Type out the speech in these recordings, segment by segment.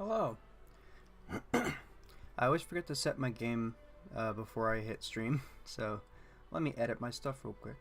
Hello. I always forget to set my game before I hit stream, so let me edit my stuff real quick.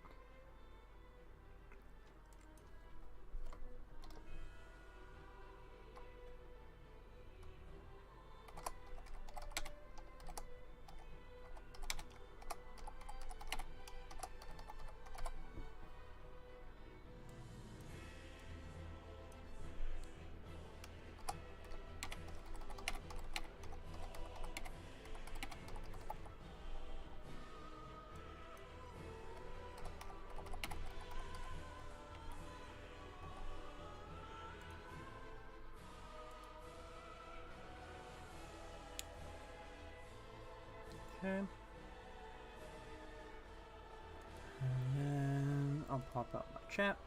Okay. And then I'll pop out my chat.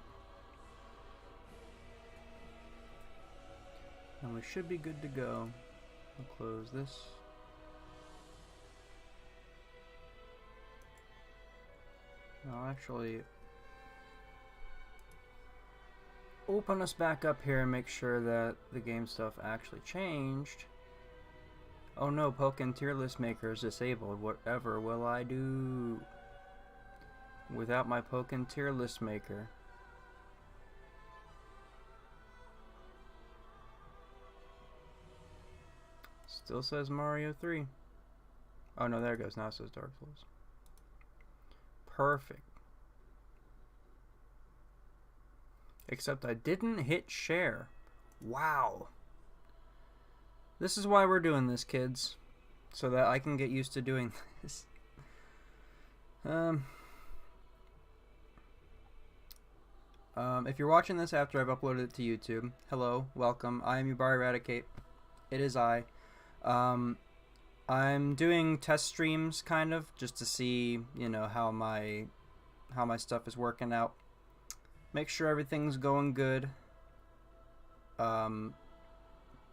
And we should be good to go. I'll close this. I'll actually open us back up here and make sure that the game stuff actually changed. Oh no, Pokken tier list maker is disabled. Whatever will I do without my Pokken tier list maker? Still says Mario 3. Oh no, there it goes. Now it says Dark Souls. Perfect. Except I didn't hit share. Wow. This is why we're doing this, kids. So that I can get used to doing this. If you're watching this after I've uploaded it to YouTube, hello, welcome. I am Yubari Eradicate. It is I. I'm doing test streams, kind of, just to see, you know, how my stuff is working out. Make sure everything's going good.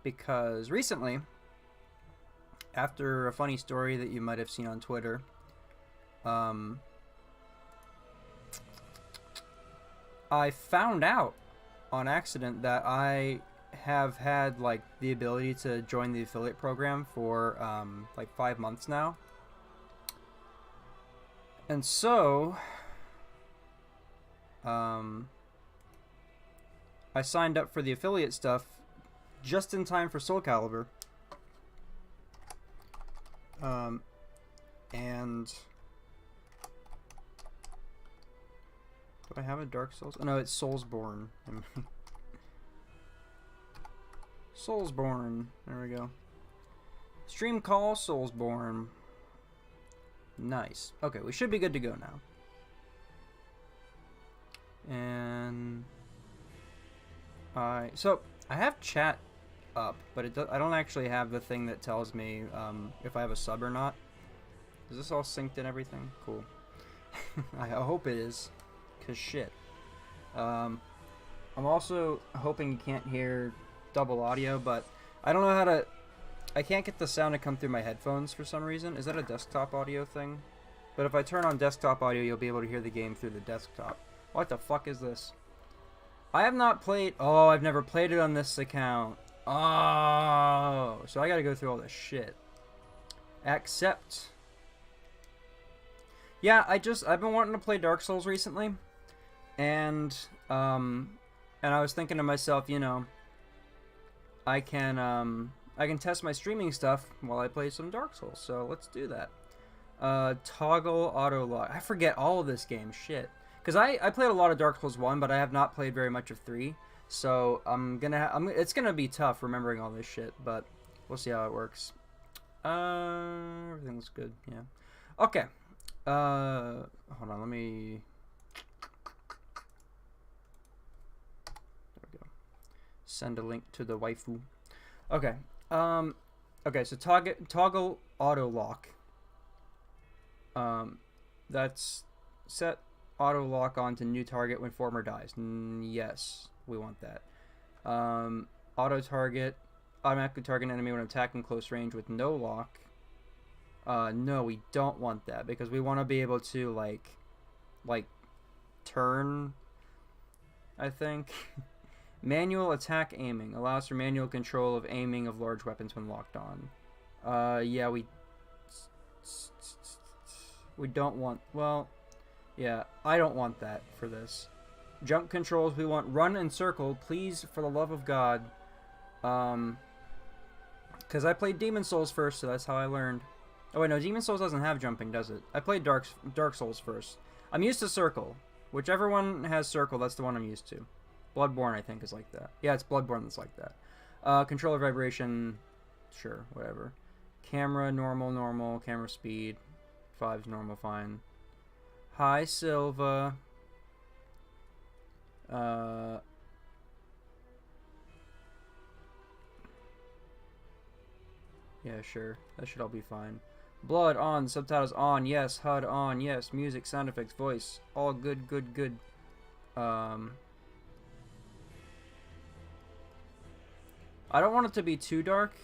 Because recently, after a funny story that you might have seen on Twitter, I found out on accident that I have had like the ability to join the affiliate program for like 5 months now. And so I signed up for the affiliate stuff just in time for Soul Calibur. And do I have a Dark Souls? Oh, no, it's Soulsborne. Soulsborne. There we go. Stream call Soulsborne. Nice. Okay, we should be good to go now. And so I have chat up, but I don't actually have the thing that tells me if I have a sub or not. Is this all synced and everything? Cool. I hope it is, cause shit. I'm also hoping you can't hear double audio, but I don't know how to. I can't get the sound to come through my headphones for some reason. Is that a desktop audio thing? But if I turn on desktop audio, you'll be able to hear the game through the desktop. What the fuck is this? I have not played. Oh, I've never played it on this account. Oh, so I gotta go through all this shit. Accept. Yeah, I've been wanting to play Dark Souls recently, and I was thinking to myself, you know, I can test my streaming stuff while I play some Dark Souls. So let's do that. Toggle auto lock. I forget all of this game. Shit. Because I played a lot of Dark Souls 1, but I have not played very much of 3. So it's gonna be tough remembering all this shit, but we'll see how it works. Everything looks good, yeah. Okay. Hold on, let me. There we go. Send a link to the waifu. Okay. Okay. So toggle auto lock. That's set auto lock onto new target when former dies. Yes, we want that. Auto target, automatically target enemy when attacking close range with no lock. No, we don't want that because we want to be able to like turn. I think Manual attack aiming allows for manual control of aiming of large weapons when locked on. Yeah, we don't want, well, yeah, I don't want that for this. Jump controls, we want run and circle, please, for the love of God. Because I played Demon Souls first, so that's how I learned. Oh wait, no, Demon Souls doesn't have jumping, does it? I played Dark Souls first. I'm used to circle. Whichever one has circle, that's the one I'm used to. Bloodborne, I think, is like that. Yeah, it's Bloodborne that's like that. Controller vibration, sure, whatever. Camera, normal, normal. Camera speed, 5's normal, fine. Hi, Silva. Yeah, sure. That should all be fine. Blood on, subtitles on, yes. HUD on, yes. Music, sound effects, voice, all good, good, good. I don't want it to be too dark.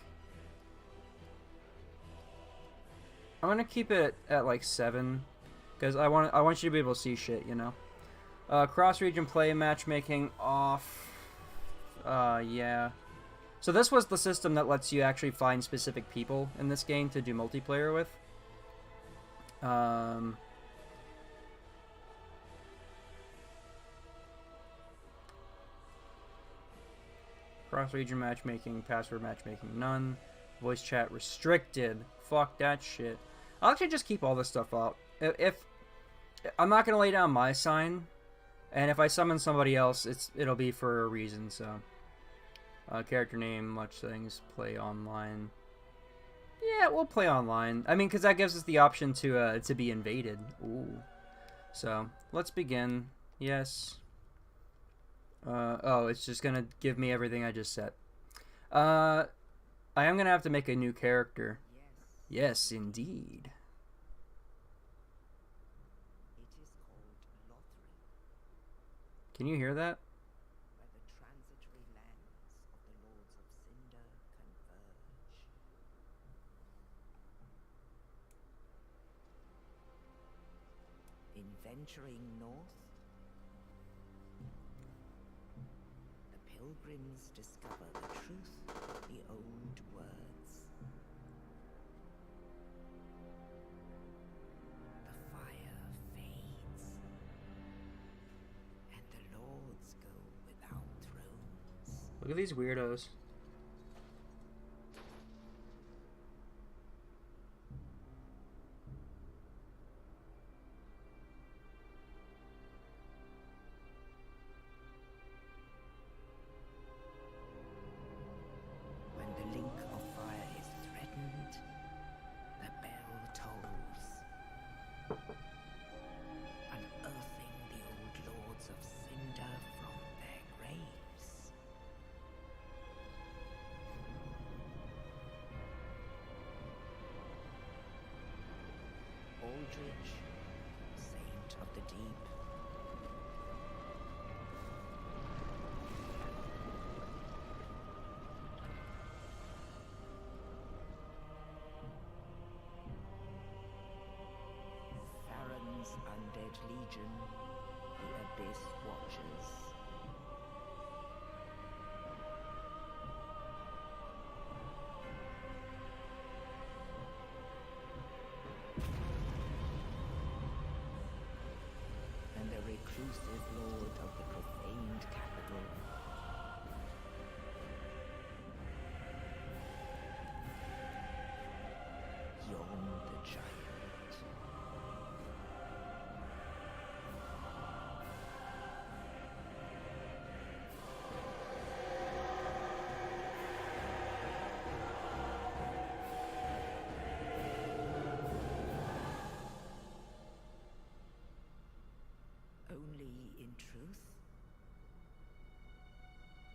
I'm gonna keep it at like 7, because I want you to be able to see shit, you know. Cross-region play matchmaking off. Yeah. So this was the system that lets you actually find specific people in this game to do multiplayer with. Cross-region matchmaking, password matchmaking, none. Voice chat restricted. Fuck that shit. I'll actually just keep all this stuff out. If I'm not gonna lay down my sign, and if I summon somebody else, it'll be for a reason. So, character name, much things, play online. Yeah, we'll play online. I mean, because that gives us the option to be invaded. Ooh. So let's begin. Yes. Oh, it's just gonna give me everything I just said. I am gonna have to make a new character. Yes, indeed. It is called Lothric, Can you hear that? where the transitory lands of the Lords of Cinder converge. In venturing north, the pilgrims discover the truth of the old words. The fire fades, and the lords go without thrones. Look at these weirdos. When the link of fire is threatened, the bell tolls, unearthing the old lords of Cinder from their graves. Aldrich, saint of the deep, Farron's undead legion, the Abyss Watchers. And the reclusive lord of the profaned capital. Yon the giant. Only in truth,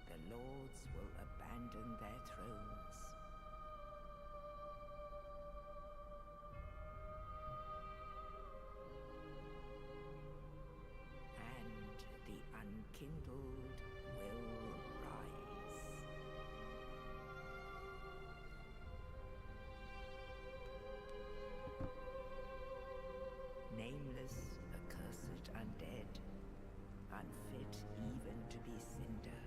the lords will abandon their thrones. And the unkindled will rise. Nameless, accursed undead, unfit even to be Cinder.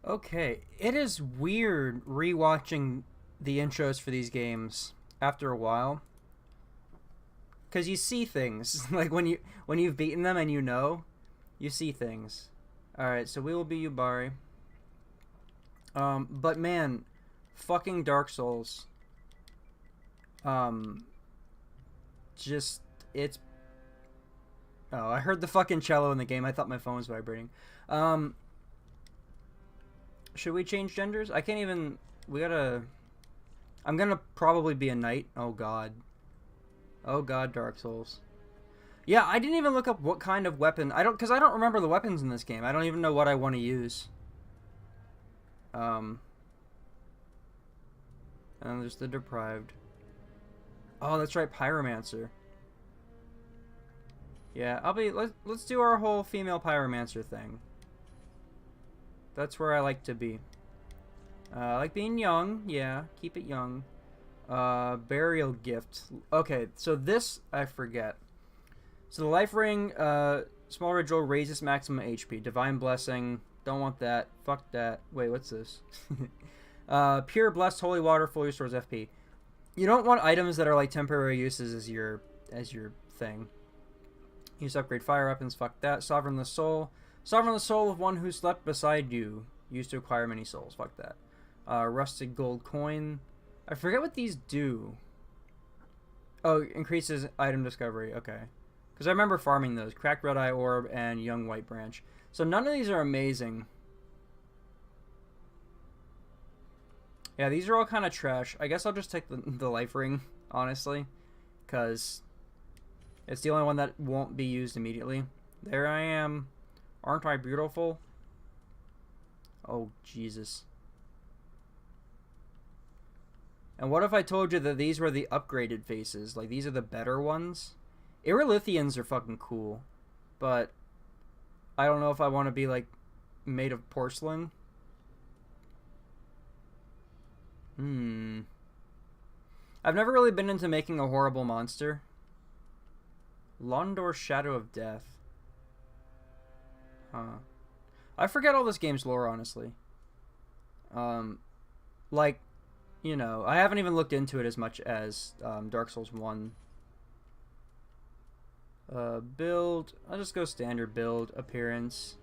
Okay, it is weird rewatching the intros for these games after a while, because you see things like when you've beaten them and you see things. All right, so we will be Yubari. But man, fucking Dark Souls. Just it's. Oh, I heard the fucking cello in the game. I thought my phone was vibrating. Should we change genders? I can't even. We gotta. I'm gonna probably be a knight. Oh god. Oh god, Dark Souls. Yeah, I didn't even look up what kind of weapon. Because I don't remember the weapons in this game. I don't even know what I want to use. And there's the Deprived. Oh, that's right, Pyromancer. Yeah, let's do our whole female Pyromancer thing. That's where I like to be. I like being young, yeah, keep it young. Burial Gift. Okay, so this, I forget. So the Life Ring, small ritual raises maximum HP. Divine Blessing, don't want that. Fuck that. Wait, what's this? Pure Blessed Holy Water fully restores FP. You don't want items that are like temporary uses as your thing. Use upgrade fire weapons, fuck that. Sovereign the Soul. Sovereign the Soul of one who slept beside you. Used to acquire many souls, fuck that. Rusted Gold Coin. I forget what these do. Oh, increases item discovery, okay. Because I remember farming those. Cracked Red Eye Orb and Young White Branch. So none of these are amazing. Yeah, these are all kind of trash. I guess I'll just take the Life Ring, honestly. Because it's the only one that won't be used immediately. There I am. Aren't I beautiful? Oh, Jesus. And what if I told you that these were the upgraded faces? Like, these are the better ones? Irilithians are fucking cool. But I don't know if I want to be, like, made of porcelain. I've never really been into making a horrible monster. Londor Shadow of Death. Huh. I forget all this game's lore, honestly. Like, you know, I haven't even looked into it as much as Dark Souls 1. Build. I'll just go standard build. Appearance.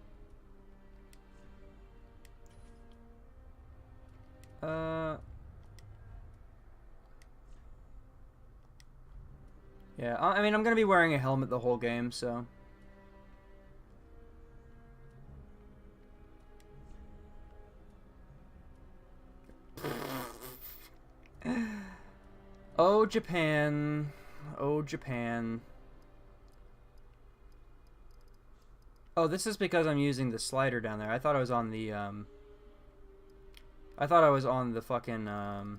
Yeah, I mean, I'm going to be wearing a helmet the whole game, so... Oh, Japan. Oh, Japan. Oh, this is because I'm using the slider down there. I thought I was on the, I thought I was on the fucking, God.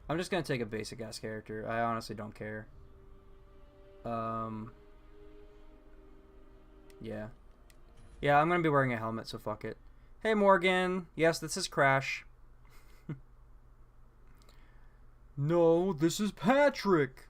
I'm just gonna take a basic ass character. I honestly don't care. Yeah. Yeah, I'm gonna be wearing a helmet, so fuck it. Hey, Morgan. Yes, this is Crash. No, this is Patrick.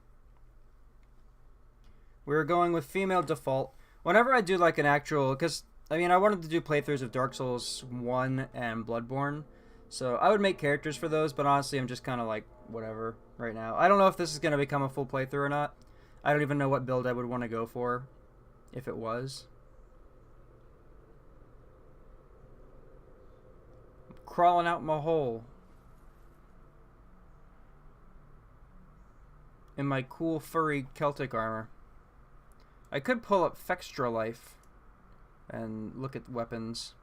We're going with female default. Whenever I do like an actual, because I mean I wanted to do playthroughs of Dark Souls 1 and Bloodborne, so I would make characters for those, but honestly I'm just kind of like whatever right now. I don't know if this is going to become a full playthrough or not. I don't even know what build I would want to go for if it was. I'm crawling out my hole. In my cool furry Celtic armor. I could pull up Fextra Life and look at weapons.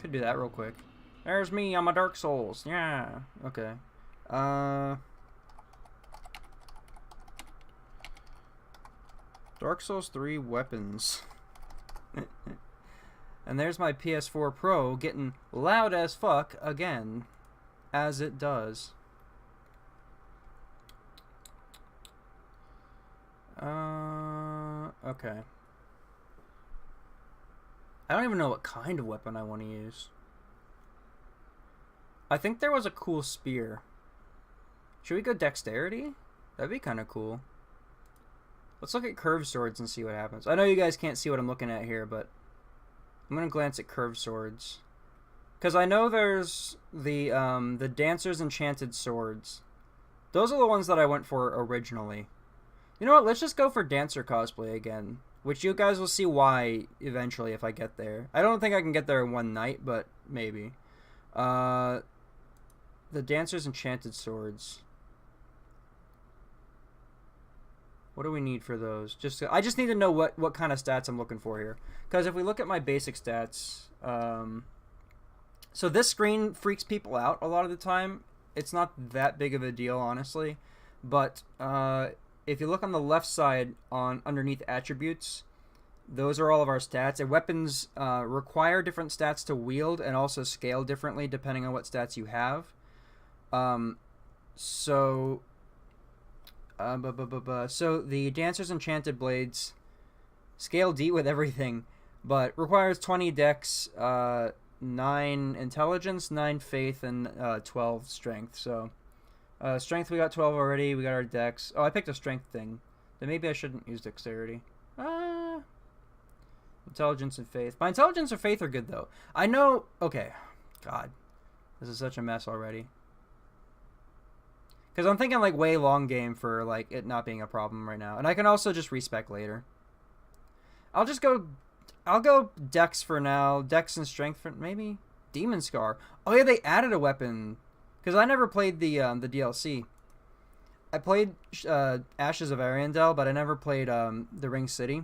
Could do that real quick. There's me, I'm a Dark Souls. Yeah. Okay. Dark Souls 3 weapons. And there's my PS4 Pro getting loud as fuck again. As it does. Okay. I don't even know what kind of weapon I want to use. I think there was a cool spear. Should we go dexterity? That'd be kind of cool. Let's look at curved swords and see what happens. I know you guys can't see what I'm looking at here, but I'm gonna glance at curved swords. Because I know there's the Dancer's Enchanted Swords. Those are the ones that I went for originally. You know what? Let's just go for Dancer cosplay again. Which you guys will see why eventually if I get there. I don't think I can get there in one night, but maybe. The Dancer's Enchanted Swords. What do we need for those? I just need to know what kind of stats I'm looking for here. Because if we look at my basic stats... so this screen freaks people out a lot of the time. It's not that big of a deal, honestly. But if you look on the left side underneath attributes, those are all of our stats. And weapons require different stats to wield and also scale differently depending on what stats you have. So the Dancer's Enchanted Blades scale D with everything, but requires 20 dex, 9 intelligence, 9 faith, and 12 strength. So strength, we got 12 already. We got our dex. Oh, I picked a strength thing. Then maybe I shouldn't use dexterity. Intelligence and faith. My intelligence and faith are good, though. I know... Okay. God. This is such a mess already. Because I'm thinking, like, way long game for, like, it not being a problem right now. And I can also just respec later. I'll go dex for now. Dex and strength for... Maybe? Demon Scar. Oh, yeah, they added a weapon. Because I never played the DLC. I played Ashes of Ariandel, but I never played the Ring City.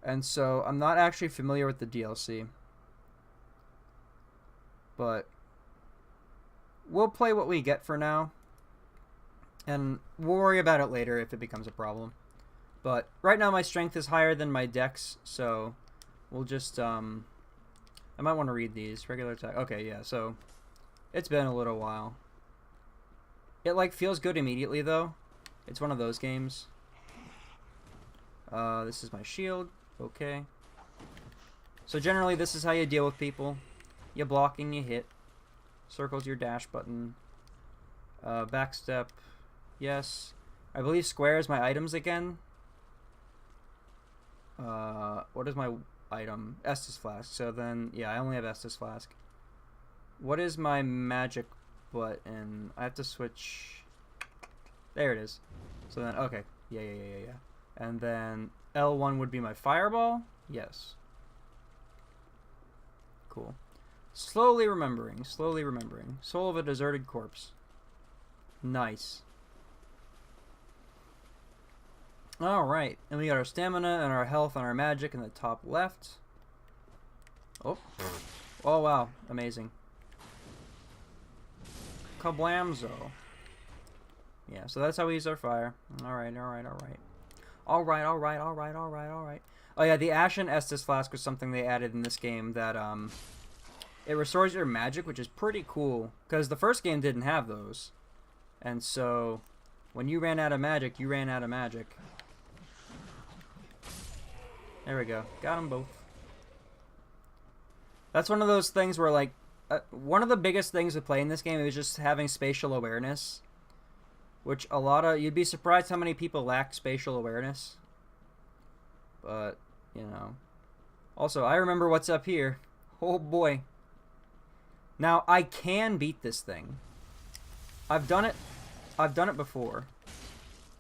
And so I'm not actually familiar with the DLC. But we'll play what we get for now. And we'll worry about it later if it becomes a problem. But right now my strength is higher than my dex, so we'll just... I might want to read these. Regular attack. Okay, yeah, so it's been a little while. It, like, feels good immediately, though. It's one of those games. This is my shield. Okay. So generally, this is how you deal with people. You block and you hit. Circle's your dash button. Backstep. Yes. I believe square is my items again. What is my item? Estus Flask. So then, yeah, I only have Estus Flask. What is my magic button? I have to switch... There it is. So then, okay. Yeah. And then L1 would be my fireball? Yes. Cool. Slowly remembering. Soul of a deserted corpse. Nice. Alright. And we got our stamina and our health and our magic in the top left. Oh. Oh, wow. Amazing. Kablamzo. Yeah, so that's how we use our fire. Alright. Oh yeah, the Ashen Estus Flask was something they added in this game that, it restores your magic, which is pretty cool. Because the first game didn't have those. And so, when you ran out of magic, you ran out of magic. There we go. Got them both. That's one of those things where, like, one of the biggest things with playing this game is just having spatial awareness. Which you'd be surprised how many people lack spatial awareness. But, you know. Also, I remember what's up here. Oh boy. Now, I can beat this thing. I've done it before.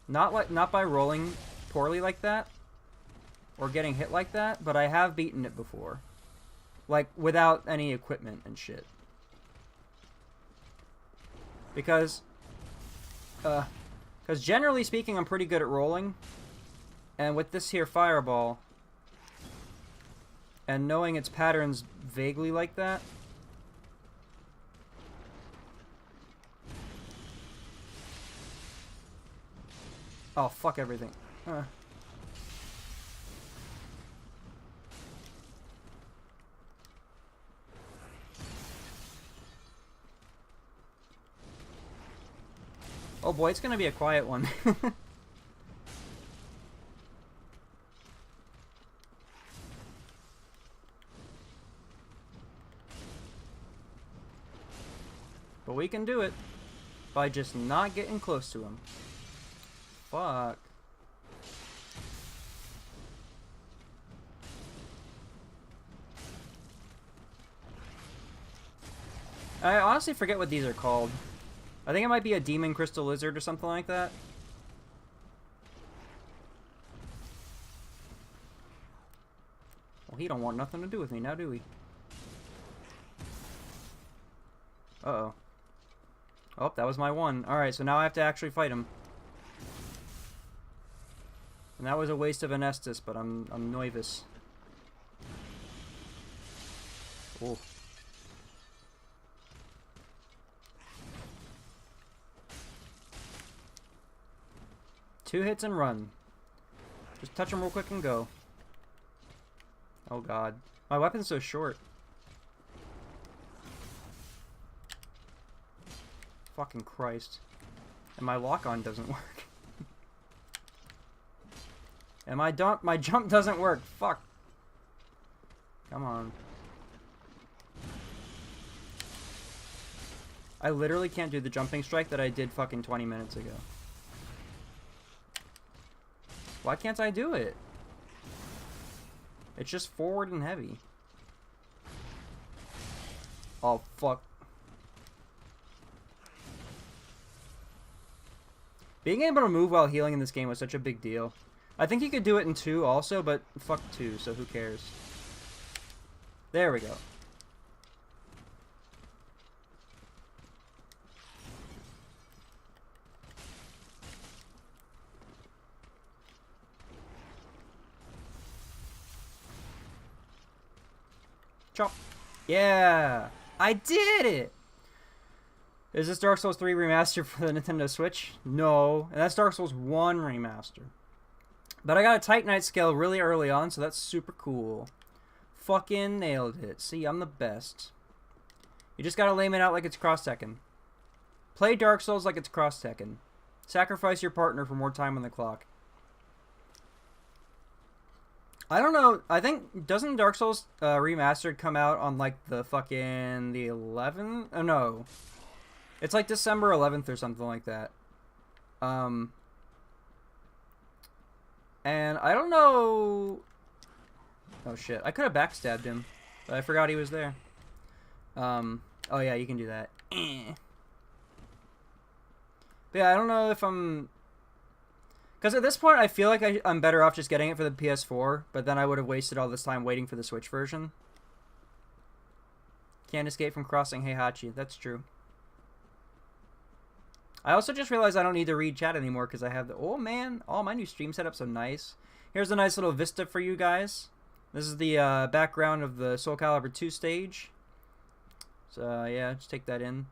Not by rolling poorly like that. Or getting hit like that, but I have beaten it before. Like, without any equipment and shit. Because generally speaking, I'm pretty good at rolling. And with this here fireball, and knowing its patterns vaguely like that, oh, fuck everything. Oh boy, it's gonna be a quiet one. But we can do it by just not getting close to him. Fuck. I honestly forget what these are called. I think it might be a demon crystal lizard or something like that. Well, he don't want nothing to do with me now, do we? Uh-oh. Oh, that was my one. Alright, so now I have to actually fight him. And that was a waste of an Estus, but I'm nervous. Oh. Two hits and run. Just touch him real quick and go. Oh god. My weapon's so short. Fucking Christ. And my lock-on doesn't work. And my jump doesn't work. Fuck. Come on. I literally can't do the jumping strike that I did fucking 20 minutes ago. Why can't I do it? It's just forward and heavy. Oh, fuck. Being able to move while healing in this game was such a big deal. I think you could do it in 2 also, but fuck 2, so who cares? There we go. Chop. Yeah! I did it! Is this Dark Souls 3 remaster for the Nintendo Switch? No. And that's Dark Souls 1 remaster. But I got a Titanite scale really early on, so that's super cool. Fucking nailed it. See, I'm the best. You just gotta lay it out like it's Cross-Tekken. Play Dark Souls like it's Cross-Tekken. Sacrifice your partner for more time on the clock. I don't know. I think, doesn't Dark Souls Remastered come out on like the fucking the 11th? Oh no. It's like December 11th or something like that. And I don't know. Oh shit. I could have backstabbed him, but I forgot he was there. Oh yeah, you can do that. But yeah, I don't know if I'm... Because at this point, I feel like I'm better off just getting it for the PS4, but then I would have wasted all this time waiting for the Switch version. Can't escape from crossing Heihachi. That's true. I also just realized I don't need to read chat anymore because I have the... Oh, man. Oh, my new stream setup's so nice. Here's a nice little vista for you guys. This is the background of the Soul Calibur 2 stage. So, yeah, just take that in.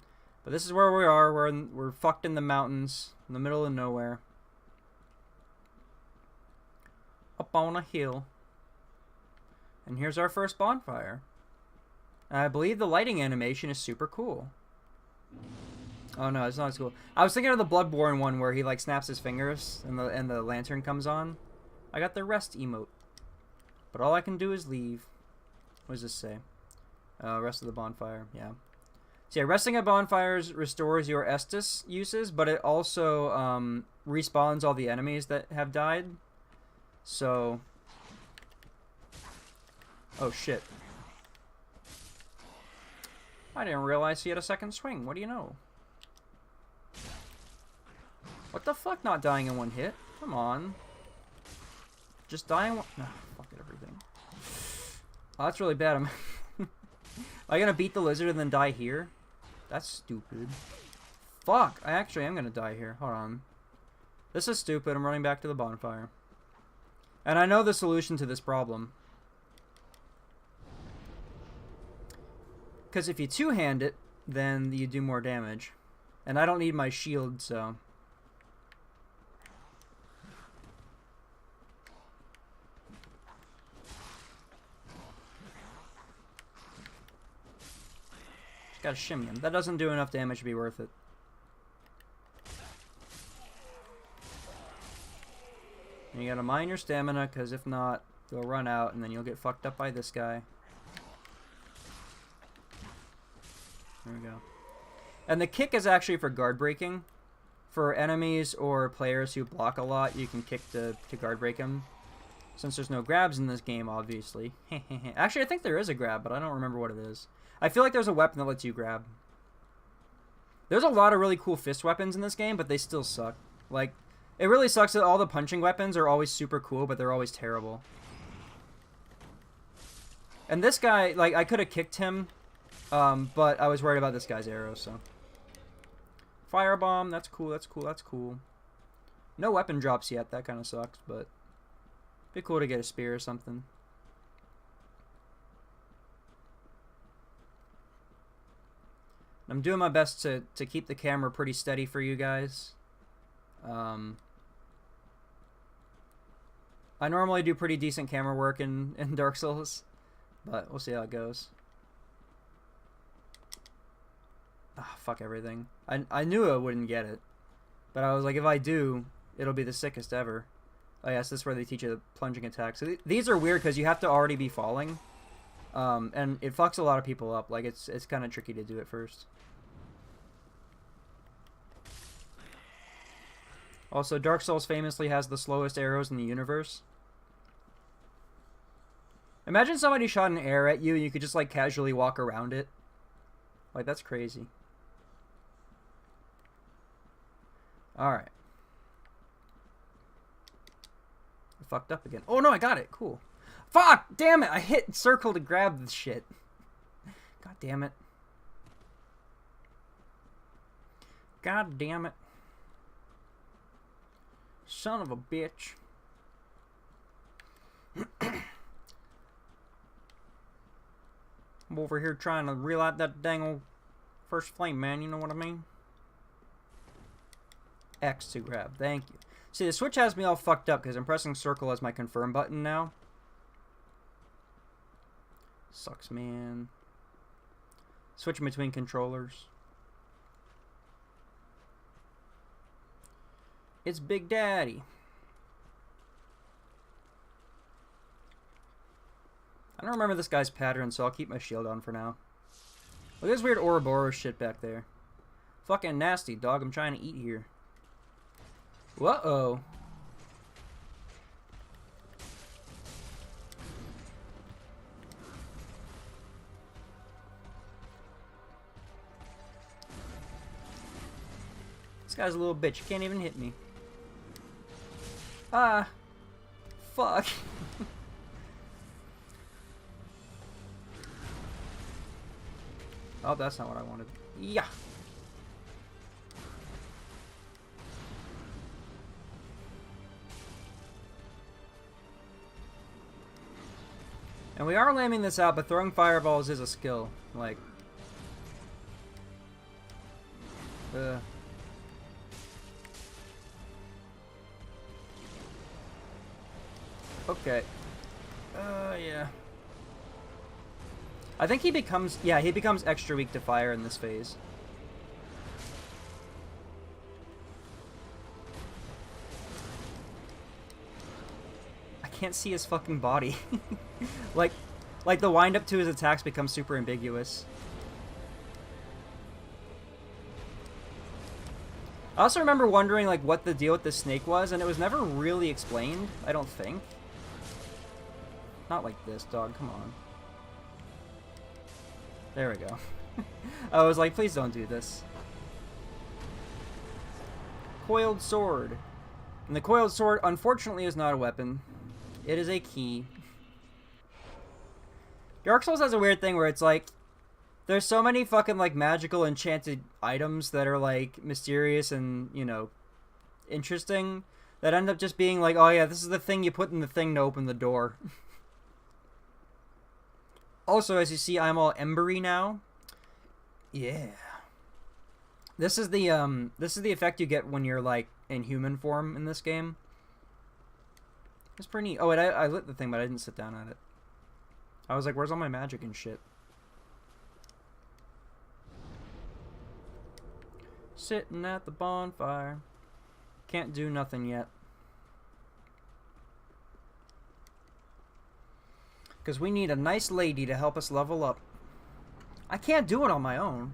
But this is where we are. We're fucked in the mountains, in the middle of nowhere. Up on a hill. And here's our first bonfire. I believe the lighting animation is super cool. Oh no, it's not as cool. I was thinking of the Bloodborne one where he like snaps his fingers and the lantern comes on. I got the rest emote. But all I can do is leave. What does this say? Rest of the bonfire, yeah. So yeah, resting at bonfires restores your Estus uses, but it also respawns all the enemies that have died. So... Oh shit. I didn't realize he had a second swing. What do you know? What the fuck, not dying in one hit? Come on. Just die in one... Nah, fuck it, everything. Oh, that's really bad. Am I gonna beat the lizard and then die here? That's stupid. Fuck, I actually am gonna die here. Hold on. This is stupid. I'm running back to the bonfire. And I know the solution to this problem. Because if you two-hand it, then you do more damage. And I don't need my shield, so... Just gotta shimmy him. That doesn't do enough damage to be worth it. And you gotta mine your stamina, because if not, they'll run out, and then you'll get fucked up by this guy. There we go. And the kick is actually for guard breaking. For enemies or players who block a lot, you can kick to guard break them. Since there's no grabs in this game, obviously. Actually, I think there is a grab, but I don't remember what it is. I feel like there's a weapon that lets you grab. There's a lot of really cool fist weapons in this game, but they still suck. Like, it really sucks that all the punching weapons are always super cool, but they're always terrible. And this guy, like, I could have kicked him, but I was worried about this guy's arrow, so. Firebomb, that's cool, that's cool, that's cool. No weapon drops yet, that kind of sucks, but be cool to get a spear or something. I'm doing my best to keep the camera pretty steady for you guys. I normally do pretty decent camera work in Dark Souls, but we'll see how it goes. Ah, fuck everything. I knew I wouldn't get it, but I was like, if I do, it'll be the sickest ever. Oh yes, this is where they teach you the plunging attack. So these are weird because you have to already be falling, and it fucks a lot of people up. Like it's kind of tricky to do it first. Also, Dark Souls famously has the slowest arrows in the universe. Imagine somebody shot an arrow at you and you could just like casually walk around it. Like that's crazy. Alright. I fucked up again. Oh no, I got it. Cool. Fuck! Damn it! I hit circle to grab the shit. God damn it. God damn it. Son of a bitch. I'm over here trying to relight that dang old first flame, man. You know what I mean? X to grab. Thank you. See, the Switch has me all fucked up because I'm pressing circle as my confirm button now. Sucks, man. Switching between controllers. It's Big Daddy. I don't remember this guy's pattern, so I'll keep my shield on for now. Look at this weird Ouroboros shit back there. Fucking nasty, dog. I'm trying to eat here. Whoa. This guy's a little bitch. He can't even hit me. Ah. Fuck. Oh, that's not what I wanted. Yeah. And we are lambing this out, but throwing fireballs is a skill. Like... Okay. Yeah. I think he becomes... Yeah, he becomes extra weak to fire in this phase. I can't see his fucking body. like the wind-up to his attacks becomes super ambiguous. I also remember wondering, like, what the deal with the snake was, and it was never really explained, I don't think. Not like this, dog. Come on. There we go. I was like, please don't do this. Coiled sword. And the coiled sword, unfortunately, is not a weapon. It is a key. Dark Souls has a weird thing where it's like, there's so many fucking, like, magical enchanted items that are, like, mysterious and, you know, interesting, that end up just being like, oh yeah, this is the thing you put in the thing to open the door. Also, as you see, I'm all embery now. Yeah. This is the effect you get when you're, like, in human form in this game. It's pretty neat. Oh, and I lit the thing, but I didn't sit down at it. I was like, where's all my magic and shit? Sitting at the bonfire. Can't do nothing yet. Because we need a nice lady to help us level up. I can't do it on my own.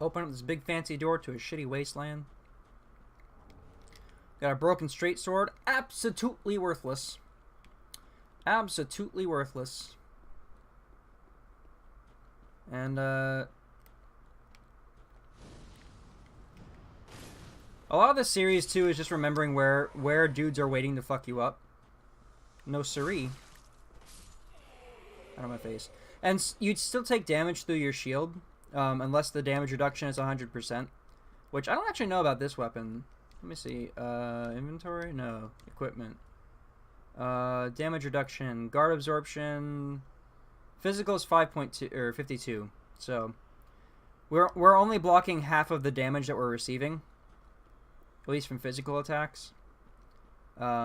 Open up this big fancy door to a shitty wasteland. Got a broken straight sword. Absolutely worthless. Absolutely worthless. And a lot of the series too is just remembering where dudes are waiting to fuck you up. No siree. Out of my face. And you'd still take damage through your shield, unless the damage reduction is 100%. Which I don't actually know about this weapon. Let me see. Inventory? No. Equipment. Damage reduction. Guard absorption. Physical is 5.2 or 52. So we're only blocking half of the damage that we're receiving. At least from physical attacks,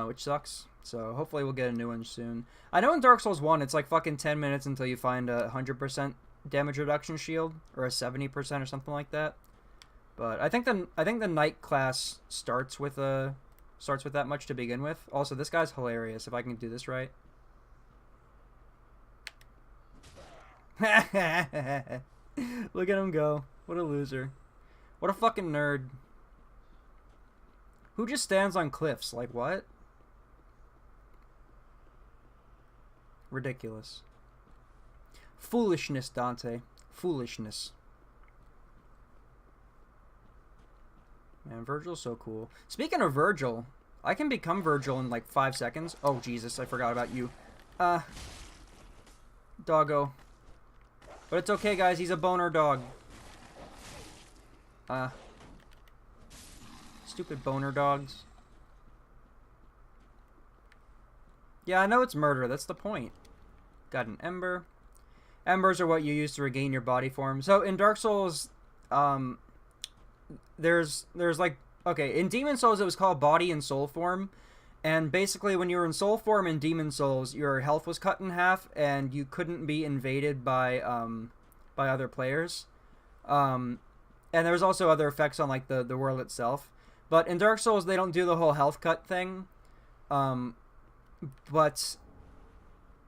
which sucks. So hopefully we'll get a new one soon. I know in Dark Souls 1 it's like fucking 10 minutes until you find a 100% damage reduction shield, or a 70% or something like that. But I think the Knight class starts with that much to begin with. Also, this guy's hilarious if I can do this right. Look at him go. What a loser. What a fucking nerd. Who just stands on cliffs? Like, what? Ridiculous. Foolishness, Dante. Foolishness. Man, Virgil's so cool. Speaking of Virgil, I can become Virgil in like 5 seconds. Oh, Jesus, I forgot about you. Doggo. But it's okay, guys. He's a boner dog. Stupid boner dogs. Yeah, I know it's murder. That's the point. Got an ember. Embers are what you use to regain your body form. So in Dark Souls, there's like, okay, in Demon Souls it was called body and soul form. And basically when you were in soul form in Demon Souls, your health was cut in half and you couldn't be invaded by other players. And there was also other effects on like the world itself. But in Dark Souls, they don't do the whole health cut thing. But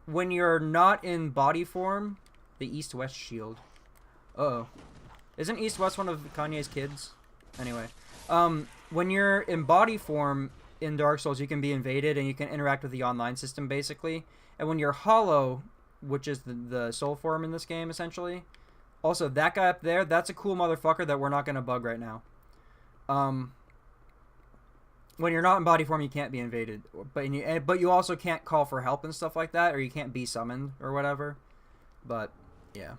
when you're not in body form, the East-West shield. Uh-oh. Isn't East-West one of Kanye's kids? Anyway. When you're in body form in Dark Souls, you can be invaded and you can interact with the online system, basically. And when you're hollow, which is the soul form in this game, essentially. Also, that guy up there, that's a cool motherfucker that we're not going to bug right now. When you're not in body form, you can't be invaded, but you also can't call for help and stuff like that, or you can't be summoned or whatever. But yeah,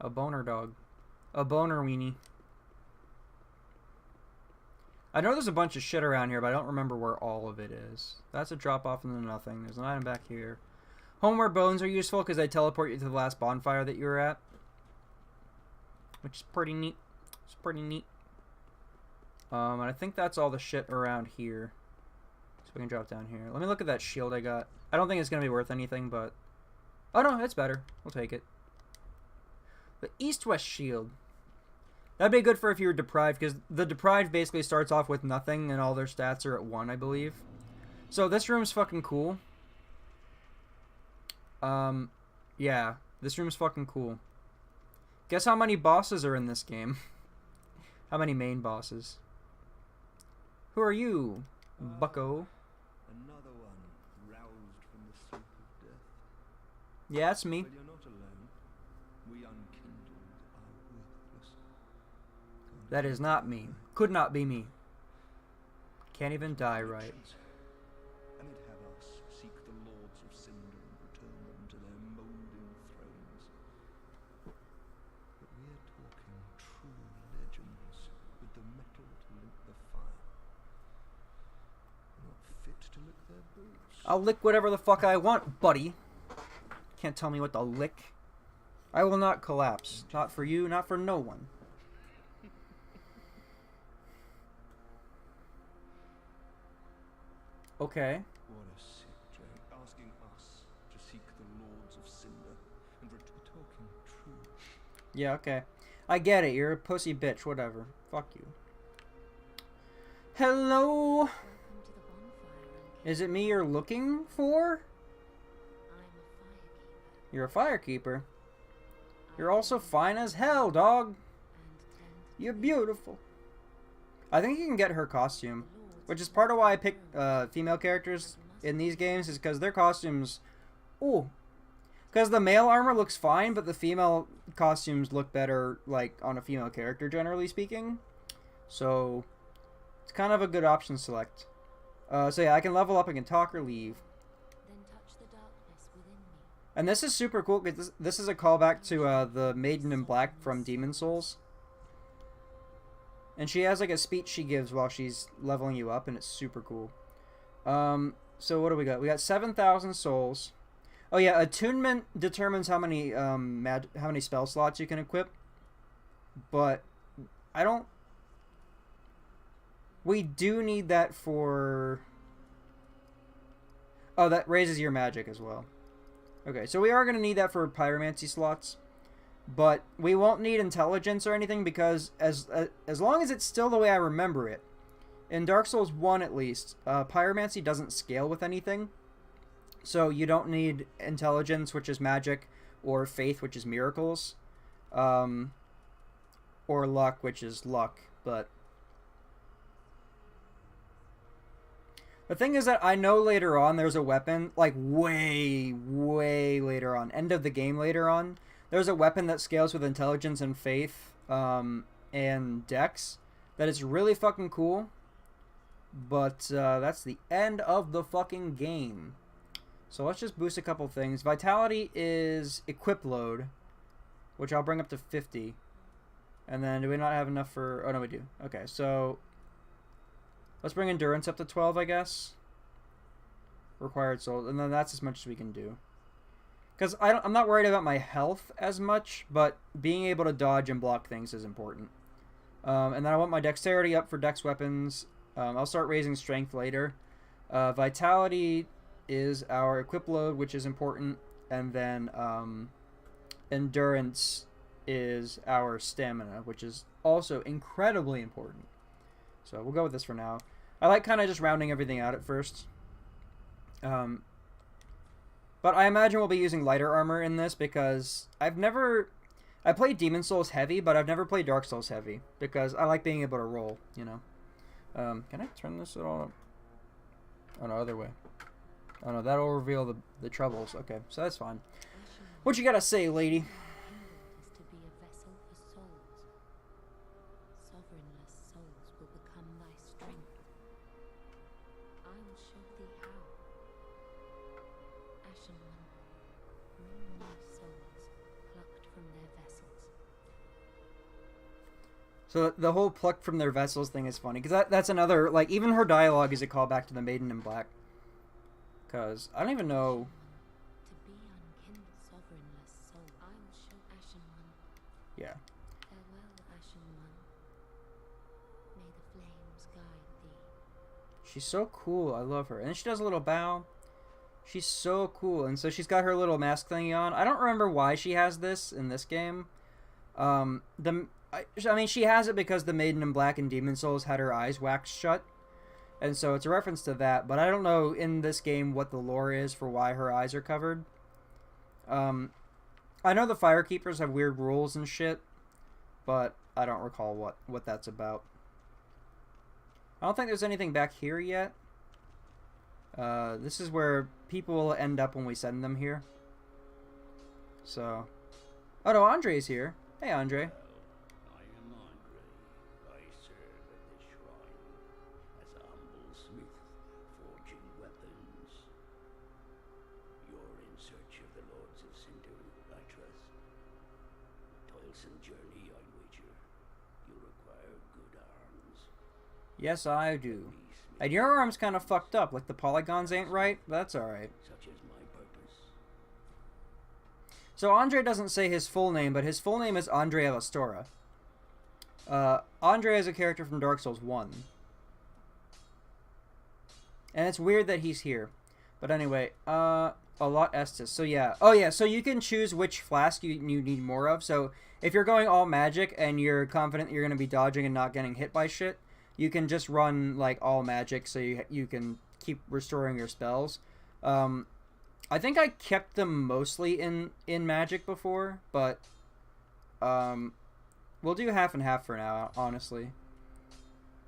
a boner dog, a boner weenie. I know there's a bunch of shit around here, but I don't remember where all of it is. That's a drop off into nothing. There's an item back here. Homeward bones are useful because they teleport you to the last bonfire that you were at, which is pretty neat. It's pretty neat. And I think that's all the shit around here. So we can drop down here. Let me look at that shield I got. I don't think it's going to be worth anything, but... Oh no, it's better. We'll take it. The East-West shield. That'd be good for if you were deprived, because the deprived basically starts off with nothing, and all their stats are at 1, I believe. So this room's fucking cool. Yeah. This room's fucking cool. Guess how many bosses are in this game? How many main bosses? Who are you, bucko? Another one roused from the sleep of death. Yeah, it's me. But you're not alone. We unkindled are worthless. That is not me. Could not be me. Can't even die right. And it have us seek the lords of Cinder and return them to their moulding thrones. But we're talking true legends with the metal to link the fire. Not fit to lick their boots. I'll lick whatever the fuck I want, buddy. Can't tell me what to lick. I will not collapse. Not for you, not for no one. Okay. What a sick joke. Asking us to seek the lords of Cinder and we're talking true. Yeah, okay. I get it. You're a pussy bitch. Whatever. Fuck you. Hello? Welcome to the bonfire, Is it me you're looking for? I'm a firekeeper. You're a firekeeper. You're also fine as hell, dog. And tend You're beautiful. I think you can get her costume, which is part of why I pick female characters in these games, is because their costumes, ooh, Because the male armor looks fine, but the female costumes look better, like, on a female character, generally speaking. So, it's kind of a good option select. So yeah, I can level up, I can talk or leave. Then touch the darkness within me. And this is super cool, because this is a callback to the Maiden in Black from Demon Souls. And she has, like, a speech she gives while she's leveling you up, and it's super cool. So what do we got? We got 7,000 souls. Oh yeah, attunement determines how many spell slots you can equip. But I don't. We do need that for. Oh, that raises your magic as well. Okay, so we are going to need that for pyromancy slots, but we won't need intelligence or anything because as long as it's still the way I remember it, in Dark Souls 1 at least, pyromancy doesn't scale with anything. So you don't need intelligence, which is magic, or faith, which is miracles, or luck, which is luck. But the thing is that I know later on there's a weapon, like way, way later on, end of the game later on, there's a weapon that scales with intelligence and faith, and dex, that is really fucking cool. But that's the end of the fucking game. So let's just boost a couple things. Vitality is equip load, which I'll bring up to 50. And then do we not have enough for... Oh, no, we do. Okay, so let's bring endurance up to 12, I guess. Required souls. And then that's as much as we can do. Because I'm not worried about my health as much, but being able to dodge and block things is important. And then I want my dexterity up for dex weapons. I'll start raising strength later. Vitality is our equip load, which is important. And then endurance is our stamina, which is also incredibly important. So we'll go with this for now. I like kind of just rounding everything out at first. But I imagine we'll be using lighter armor in this because I played Demon Souls heavy, but I've never played Dark Souls heavy because I like being able to roll, you know. Can I turn this at all up? Oh, no, other way. Oh, no, that'll reveal the troubles. Okay, so that's fine. What you gotta say, lady? Is to be a vessel for souls. Sovereignless souls will become thy strength. I will show thee how. Ashen One, bring new souls plucked from their vessels. So the whole plucked from their vessels thing is funny because that's another, like, even her dialogue is a callback to the Maiden in Black. Because I don't even know. To be unkindled sovereignless soul, I will show Ashen One. Yeah. Farewell, Ashen One. May the flames guide thee. She's so cool. I love her. And then she does a little bow. She's so cool. And so she's got her little mask thingy on. I don't remember why she has this in this game. I mean, she has it because the Maiden in Black and Demon Souls had her eyes waxed shut. And so it's a reference to that. But I don't know in this game what the lore is for why her eyes are covered. I know the Firekeepers have weird rules and shit. But I don't recall what that's about. I don't think there's anything back here yet. This is where people will end up when we send them here. So... Oh no, Andre's here. Hey, Andre. I am Andre. I serve at the shrine as a humble smith, forging weapons. You're in search of the Lords of Cinder, I trust. Toilsome journey, I wager. You require good arms. Yes, I do. And your arm's kind of fucked up, like the polygons ain't right, but that's alright. Such is my purpose. So Andre doesn't say his full name, but his full name is Andre Elastora. Andre is a character from Dark Souls 1. And it's weird that he's here. But anyway, a lot Estus. So yeah. Oh yeah, so you can choose which flask you need more of. So if you're going all magic and you're confident you're going to be dodging and not getting hit by shit, you can just run like all magic so you can keep restoring your spells. I think I kept them mostly in magic before, but we'll do half and half for now, honestly.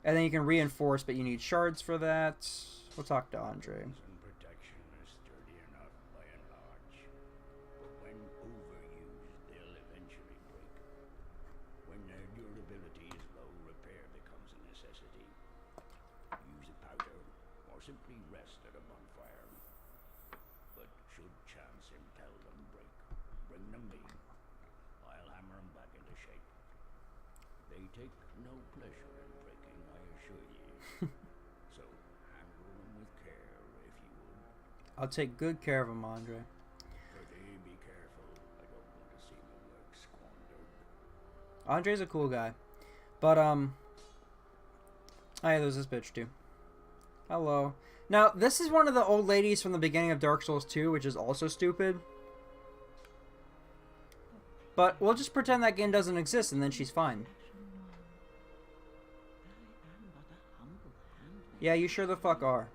And then you can reinforce, but you need shards for that. We'll talk to Andre. And protection is sturdy enough by and large. But simply rest at a bonfire. But should chance impel them bring them me. I'll hammer them back into shape. They take no pleasure in breaking, I assure ye. So handle them with care, if you would. I'll take good care of him, Andre. Prithee, be careful. I don't want to see my work squandered. Andre's a cool guy. But, hey, there's this bitch, too. Hello. Now, this is one of the old ladies from the beginning of Dark Souls 2, which is also stupid. But we'll just pretend that game doesn't exist, and then she's fine. Yeah, you sure the fuck are.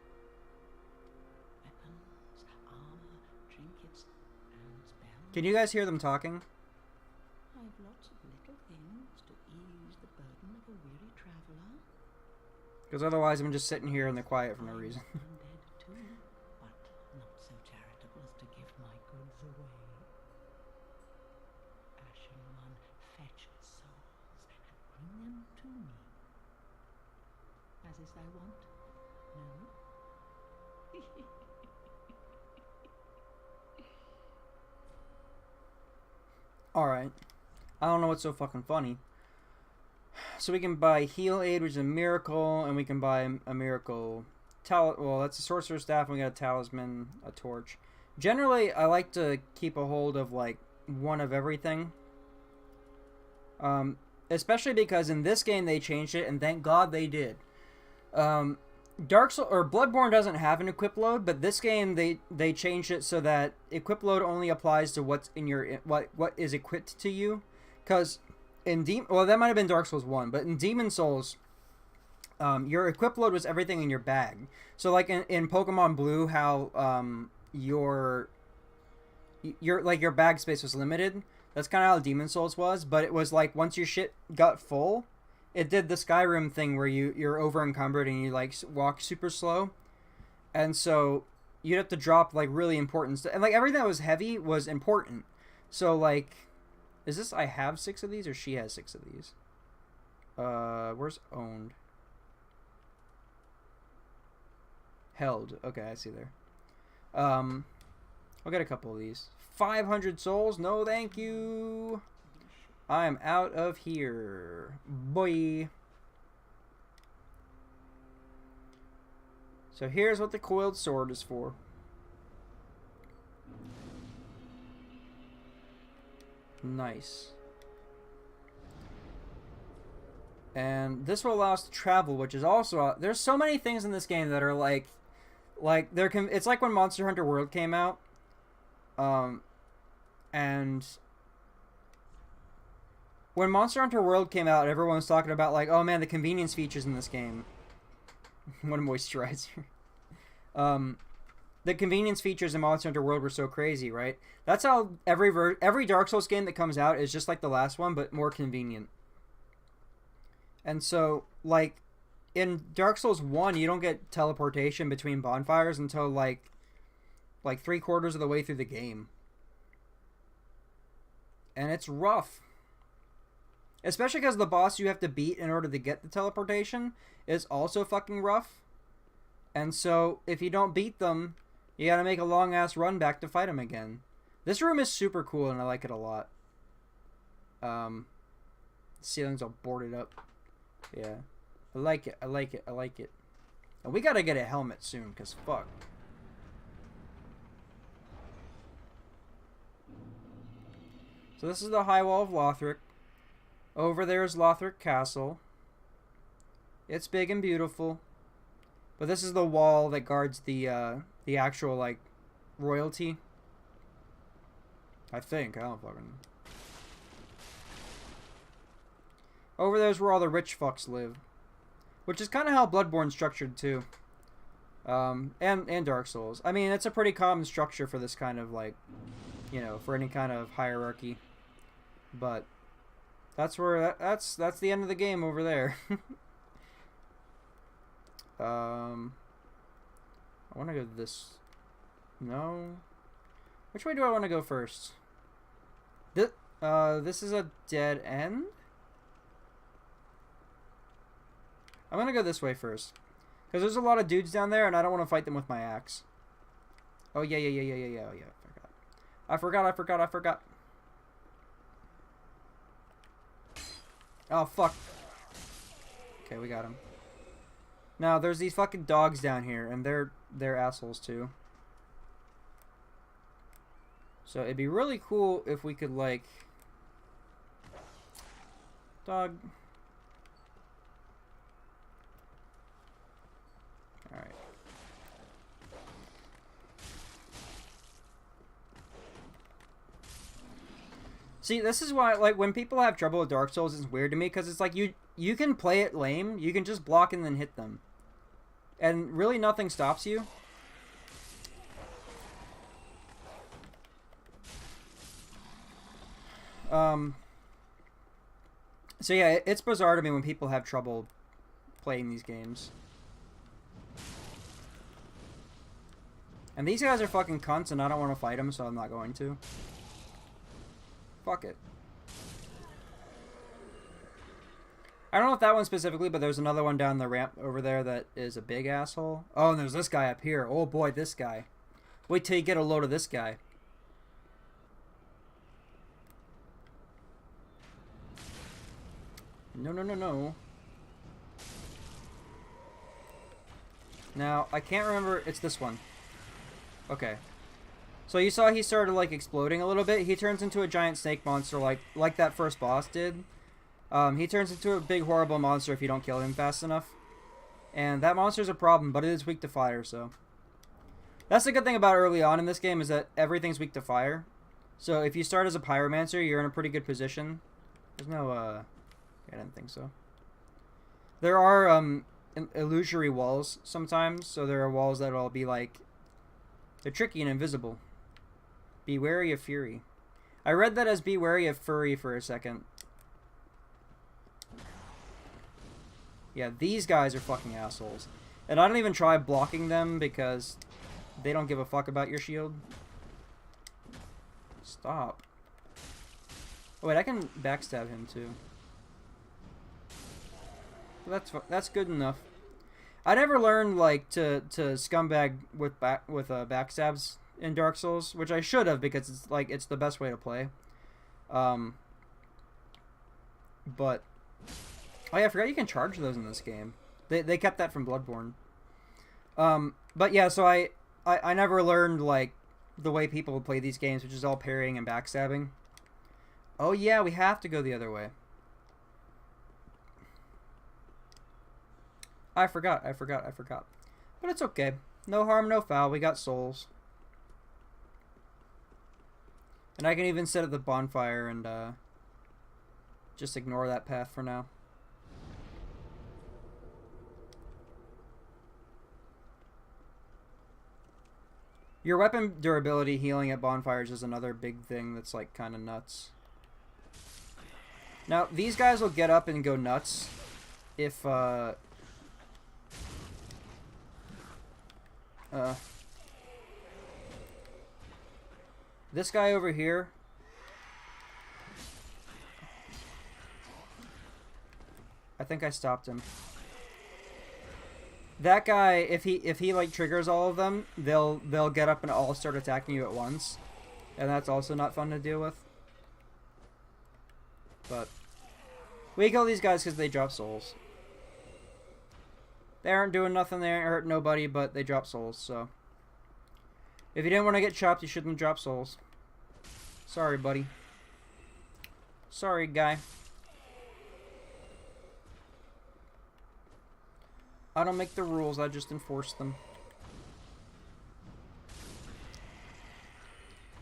Can you guys hear them talking? I've lots of little things to ease the burden of a weary traveller. Because otherwise I'm just sitting here in the quiet for no reason. I'm dead too, but not so charitable as to give my goods away. Ashen One, fetch souls and bring them to me. As is thy wont? No? Alright. I don't know what's so fucking funny. So we can buy Heal Aid, which is a miracle, and we can buy a miracle... Well, that's a Sorcerer's Staff, and we got a Talisman, a Torch. Generally, I like to keep a hold of, like, one of everything. Especially because in this game they changed it, and thank God they did. Dark Souls or Bloodborne doesn't have an equip load, but this game they changed it so that equip load only applies to what's in your what is equipped to you. Because in that might have been Dark Souls 1, but in Demon Souls, your equip load was everything in your bag. So like in Pokemon Blue, how your bag space was limited. That's kind of how Demon Souls was, but it was like once your shit got full, it did the Skyrim thing where you're over encumbered and you like walk super slow, and so you'd have to drop like really important stuff, and like everything that was heavy was important. So like, is this I have 6 of these or she has 6 of these? Where's owned? Held. Okay, I see there. I'll get a couple of these. 500 souls? No, thank you. I'm out of here. Boy. So here's what the coiled sword is for. Nice. And this will allow us to travel, which is also... There's so many things in this game that are like it's like when Monster Hunter World came out. And when Monster Hunter World came out, everyone was talking about like, oh man, the convenience features in this game. What a moisturizer. The convenience features in Monster Hunter World were so crazy, right? That's how every Dark Souls game that comes out is just like the last one, but more convenient. And so, like, in Dark Souls 1, you don't get teleportation between bonfires until like 3/4 of the way through the game. And it's rough. Especially because the boss you have to beat in order to get the teleportation is also fucking rough. And so, if you don't beat them, you gotta make a long-ass run back to fight them again. This room is super cool, and I like it a lot. The ceiling's all boarded up. Yeah. I like it, I like it, I like it. And we gotta get a helmet soon, because fuck. So this is the High Wall of Lothric. Over there is Lothric Castle. It's big and beautiful. But this is the wall that guards the actual, like, royalty. I think. I don't fucking... Over there's where all the rich fucks live. Which is kind of how Bloodborne's structured, too. And Dark Souls. I mean, it's a pretty common structure for this kind of, like, you know, for any kind of hierarchy. But that's where that's the end of the game over there. I want to go this. No. Which way do I want to go first? This is a dead end. I'm gonna go this way first. Because there's a lot of dudes down there, and I don't want to fight them with my axe. Oh, yeah. Oh, yeah. I forgot. Oh, fuck. Okay, we got him. Now, there's these fucking dogs down here, and they're assholes, too. So, it'd be really cool if we could, like... Dog... Alright. See, this is why, like, when people have trouble with Dark Souls, it's weird to me, because it's like, you can play it lame, you can just block and then hit them. And really nothing stops you. So yeah, it's bizarre to me when people have trouble playing these games. And these guys are fucking cunts, and I don't want to fight them, so I'm not going to. Fuck it. I don't know if that one specifically, but there's another one down the ramp over there that is a big asshole. Oh, and there's this guy up here. Oh boy, this guy. Wait till you get a load of this guy. No. Now, I can't remember. It's this one. Okay. So you saw he started, like, exploding a little bit. He turns into a giant snake monster like that first boss did. He turns into a big, horrible monster if you don't kill him fast enough. And that monster's a problem, but it is weak to fire, so... That's the good thing about early on in this game, is that everything's weak to fire. So if you start as a pyromancer, you're in a pretty good position. There's no, I didn't think so. There are, illusory walls sometimes, so there are walls that'll be, like... They're tricky and invisible. Be wary of fury. I read that as be wary of furry for a second. Yeah, these guys are fucking assholes. And I don't even try blocking them because they don't give a fuck about your shield. Stop. Oh, wait, I can backstab him too. That's good enough. I never learned, like, to scumbag with backstabs in Dark Souls, which I should have, because it's, like, it's the best way to play. But... Oh yeah, I forgot you can charge those in this game. They kept that from Bloodborne. But yeah, so I never learned, like, the way people play these games, which is all parrying and backstabbing. Oh yeah, we have to go the other way. I forgot. But it's okay. No harm, no foul. We got souls. And I can even sit at the bonfire and, just ignore that path for now. Your weapon durability healing at bonfires is another big thing that's, like, kind of nuts. Now, these guys will get up and go nuts if, this guy over here. I think I stopped him. That guy, if he like triggers all of them, they'll get up and all start attacking you at once. And that's also not fun to deal with. But we kill these guys because they drop souls. They aren't doing nothing, they aren't hurting nobody, but they drop souls, so. If you didn't want to get chopped, you shouldn't drop souls. Sorry, buddy. Sorry, guy. I don't make the rules, I just enforce them.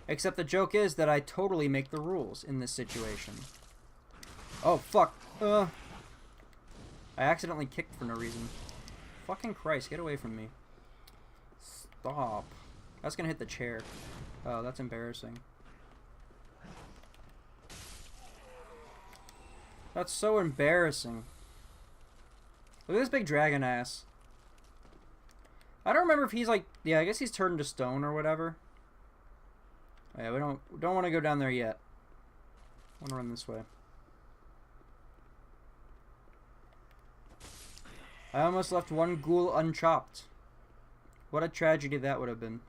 Except the joke is that I totally make the rules in this situation. Oh, fuck. I accidentally kicked for no reason. Fucking Christ, get away from me. Stop. That's gonna hit the chair. Oh, that's embarrassing. That's so embarrassing. Look at this big dragon ass. I don't remember if he's like... Yeah, I guess he's turned to stone or whatever. Yeah, we don't want to go down there yet. I want to run this way. I almost left one ghoul unchopped. What a tragedy that would have been.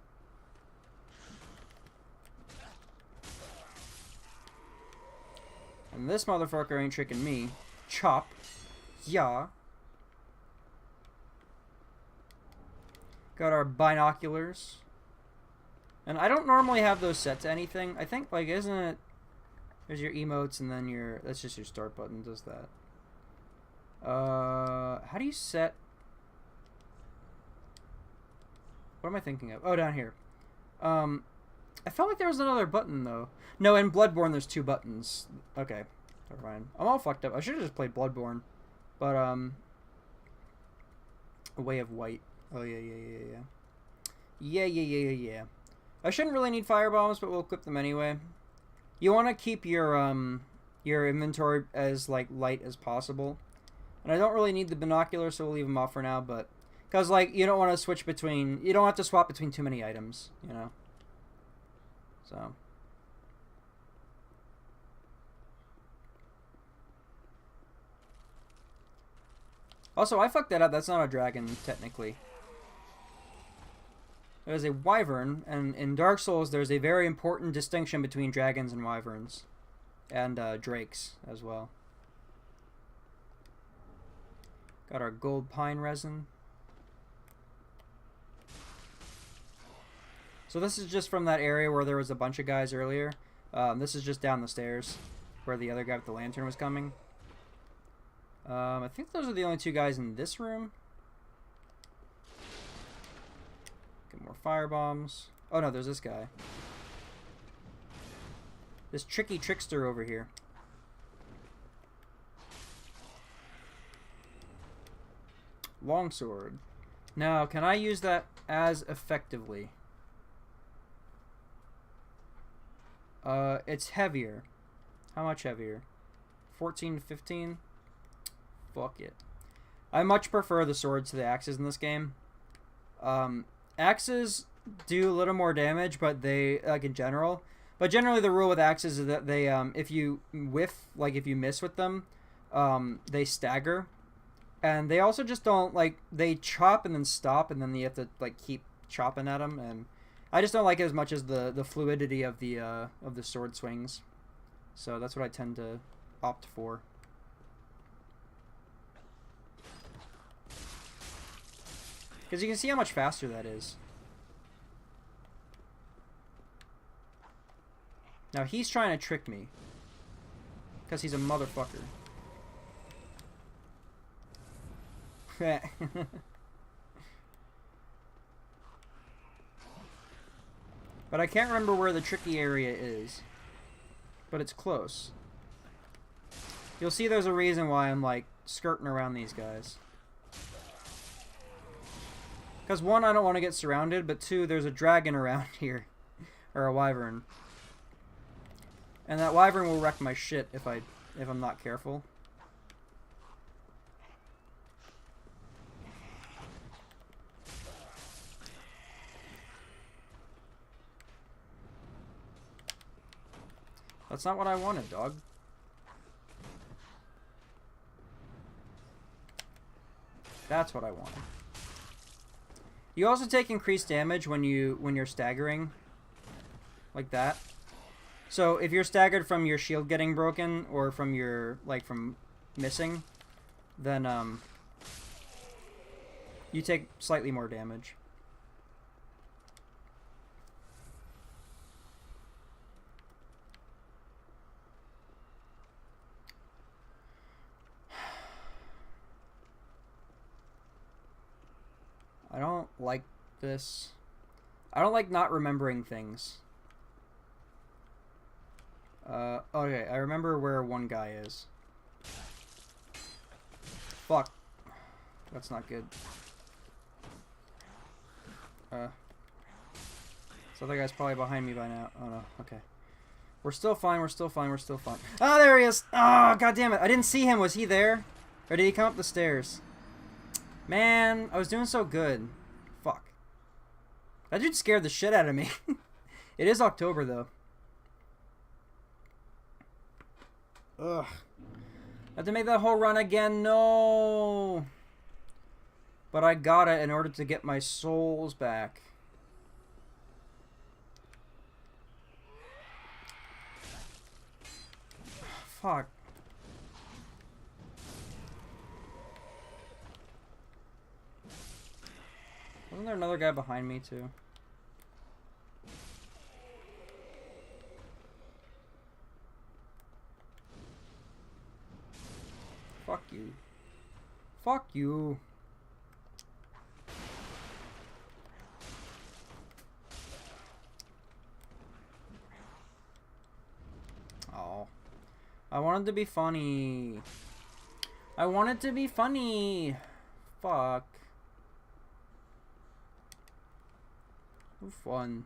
And this motherfucker ain't tricking me. Chop. Yeah. Got our binoculars. And I don't normally have those set to anything. I think, like, isn't it... There's your emotes and then your... That's just your start button, does that. How do you set... What am I thinking of? Oh, down here. I felt like there was another button, though. No, in Bloodborne, there's 2 buttons. Okay. Never mind. I'm all fucked up. I should have just played Bloodborne. But, A Way of White. Oh, yeah. Yeah. I shouldn't really need firebombs, but we'll equip them anyway. You want to keep your inventory as, like, light as possible. And I don't really need the binoculars, so we'll leave them off for now, but... Because, like, you don't want to switch between... You don't have to swap between too many items, you know? So... Also, I fucked that up. That's not a dragon, technically. It is a wyvern, and in Dark Souls, there's a very important distinction between dragons and wyverns. And drakes, as well. Got our gold pine resin. So this is just from that area where there was a bunch of guys earlier. This is just down the stairs, where the other guy with the lantern was coming. I think those are the only 2 guys in this room. Get more firebombs. Oh no, there's this guy. This tricky trickster over here. Longsword. Now, can I use that as effectively? It's heavier. How much heavier? 14 to 15? Fuck it. I much prefer the swords to the axes in this game. Axes do a little more damage, but they, like, in general. But generally the rule with axes is that they, if you whiff, like, if you miss with them, they stagger. And they also just don't, like, they chop and then stop, and then you have to, like, keep chopping at them, and I just don't like it as much as the fluidity of the sword swings. So that's what I tend to opt for. Because you can see how much faster that is. Now he's trying to trick me. Because he's a motherfucker. But I can't remember where the tricky area is. But it's close. You'll see there's a reason why I'm, like, skirting around these guys. Because 1, I don't want to get surrounded, but 2, there's a dragon around here. Or a wyvern. And that wyvern will wreck my shit if I'm not careful. That's not what I wanted, dog. That's what I wanted. You also take increased damage when you're staggering. Like that. So if you're staggered from your shield getting broken or from your from missing, then you take slightly more damage. I don't like this. I don't like not remembering things. Okay, I remember where one guy is. Fuck. That's not good. This other guy's probably behind me by now. Oh no, okay. We're still fine, we're still fine, we're still fine. Oh, there he is! Oh, god damn it. I didn't see him. Was he there? Or did he come up the stairs? Man, I was doing so good. Fuck. That dude scared the shit out of me. It is October, though. Ugh. I have to make that whole run again. No. But I got it in order to get my souls back. Fuck. Wasn't there another guy behind me too? Fuck you. Fuck you. Oh. I wanted to be funny. I wanted to be funny. Fuck. So fun.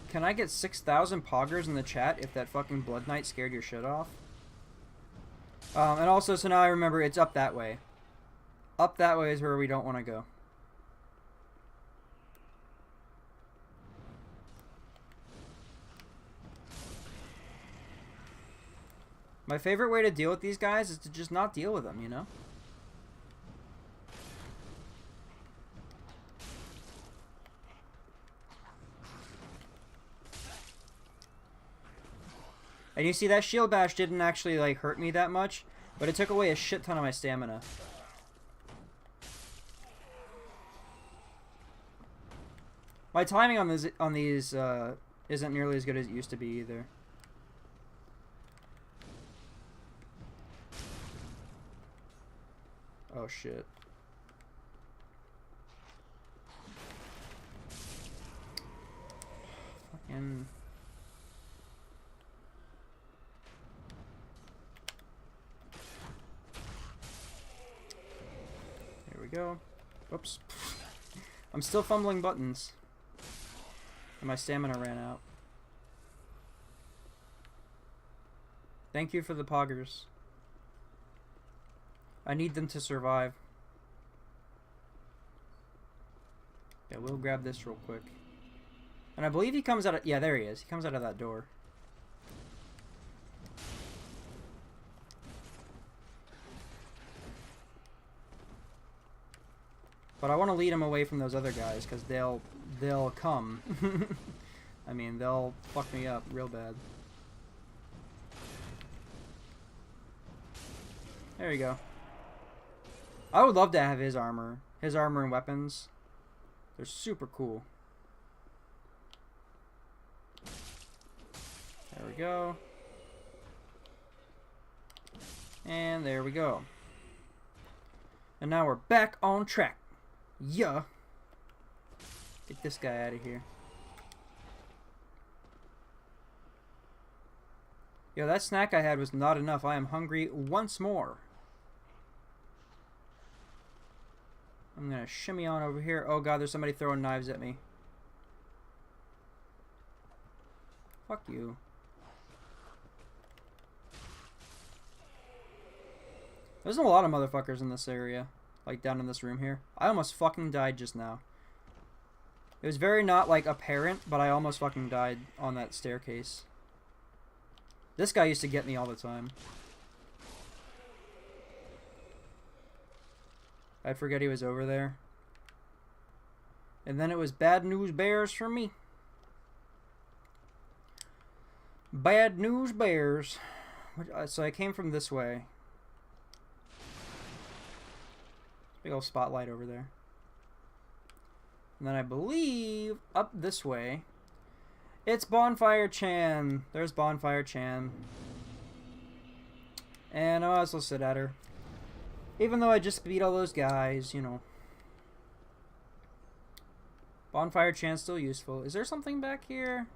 Can I get 6,000 poggers in the chat if that fucking Blood Knight scared your shit off? And also, so now I remember it's up that way. Up that way is where we don't want to go. My favorite way to deal with these guys is to just not deal with them, you know? And you see, that shield bash didn't actually, like, hurt me that much, but it took away a shit ton of my stamina. My timing on these isn't nearly as good as it used to be either. Oh shit. Fucking. There we go. Oops. I'm still fumbling buttons. And my stamina ran out. Thank you for the poggers. I need them to survive. Yeah, we'll grab this real quick. And I believe he comes out of... Yeah, there he is. He comes out of that door. But I want to lead him away from those other guys, because they'll come. I mean, they'll fuck me up real bad. There you go. I would love to have his armor. His armor and weapons. They're super cool. There we go. And there we go. And now we're back on track. Yeah. Get this guy out of here. Yo, that snack I had was not enough. I am hungry once more. I'm gonna shimmy on over here. Oh god, there's somebody throwing knives at me. Fuck you. There's a lot of motherfuckers in this area. Like, down in this room here. I almost fucking died just now. It was very not, like, apparent, but I almost fucking died on that staircase. This guy used to get me all the time. I'd forget he was over there. And then it was bad news bears for me. Bad news bears. So I came from this way. Big old spotlight over there. And then I believe up this way, it's Bonfire Chan. There's Bonfire Chan. And I'll also sit at her. Even though I just beat all those guys, you know. Bonfire Chan's still useful. Is there something back here?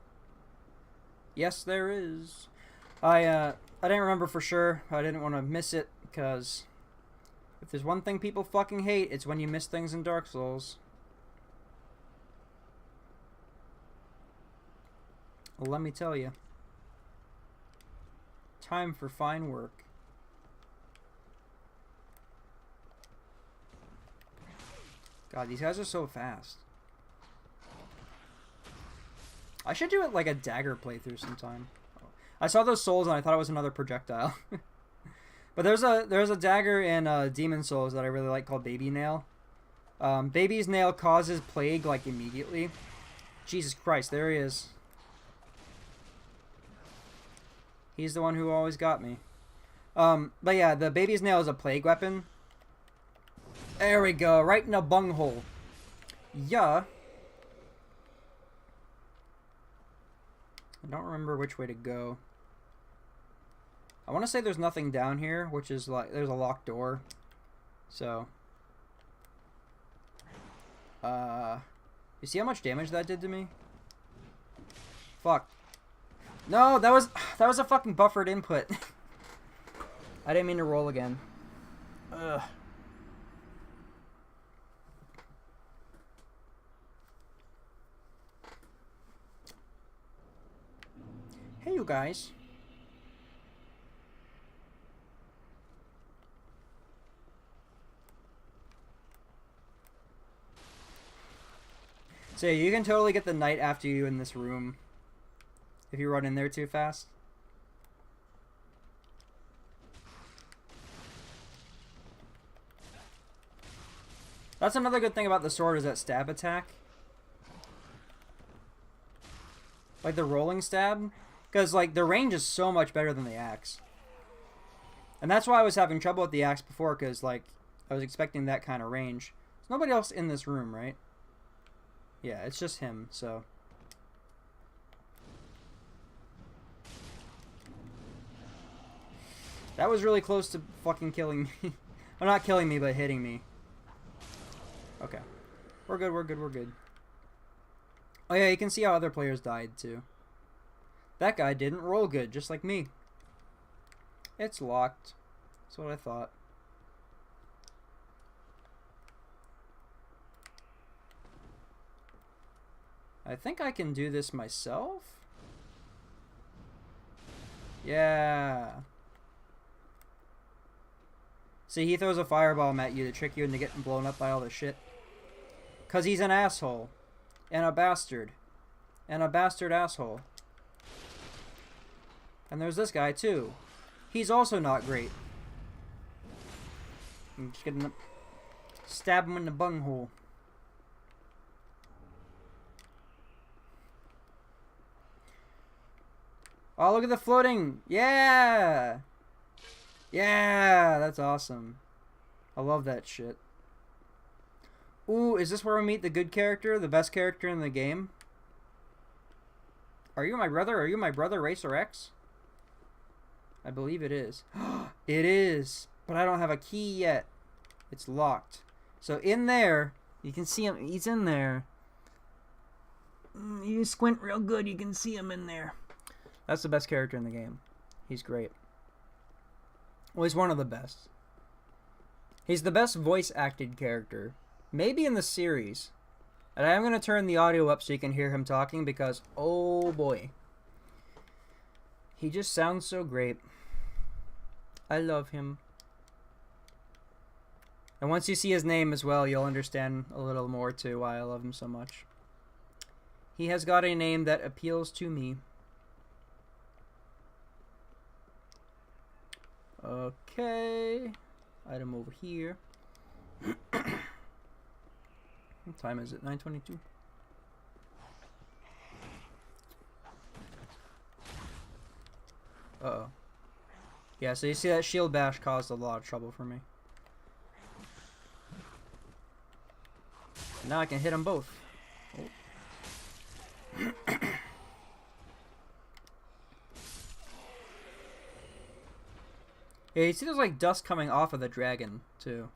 Yes, there is. I didn't remember for sure. I didn't want to miss it, because if there's one thing people fucking hate, it's when you miss things in Dark Souls. Well, let me tell you. Time for fine work. God, these guys are so fast. I should do it like a dagger playthrough sometime. I saw those souls and I thought it was another projectile. But there's a dagger in Demon Souls that I really like called Baby Nail. Baby's Nail causes plague like immediately. Jesus Christ, there he is. He's the one who always got me. But yeah, the Baby's Nail is a plague weapon. There we go, right in a bunghole. Yeah. I don't remember which way to go. I want to say there's nothing down here, which is like, there's a locked door. So. You see how much damage that did to me? Fuck. No, that was a fucking buffered input. I didn't mean to roll again. Ugh. Hey, you guys. So you can totally get the knight after you in this room if you run in there too fast. That's another good thing about the sword is that stab attack. Like the rolling stab. Because like the range is so much better than the axe. And that's why I was having trouble with the axe before, because like I was expecting that kind of range. There's nobody else in this room, right? Yeah, it's just him, so. That was really close to fucking killing me. Well, not killing me, but hitting me. Okay. We're good, we're good, we're good. Oh yeah, you can see how other players died, too. That guy didn't roll good, just like me. It's locked. That's what I thought. I think I can do this myself? Yeah. See, he throws a firebomb at you to trick you into getting blown up by all the shit. 'Cause he's an asshole. And a bastard. And a bastard asshole. And there's this guy, too. He's also not great. I'm just gonna stab him in the bunghole. Oh, look at the floating! Yeah! Yeah! That's awesome. I love that shit. Ooh, is this where we meet the good character? The best character in the game? Are you my brother? Are you my brother, Racer X? I believe it is. It is! But I don't have a key yet. It's locked. So in there, you can see him. He's in there. You squint real good, you can see him in there. That's the best character in the game. He's great. Well, he's one of the best. He's the best voice-acted character. Maybe in the series. And I am going to turn the audio up so you can hear him talking because, oh boy. He just sounds so great. I love him. And once you see his name as well, you'll understand a little more too why I love him so much. He has got a name that appeals to me. Okay. Item over here. What time is it? 9:22. Uh-oh. Yeah, so you see that shield bash caused a lot of trouble for me. Now I can hit them both. Oh. Yeah, you see there's like dust coming off of the dragon, too.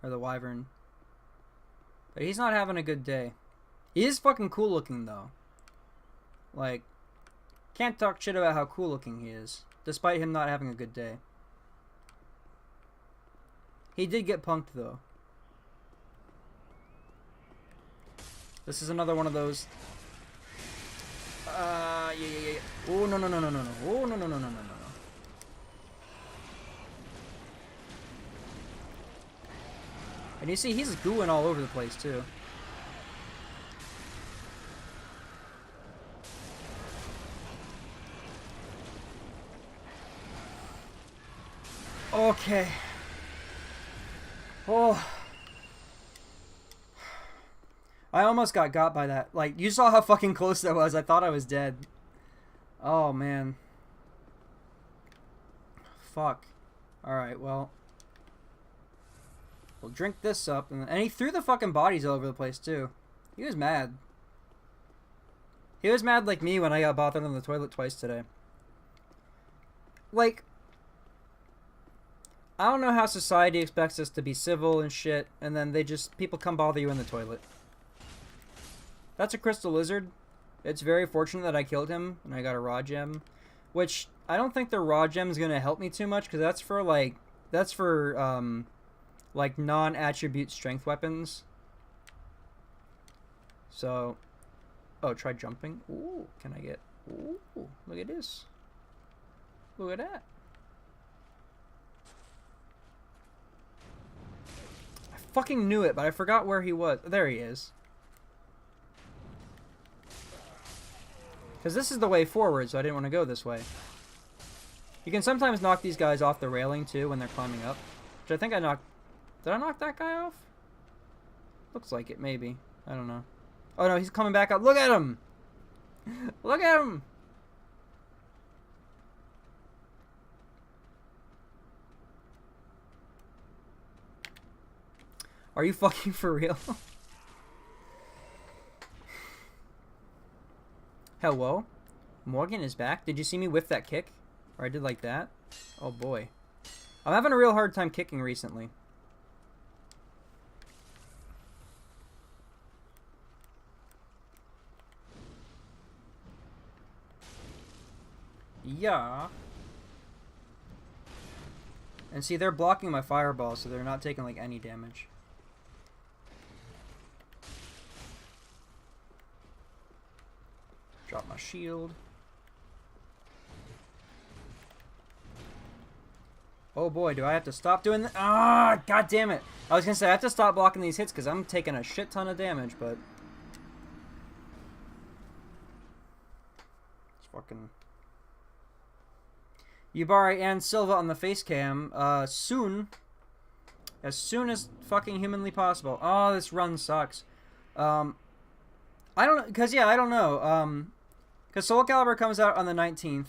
Or the wyvern. But he's not having a good day. He is fucking cool looking, though. Like, can't talk shit about how cool looking he is. Despite him not having a good day. He did get punked, though. This is another one of those... yeah. Oh, no. Oh, no. And you see, he's gooing all over the place, too. Okay. Oh. I almost got by that. Like, you saw how fucking close that was. I thought I was dead. Oh, man. Fuck. Alright, well. We'll drink this up. And he threw the fucking bodies all over the place, too. He was mad. He was mad like me when I got bothered on the toilet twice today. Like, I don't know how society expects us to be civil and shit, and then people come bother you in the toilet. That's a crystal lizard. It's very fortunate that I killed him and I got a raw gem, which I don't think the raw gem is gonna help me too much because that's for like non-attribute strength weapons. So, oh, try jumping. Ooh, can I get? Ooh, look at this. Look at that. I fucking knew it, but I forgot where he was. There he is. Because this is the way forward, so I didn't want to go this way. You can sometimes knock these guys off the railing, too, when they're climbing up. Which I think I knocked... Did I knock that guy off? Looks like it, maybe. I don't know. Oh, no, he's coming back up. Look at him! Look at him! Are you fucking for real? Hello? Morgan is back? Did you see me whiff that kick? Or I did like that? Oh boy. I'm having a real hard time kicking recently. Yeah. And see, they're blocking my fireball, so they're not taking like any damage. Drop my shield. Oh boy, do I have to stop doing that? Ah, god damn it. I was gonna say, I have to stop blocking these hits because I'm taking a shit ton of damage, but... It's fucking... Yubari and Silva on the face cam, soon. As soon as fucking humanly possible. Oh, this run sucks. I don't know, because, yeah, I don't know. Because Soul Calibur comes out on the 19th.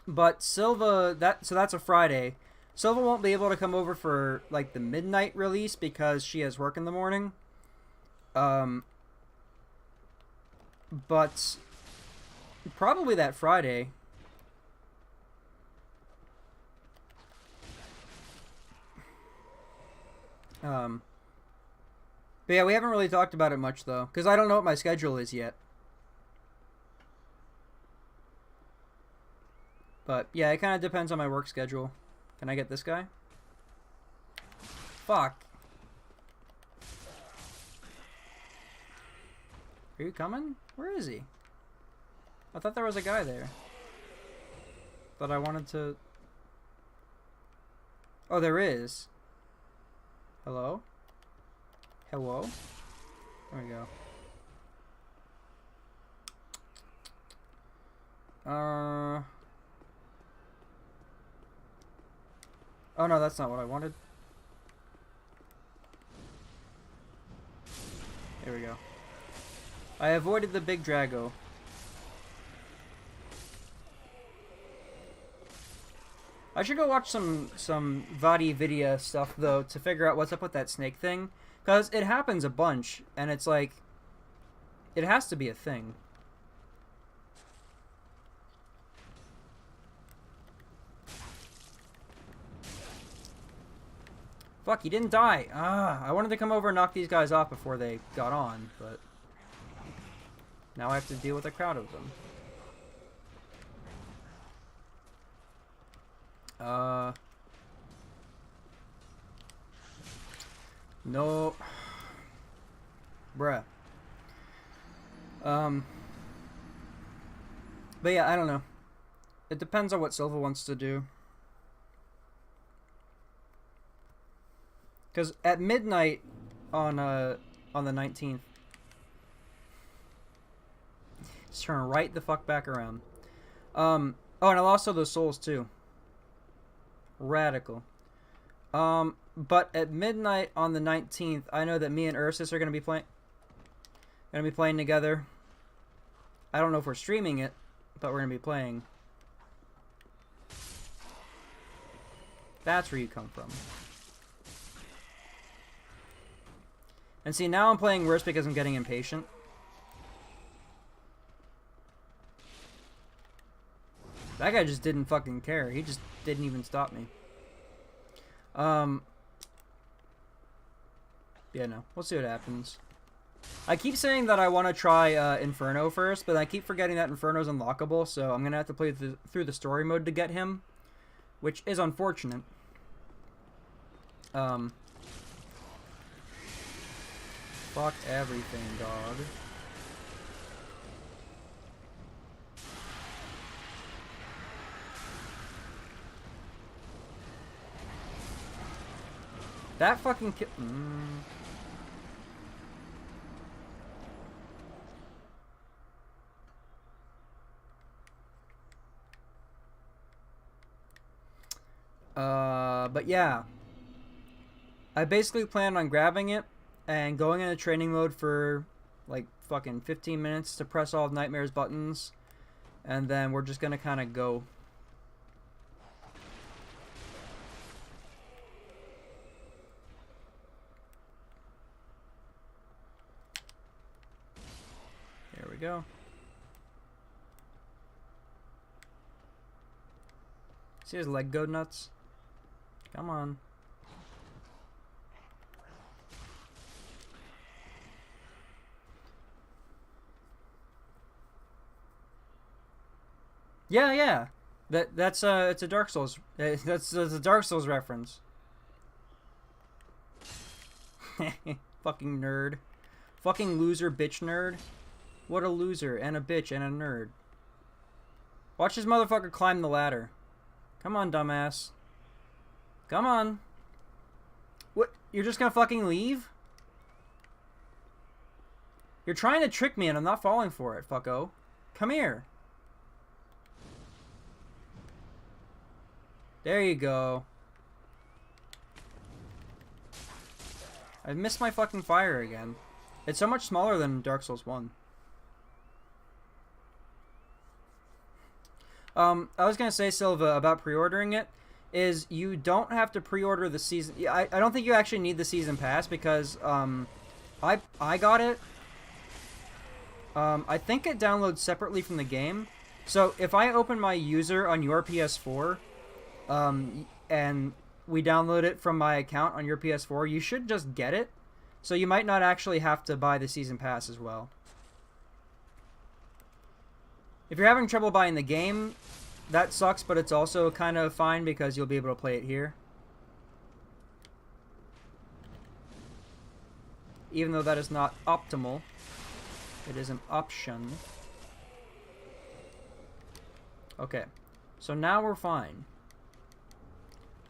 But Silva, so that's a Friday. Silva won't be able to come over for, like, the midnight release because she has work in the morning. But probably that Friday. But yeah, we haven't really talked about it much, though. Because I don't know what my schedule is yet. But, yeah, it kind of depends on my work schedule. Can I get this guy? Fuck. Are you coming? Where is he? I thought there was a guy there. But I wanted to... Oh, there is. Hello? Hello? There we go. Oh no, that's not what I wanted. There we go. I avoided the big Drago. I should go watch some Vadi Vidya stuff though to figure out what's up with that snake thing, because it happens a bunch and it's like it has to be a thing. Fuck, he didn't die. Ah, I wanted to come over and knock these guys off before they got on, but now I have to deal with a crowd of them. No. Bruh. But yeah, I don't know. It depends on what Silva wants to do. Because at midnight on the 19th, just turn right the fuck back around. Oh, and I lost all those souls too. Radical. But at midnight on the 19th, I know that me and Ursus are gonna be playing together. I don't know if we're streaming it, but we're gonna be playing. That's where you come from. And see, now I'm playing worse because I'm getting impatient. That guy just didn't fucking care. He just didn't even stop me. Yeah, no. We'll see what happens. I keep saying that I want to try Inferno first, but I keep forgetting that Inferno's unlockable, so I'm going to have to play through the story mode to get him, which is unfortunate. Fuck everything, dog. That fucking ki- But yeah. I basically plan on grabbing it and going into training mode for like fucking 15 minutes to press all of Nightmare's buttons. And then we're just gonna kind of go. There we go. See his leg go nuts? Come on. Yeah. That's it's a Dark Souls. That's a Dark Souls reference. Fucking nerd. Fucking loser bitch nerd. What a loser and a bitch and a nerd. Watch this motherfucker climb the ladder. Come on, dumbass. Come on. What? You're just gonna fucking leave? You're trying to trick me and I'm not falling for it, fucko. Come here. There you go. I missed my fucking fire again. It's so much smaller than Dark Souls 1. I was gonna say, Silva, about pre-ordering it, is you don't have to pre-order the season. I don't think you actually need the season pass because I got it. I think it downloads separately from the game. So if I open my user on your PS4, and we download it from my account on your PS4, you should just get it. So you might not actually have to buy the season pass as well. If you're having trouble buying the game, that sucks, but it's also kind of fine because you'll be able to play it here. Even though that is not optimal, it is an option. Okay, so now we're fine.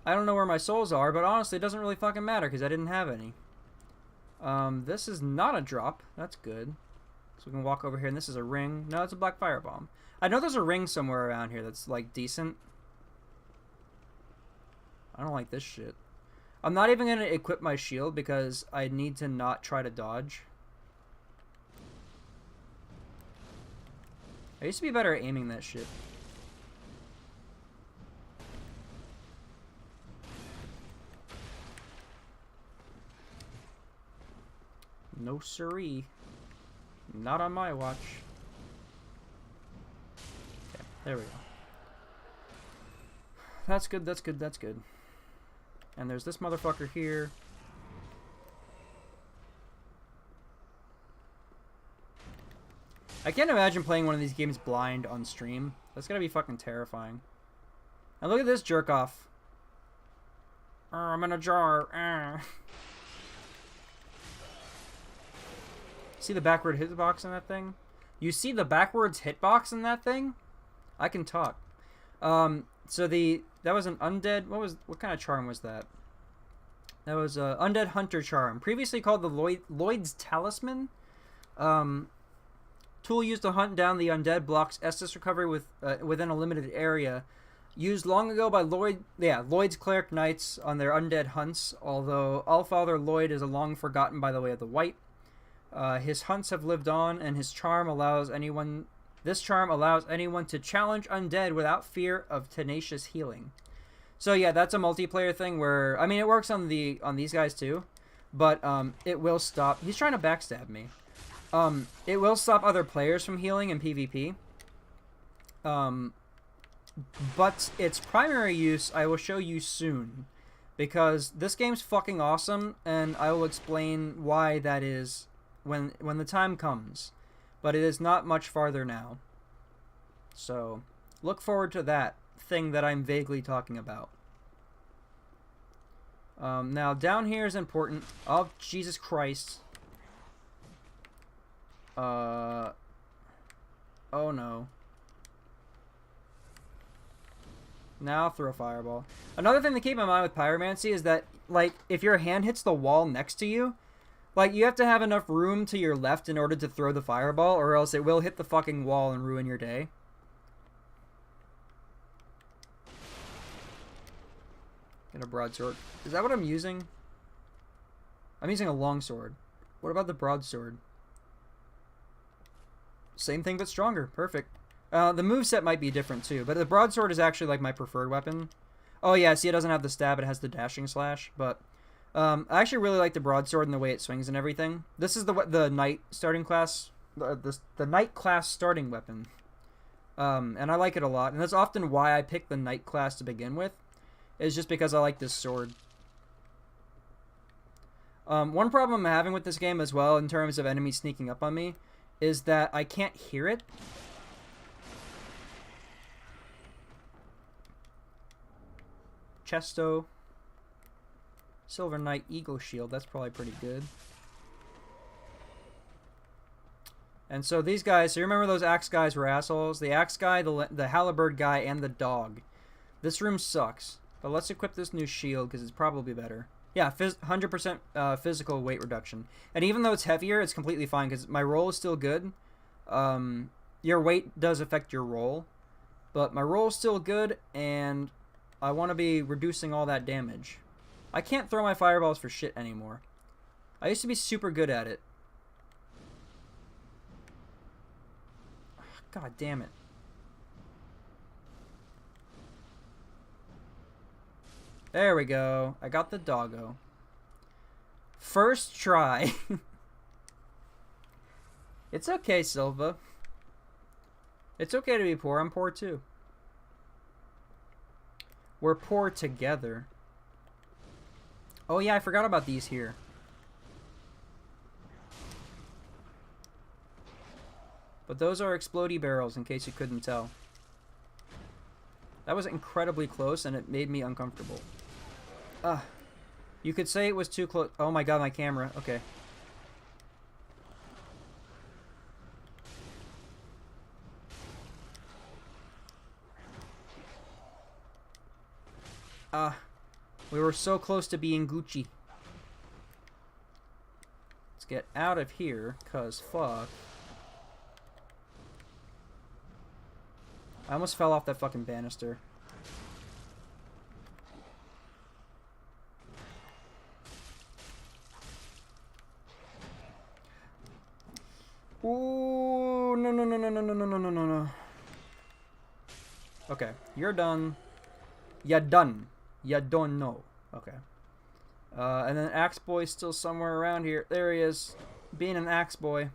I don't know where my souls are, but honestly, it doesn't really fucking matter because I didn't have any. This is not a drop. That's good. So we can walk over here, and this is a ring. No, it's a black firebomb. I know there's a ring somewhere around here that's, like, decent. I don't like this shit. I'm not even going to equip my shield because I need to not try to dodge. I used to be better at aiming that shit. No siree. Not on my watch. Okay, there we go. That's good, that's good, that's good. And there's this motherfucker here. I can't imagine playing one of these games blind on stream. That's gonna be fucking terrifying. And look at this jerk off. I'm in a jar. See the backward hitbox in that thing? You see the backwards hitbox in that thing? I can talk. So that was an undead. What kind of charm was that? That was a undead hunter charm, previously called the Lloyd's Talisman. Tool used to hunt down the undead, blocks Estus recovery within a limited area. Used long ago by Lloyd's Cleric Knights on their undead hunts, although Allfather Lloyd is long forgotten by the way of the White. His hunts have lived on, and this charm allows anyone to challenge undead without fear of tenacious healing. So yeah, that's a multiplayer thing where, I mean, it works on these guys too, but it will stop. He's trying to backstab me. It will stop other players from healing in PvP. But its primary use I will show you soon, because this game's fucking awesome, and I will explain why that is when the time comes. But it is not much farther now. So, look forward to that thing that I'm vaguely talking about. Now, down here is important. Oh, Jesus Christ. Oh no. Now throw a fireball. Another thing to keep in mind with pyromancy is that, like, if your hand hits the wall next to you, like, you have to have enough room to your left in order to throw the fireball, or else it will hit the fucking wall and ruin your day. Get a broadsword. Is that what I'm using? I'm using a longsword. What about the broadsword? Same thing but stronger. Perfect. The moveset might be different too, but the broadsword is actually like my preferred weapon. Oh yeah, see, it doesn't have the stab, it has the dashing slash, but I actually really like the broadsword and the way it swings and everything. This is the knight starting class, the knight class starting weapon. And I like it a lot, and that's often why I picked the knight class to begin with, is just because I like this sword. One problem I'm having with this game as well, in terms of enemies sneaking up on me, is that I can't hear it. Chesto. Silver Knight Eagle Shield. That's probably pretty good. And so these guys, so you remember those axe guys were assholes? The axe guy, the halberd guy, and the dog. This room sucks. But let's equip this new shield because it's probably better. Yeah, 100% physical weight reduction. And even though it's heavier, it's completely fine because my roll is still good. Your weight does affect your roll. But my roll is still good, and I want to be reducing all that damage. I can't throw my fireballs for shit anymore. I used to be super good at it. God damn it. There we go. I got the doggo. First try. It's okay, Silva. It's okay to be poor. I'm poor too. We're poor together. Oh yeah, I forgot about these here. But those are explodey barrels, in case you couldn't tell. That was incredibly close, and it made me uncomfortable. You could say it was too close. Oh my god, my camera. Okay. We were so close to being Gucci. Let's get out of here, cause fuck. I almost fell off that fucking banister. Ooh, no, no, no, no, no, no, no, no, no, no. Okay, you're done. You're done. You don't know. Okay. And then Axe Boy's still somewhere around here. There he is. Being an Axe Boy.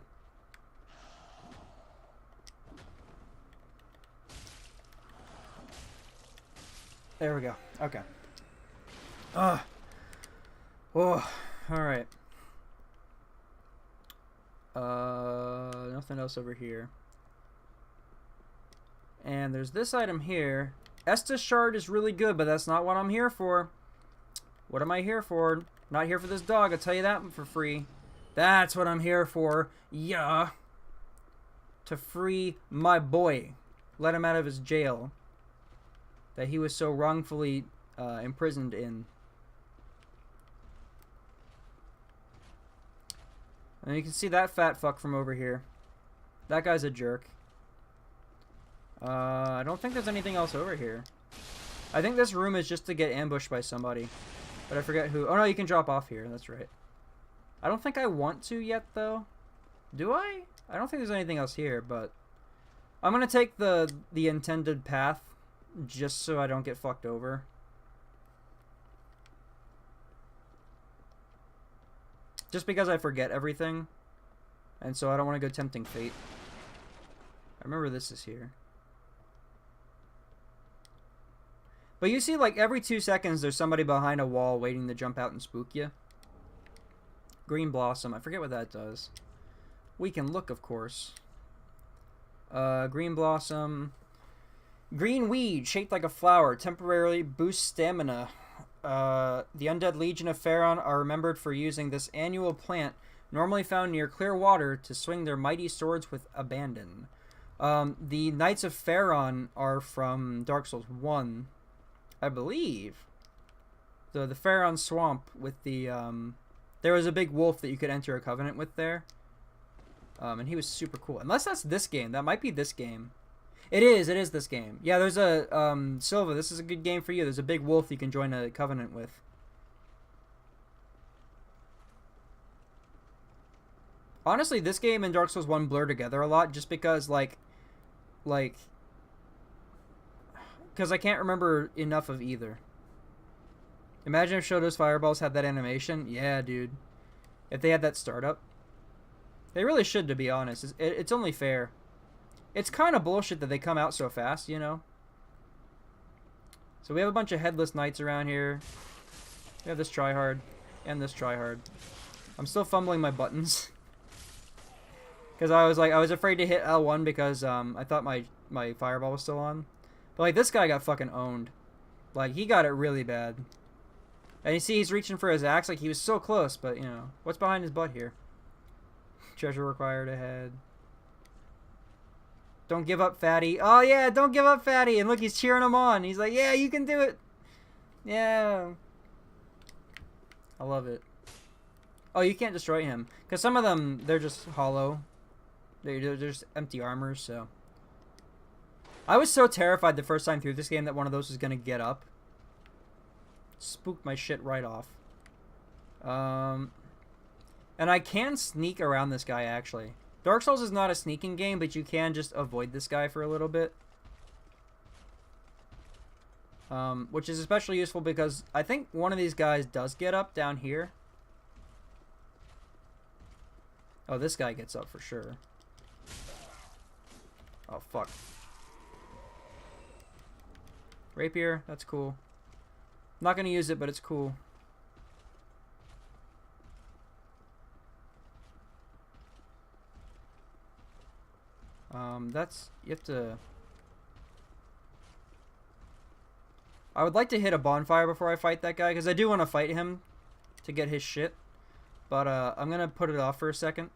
There we go. Okay. Oh, alright. Nothing else over here. And there's this item here. Estus Shard is really good, but that's not what I'm here for. What am I here for? Not here for this dog, I'll tell you that for free. That's what I'm here for. Yeah. To free my boy. Let him out of his jail that he was so wrongfully imprisoned in. And you can see that fat fuck from over here. That guy's a jerk. I don't think there's anything else over here. I think this room is just to get ambushed by somebody. But I forget who. Oh no, you can drop off here. That's right. I don't think I want to yet, though. Do I? I don't think there's anything else here, but... I'm gonna take the intended path just so I don't get fucked over. Just because I forget everything. And so I don't want to go tempting fate. I remember this is here. But you see, like, every 2 seconds there's somebody behind a wall waiting to jump out and spook you. Green Blossom. I forget what that does. We can look, of course. Green Blossom. Green Weed, shaped like a flower, temporarily boosts stamina. The Undead Legion of Faron are remembered for using this annual plant, normally found near clear water, to swing their mighty swords with abandon. The Knights of Faron are from Dark Souls 1, I believe. The Faron Swamp with the, there was a big wolf that you could enter a covenant with there. And he was super cool. Unless that's this game. That might be this game. It is this game. Yeah, there's a, Silva, this is a good game for you. There's a big wolf you can join a covenant with. Honestly, this game and Dark Souls 1 blur together a lot just because, because I can't remember enough of either. Imagine if Shoto's Fireballs had that animation. Yeah, dude. If they had that startup. They really should, to be honest. It's only fair. It's kind of bullshit that they come out so fast, you know? So we have a bunch of headless knights around here. We have this tryhard. And this tryhard. I'm still fumbling my buttons. Because I was afraid to hit L1 because I thought my fireball was still on. But like, this guy got fucking owned. Like, he got it really bad. And you see he's reaching for his axe. Like, he was so close, but, you know. What's behind his butt here? Treasure required ahead. Don't give up, fatty. Oh, yeah, don't give up, fatty. And look, he's cheering him on. He's like, yeah, you can do it. Yeah. I love it. Oh, you can't destroy him. Because some of them, they're just hollow. They're just empty armors, so. I was so terrified the first time through this game that one of those was going to get up. Spooked my shit right off. And I can sneak around this guy, actually. Dark Souls is not a sneaking game, but you can just avoid this guy for a little bit. Which is especially useful because I think one of these guys does get up down here. Oh, this guy gets up for sure. Oh, fuck. Rapier, that's cool. I'm not going to use it, but it's cool. You have to... I would like to hit a bonfire before I fight that guy, because I do want to fight him to get his shit. But, I'm gonna put it off for a second.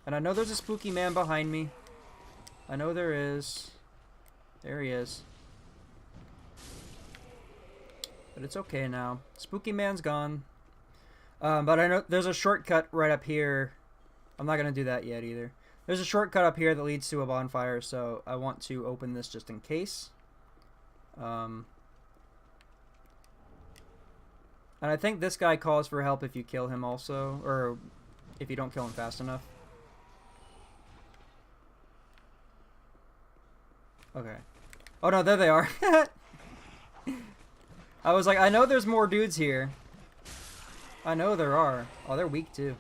And I know there's a spooky man behind me. I know there is. There he is. But it's okay now. Spooky man's gone. But I know there's a shortcut right up here. I'm not going to do that yet either. There's a shortcut up here that leads to a bonfire, so I want to open this just in case. And I think this guy calls for help if you kill him also, or if you don't kill him fast enough. Okay. Oh no, there they are. I was like, I know there's more dudes here. I know there are. Oh, they're weak too.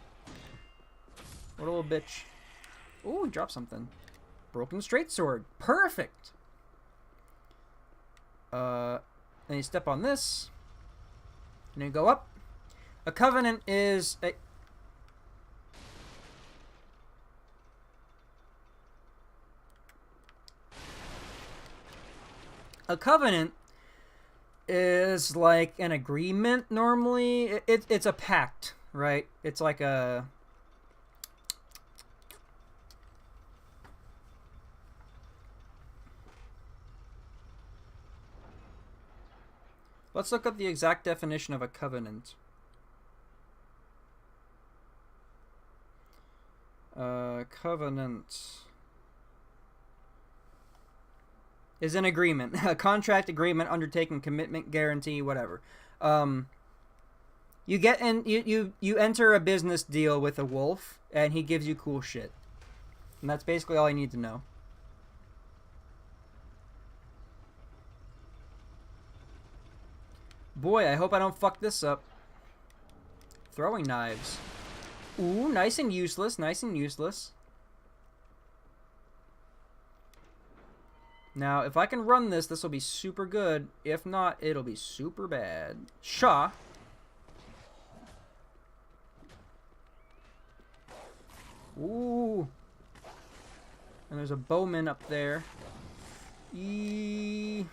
What a little bitch. Ooh, he dropped something. Broken straight sword. Perfect! Then you step on this. And you go up. A covenant is... A covenant is like an agreement normally. It's a pact, right? It's like a... Let's look up the exact definition of a covenant. Covenant. is an agreement. A contract, agreement, undertaking, commitment, guarantee, whatever. You get in, you enter a business deal with a wolf, and he gives you cool shit. And that's basically all you need to know. Boy, I hope I don't fuck this up. Throwing knives. Ooh, nice and useless, nice and useless. Now, if I can run this, this will be super good. If not, it'll be super bad. Shaw. Ooh. And there's a bowman up there. Eee.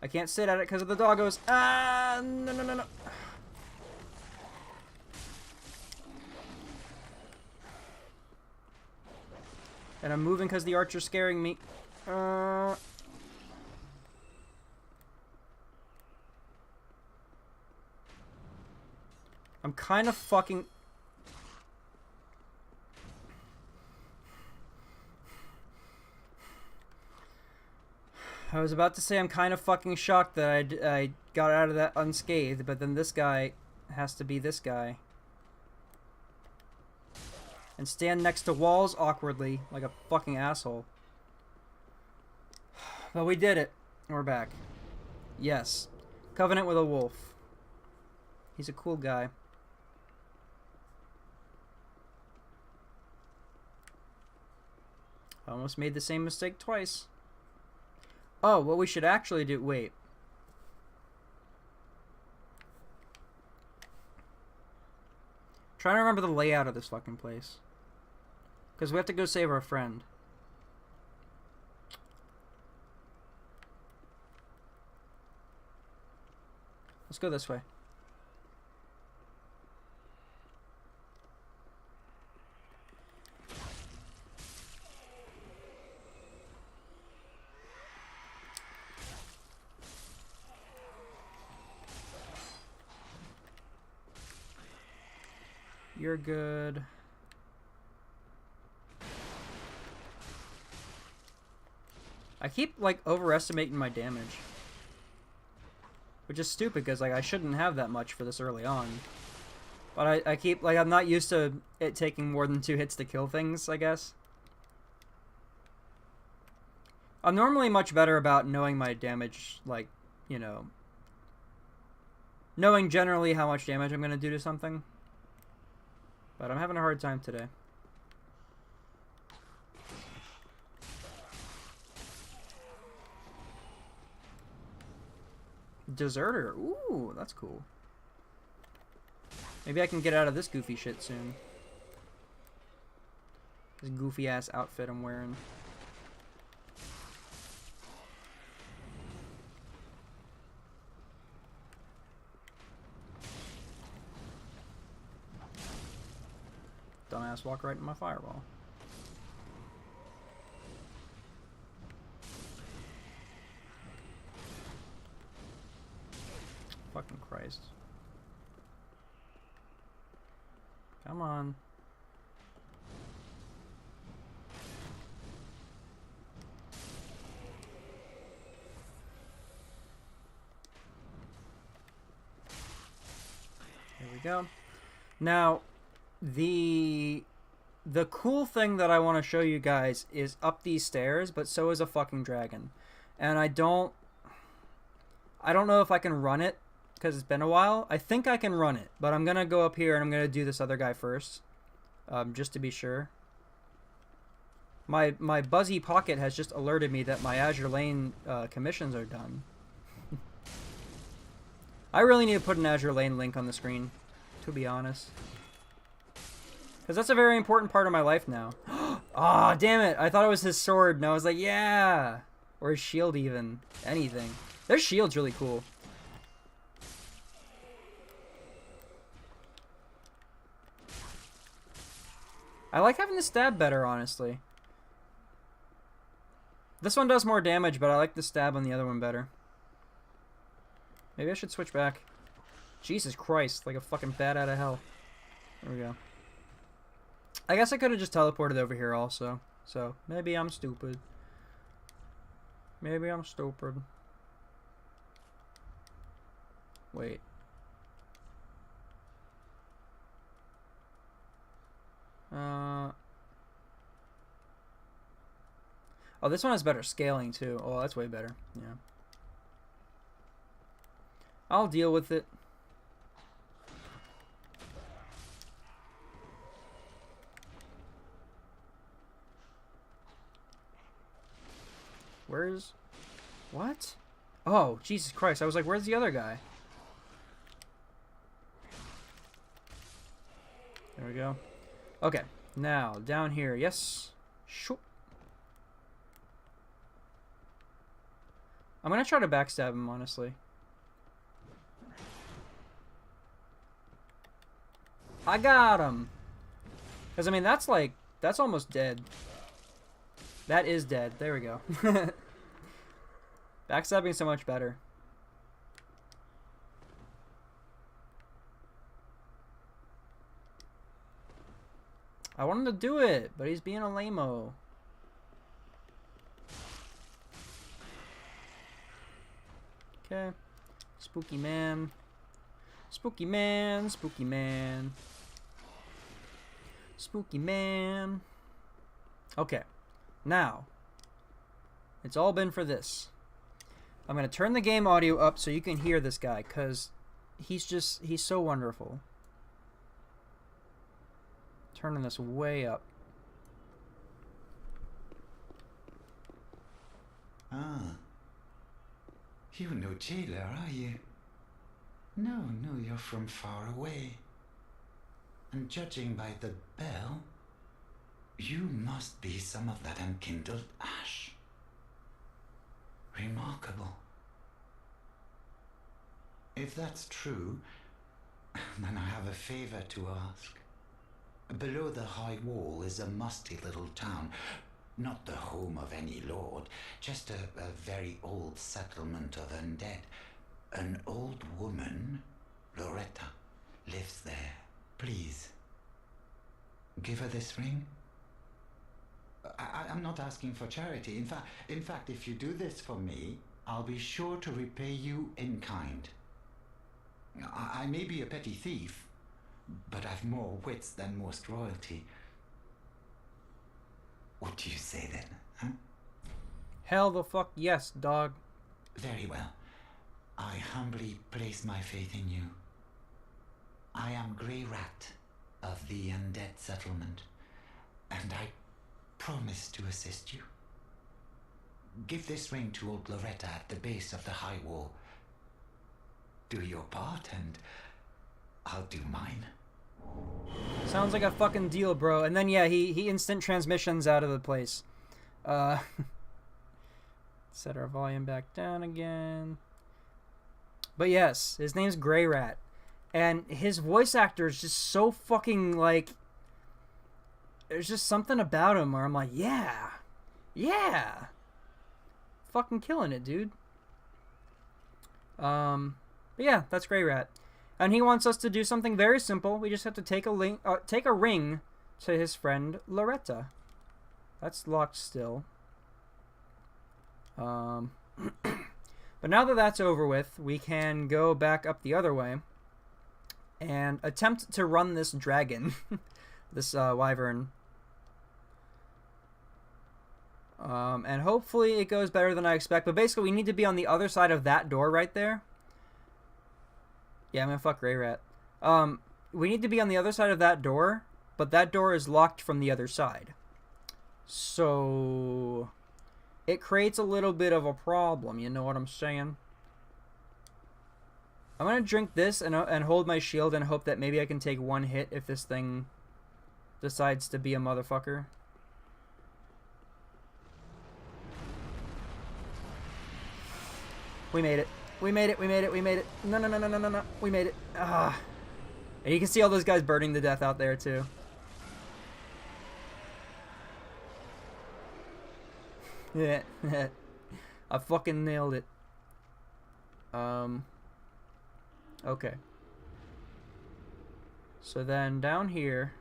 I can't sit at it because of the doggos. Ah, no, no, no, no. And I'm moving because the archer's scaring me. I'm kind of fucking... I was about to say I'm kind of fucking shocked that I got out of that unscathed, but then this guy has to be this guy. And stand next to walls awkwardly, like a fucking asshole. But we did it. We're back. Yes. Covenant with a wolf. He's a cool guy. I almost made the same mistake twice. Oh, what we should actually do... Wait. Trying to remember the layout of this fucking place. Because we have to go save our friend. Let's go this way. You're good. I keep, like, overestimating my damage. Which is stupid, because, like, I shouldn't have that much for this early on. But I keep, like, I'm not used to it taking more than 2 hits to kill things, I guess. I'm normally much better about knowing my damage, like, you know... knowing generally how much damage I'm going to do to something. But I'm having a hard time today. Deserter. Ooh, that's cool. Maybe I can get out of this goofy shit soon. This goofy ass outfit I'm wearing. Dumbass walk right in my fireball. Fucking Christ. Come on. There we go. Now, the cool thing that I want to show you guys is up these stairs, but so is a fucking dragon. And I don't know if I can run it because it's been a while. I think I can run it, but I'm gonna go up here and I'm gonna do this other guy first, just to be sure. My Buzzy Pocket has just alerted me that my Azure Lane commissions are done. I really need to put an Azure Lane link on the screen, to be honest. Because that's a very important part of my life now. Aw, oh, damn it. I thought it was his sword, and I was like, yeah. Or his shield even. Anything. Their shield's really cool. I like having the stab better, honestly. This one does more damage, but I like the stab on the other one better. Maybe I should switch back. Jesus Christ, like a fucking bat out of hell. There we go. I guess I could have just teleported over here also. So, maybe I'm stupid. Maybe I'm stupid. Wait. Oh, this one has better scaling too. Oh, that's way better. Yeah. I'll deal with it. Where's... What? Oh, Jesus Christ. I was like, where's the other guy? There we go. Okay. Now, down here. Yes. Shoop. I'm gonna try to backstab him, honestly. I got him! Because, I mean, that's like... That's almost dead. That is dead. There we go. Backstabbing so much better. I wanted to do it, but he's being a lame-o. Okay. Spooky man. Spooky man. Spooky man. Spooky man. Okay. Now. It's all been for this. I'm going to turn the game audio up so you can hear this guy, because he's so wonderful. Turning this way up. Ah. You're no jailer, are you? No, you're from far away. And judging by the bell, you must be some of that unkindled ash. Remarkable. If that's true, then I have a favor to ask. Below the high wall is a musty little town. Not the home of any lord, just a very old settlement of undead. An old woman, Loretta, lives there. Please, give her this ring. I'm not asking for charity. In fact, if you do this for me, I'll be sure to repay you in kind. I may be a petty thief, but I've more wits than most royalty. What do you say then, huh? Hell the fuck yes, dog. Very well. I humbly place my faith in you. I am Greirat of the Undead Settlement, and I promise to assist you. Give this ring to old Loretta at the base of the high wall. Do your part, and I'll do mine. Sounds like a fucking deal, bro. And then, yeah, he instant transmissions out of the place. Set our volume back down again. But yes, his name's Greirat. And his voice actor is just so fucking, like... There's just something about him where I'm like, yeah! Yeah! Fucking killing it, dude. But yeah, that's Greirat. And he wants us to do something very simple. We just have to take a ring to his friend Loretta. That's locked still. But now that that's over with, we can go back up the other way and attempt to run this dragon, this wyvern. And hopefully it goes better than I expect. But basically, we need to be on the other side of that door right there. Yeah, I'm gonna fuck Greirat. We need to be on the other side of that door, but that door is locked from the other side. So... it creates a little bit of a problem, you know what I'm saying? I'm gonna drink this and hold my shield and hope that maybe I can take one hit if this thing decides to be a motherfucker. We made it. We made it, we made it, we made it. No. We made it. Ah. And you can see all those guys burning to death out there, too. Yeah. I fucking nailed it. Okay. So then, down here...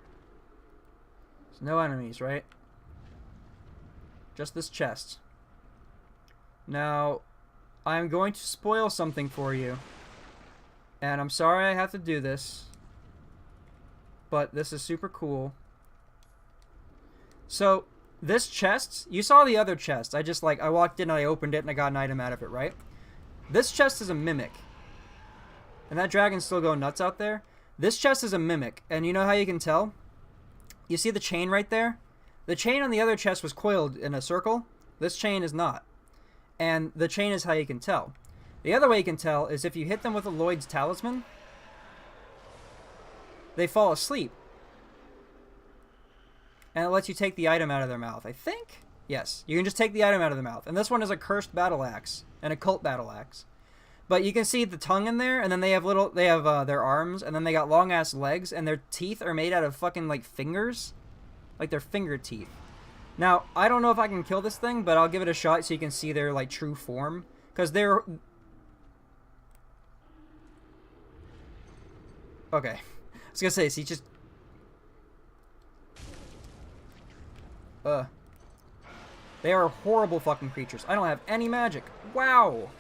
There's no enemies, right? Just this chest. Now, I'm going to spoil something for you. And I'm sorry I have to do this. But this is super cool. So, this chest, you saw the other chest. I walked in and I opened it and I got an item out of it, right? This chest is a mimic. And that dragon's still going nuts out there. This chest is a mimic. And you know how you can tell? You see the chain right there? The chain on the other chest was coiled in a circle. This chain is not. And the chain is how you can tell. The other way you can tell is if you hit them with a Lloyd's talisman, they fall asleep. And it lets you take the item out of their mouth, I think? Yes, you can just take the item out of their mouth. And this one is a cursed battle axe, an occult battle axe. But you can see the tongue in there, and then they have their arms, and then they got long ass legs, and their teeth are made out of fucking like fingers, like their finger teeth. Now I don't know if I can kill this thing, but I'll give it a shot so you can see their like true form, because they're okay. I was gonna say, see, just they are horrible fucking creatures. I don't have any magic. Wow.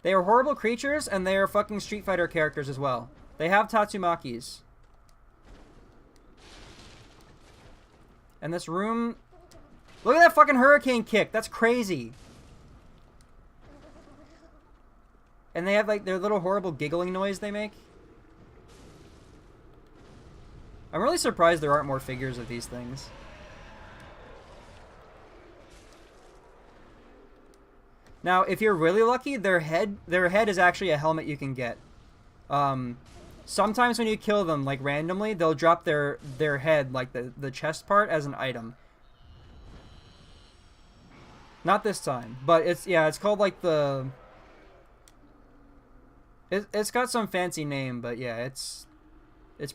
They are horrible creatures, and they are fucking Street Fighter characters as well. They have Tatsumakis. And this room... Look at that fucking hurricane kick! That's crazy! And they have, like, their little horrible giggling noise they make. I'm really surprised there aren't more figures of these things. Now, if you're really lucky, their head is actually a helmet you can get. Sometimes when you kill them, like randomly, they'll drop their head, like the chest part, as an item. Not this time, but it's called like the. It's got some fancy name, but yeah, it's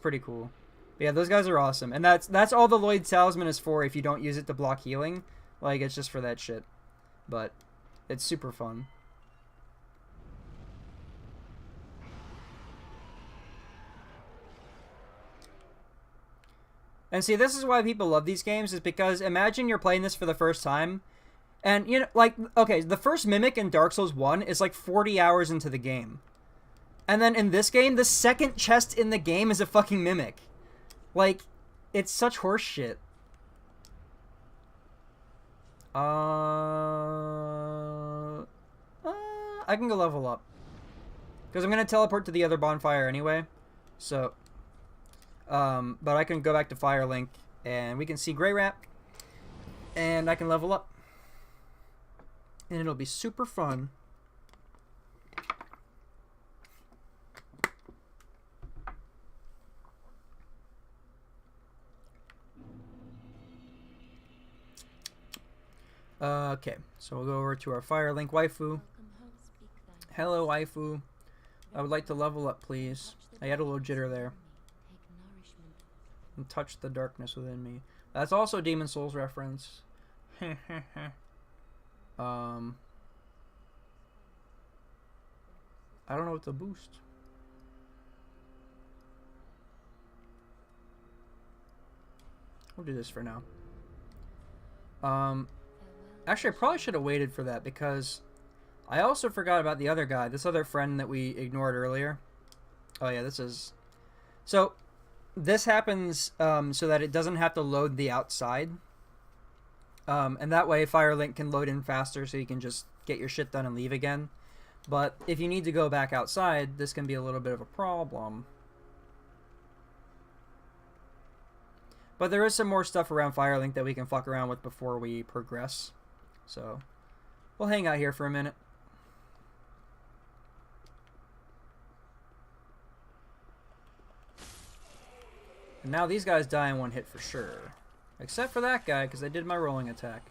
pretty cool. But yeah, those guys are awesome, and that's all the Lloyd Talisman is for. If you don't use it to block healing, like it's just for that shit. But it's super fun. And see, this is why people love these games, is because imagine you're playing this for the first time, and you know, like, okay, the first Mimic in Dark Souls 1 is like 40 hours into the game. And then in this game, the second chest in the game is a fucking Mimic. Like, it's such horse shit. I can go level up. Because I'm going to teleport to the other bonfire anyway. So, but I can go back to Firelink, and we can see Greirat, and I can level up. And it'll be super fun. Okay, so we'll go over to our Firelink waifu. Hello, waifu. I would like to level up, please. I had a little jitter there. And touch the darkness within me. That's also Demon Souls reference. I don't know what to boost. We'll do this for now. Actually, I probably should have waited for that, because I also forgot about the other guy, this other friend that we ignored earlier. Oh yeah, this is... So, this happens so that it doesn't have to load the outside. And that way Firelink can load in faster, so you can just get your shit done and leave again. But if you need to go back outside, this can be a little bit of a problem. But there is some more stuff around Firelink that we can fuck around with before we progress. So, we'll hang out here for a minute. And now these guys die in one hit for sure. Except for that guy, because I did my rolling attack.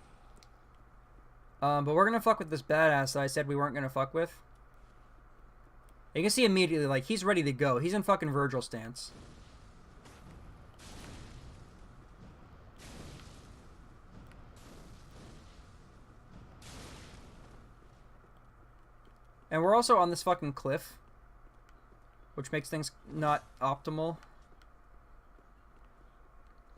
But we're going to fuck with this badass that I said we weren't going to fuck with. You can see immediately, like, he's ready to go. He's in fucking Virgil stance. And we're also on this fucking cliff, which makes things not optimal.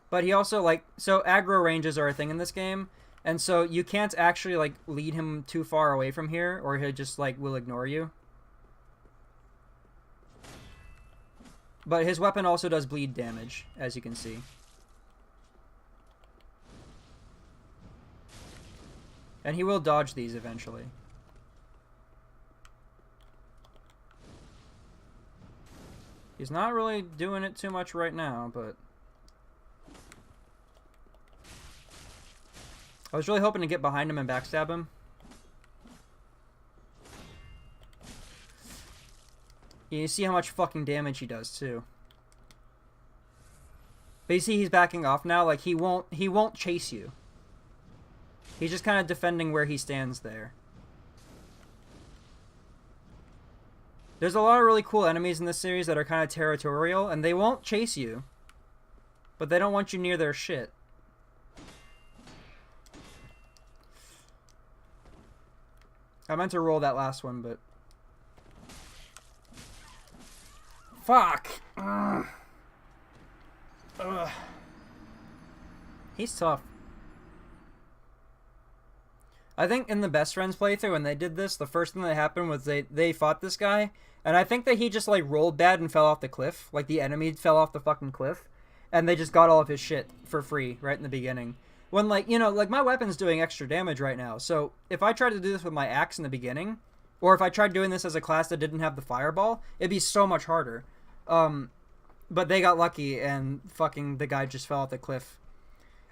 But he also, like, so aggro ranges are a thing in this game, and so you can't actually, like, lead him too far away from here, or he just, like, will ignore you. But his weapon also does bleed damage, as you can see. And he will dodge these eventually. He's not really doing it too much right now, but... I was really hoping to get behind him and backstab him. Yeah, you see how much fucking damage he does, too. But you see he's backing off now, like, he won't chase you. He's just kind of defending where he stands there. There's a lot of really cool enemies in this series that are kind of territorial, and they won't chase you. But they don't want you near their shit. I meant to roll that last one, but... Fuck! Ugh. Ugh. He's tough. I think in the Best Friends playthrough, when they did this, the first thing that happened was they fought this guy, and I think that he just, like, rolled bad and fell off the cliff. Like, the enemy fell off the fucking cliff, and they just got all of his shit for free right in the beginning. When, like, you know, like, my weapon's doing extra damage right now, so if I tried to do this with my axe in the beginning, or if I tried doing this as a class that didn't have the fireball, it'd be so much harder. But they got lucky, and fucking the guy just fell off the cliff.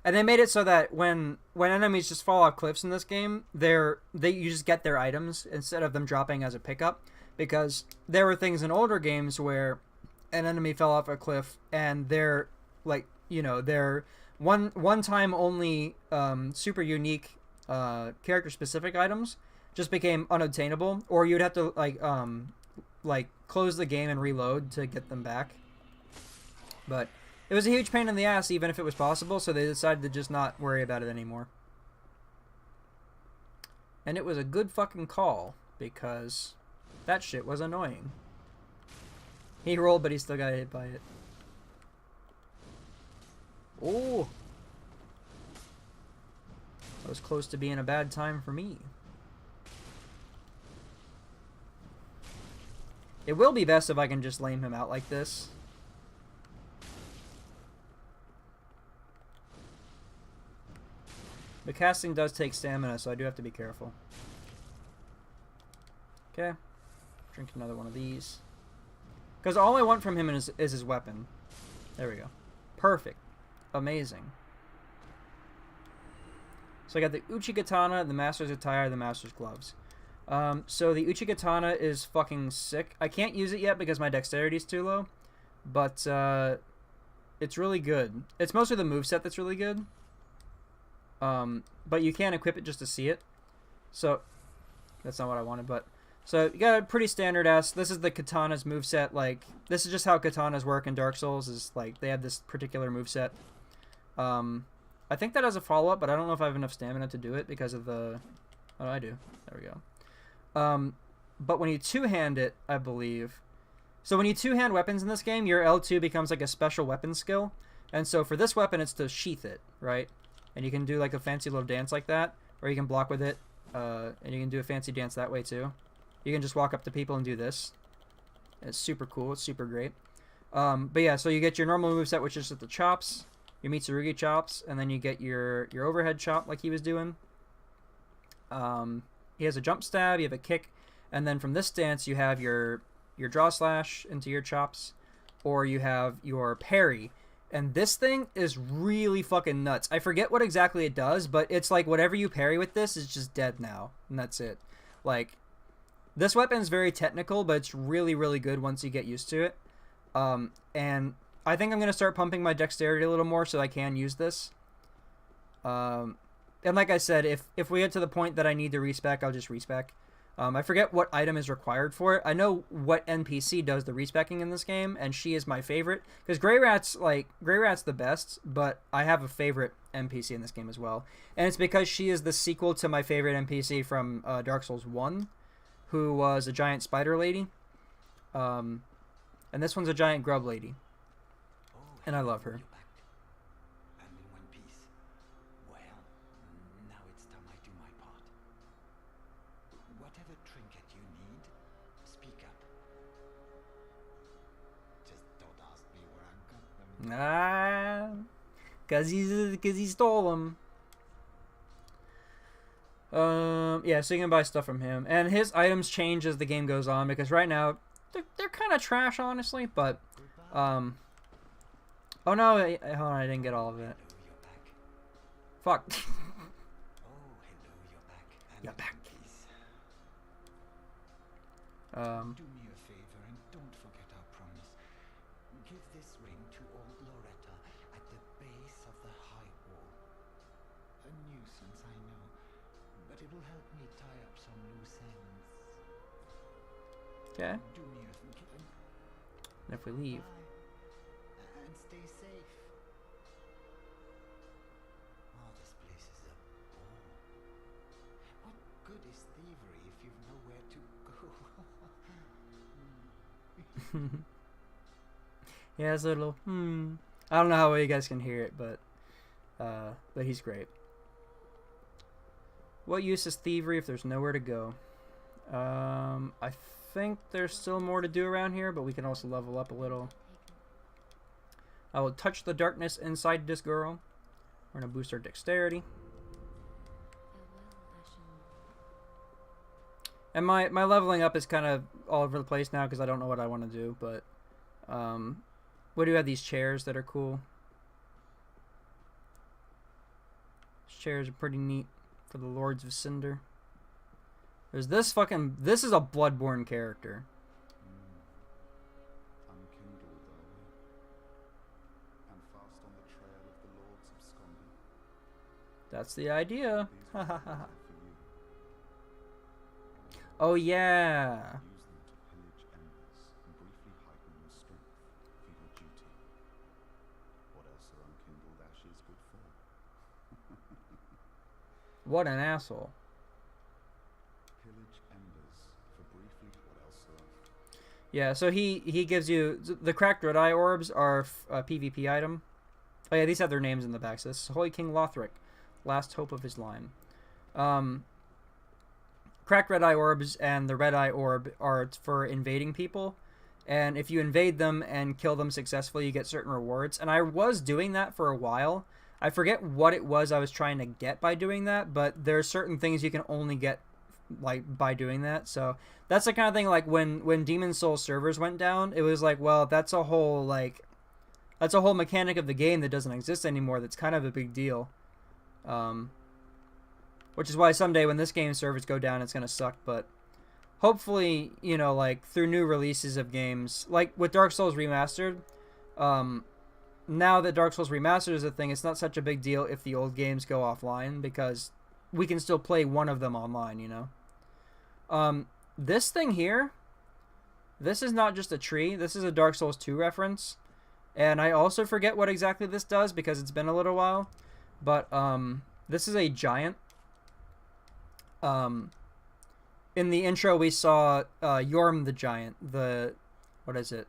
And they made it so that when enemies just fall off cliffs in this game, you just get their items instead of them dropping as a pickup, because there were things in older games where an enemy fell off a cliff and they're, like, you know, they're one time only super unique character specific items just became unobtainable, or you'd have to like close the game and reload to get them back. But it was a huge pain in the ass, even if it was possible, so they decided to just not worry about it anymore. And it was a good fucking call, because that shit was annoying. He rolled, but he still got hit by it. Oh! That was close to being a bad time for me. It will be best if I can just lame him out like this. The casting does take stamina, so I do have to be careful. Okay. Drink another one of these. Because all I want from him is his weapon. There we go. Perfect. Amazing. So I got the Uchigatana, the Master's Attire, the Master's Gloves. So the Uchigatana is fucking sick. I can't use it yet because my dexterity is too low. But it's really good. It's mostly the moveset that's really good. But you can equip it just to see it. So, that's not what I wanted, but... So, you got a pretty standard ass... This is the katana's moveset, like... This is just how katanas work in Dark Souls, is, like, they have this particular moveset. I think that has a follow-up, but I don't know if I have enough stamina to do it because of the... Oh, I do. There we go. But when you two-hand it, I believe... So, when you two-hand weapons in this game, your L2 becomes, like, a special weapon skill. And so, for this weapon, it's to sheath it, right? And you can do like a fancy little dance like that, or you can block with it, and you can do a fancy dance that way too. You can just walk up to people and do this. It's super cool. It's super great. But yeah, so you get your normal moveset, which is just the chops, your Mitsurugi chops, and then you get your overhead chop like he was doing. He has a jump stab, you have a kick, and then from this stance you have your draw slash into your chops, or you have your parry. And this thing is really fucking nuts. I forget what exactly it does, but it's like whatever you parry with this is just dead now. And that's it. Like, this weapon is very technical, but it's really, really good once you get used to it. And I think I'm going to start pumping my dexterity a little more so I can use this. And like I said, if we get to the point that I need to respec, I'll just respec. I forget what item is required for it. I know what NPC does the respecking in this game, and she is my favorite. Because Greirat's the best, but I have a favorite NPC in this game as well. And it's because she is the sequel to my favorite NPC from Dark Souls 1, who was a giant spider lady. And this one's a giant grub lady. And I love her. the trinket you need, speak up. Just don't ask me where I got them. Cause he stole them. Yeah, so you can buy stuff from him, and his items change as the game goes on, because right now they're kind of trash, honestly. But oh no, hold on, I didn't get all of it. Hello, you're back. Fuck. Oh, hello, you're back. And You're back. Please. Um, Do me a favor and don't forget our promise. Give this ring to old Loretta at the base of the high wall. A nuisance, I know, but it'll help me tie up some loose ends. okay. Do me a favor. And if we leave, Bye. And stay safe. Oh, this place is a bore. What good is thievery if you've nowhere to go? yeah, it's a little. I don't know how well you guys can hear it, but he's great. What use is thievery if there's nowhere to go? I think there's still more to do around here, but we can also level up a little. I will touch the darkness inside this girl. We're gonna boost our dexterity. Farewell, Ashen One. And my leveling up is kind of all over the place now because I don't know what I want to do, but we do have these chairs that are cool. These chairs are pretty neat for the Lords of Cinder. There's this is a Bloodborne character. Unkindled are we, and fast on the trail of the Lords of Scondi. That's the idea. These were for you. Oh yeah. Use them to pillage embers and briefly heighten your strength for your duty. What else are unkindled ashes good for? What an asshole. Pillage embers for briefly. What else are? Yeah, so he gives you the cracked red eye orbs are a PvP item. Oh yeah, these have their names in the back. So this is Holy King Lothric, last hope of his line. Cracked red eye orbs and the red eye orb are for invading people, and if you invade them and kill them successfully, you get certain rewards. And I was doing that for a while. I forget what it was I was trying to get by doing that, but there are certain things you can only get like by doing that. So that's the kind of thing like when Demon Souls servers went down, it was like, well, that's a whole mechanic of the game that doesn't exist anymore. That's kind of a big deal. Which is why someday when this game's servers go down, it's gonna suck. But hopefully, you know, like through new releases of games, like with Dark Souls Remastered, now that Dark Souls Remastered is a thing, it's not such a big deal if the old games go offline because we can still play one of them online, you know. This thing here, this is not just a tree. This is a Dark Souls 2 reference, and I also forget what exactly this does because it's been a little while. But this is a giant. In the intro, we saw Yorm the Giant. What is it?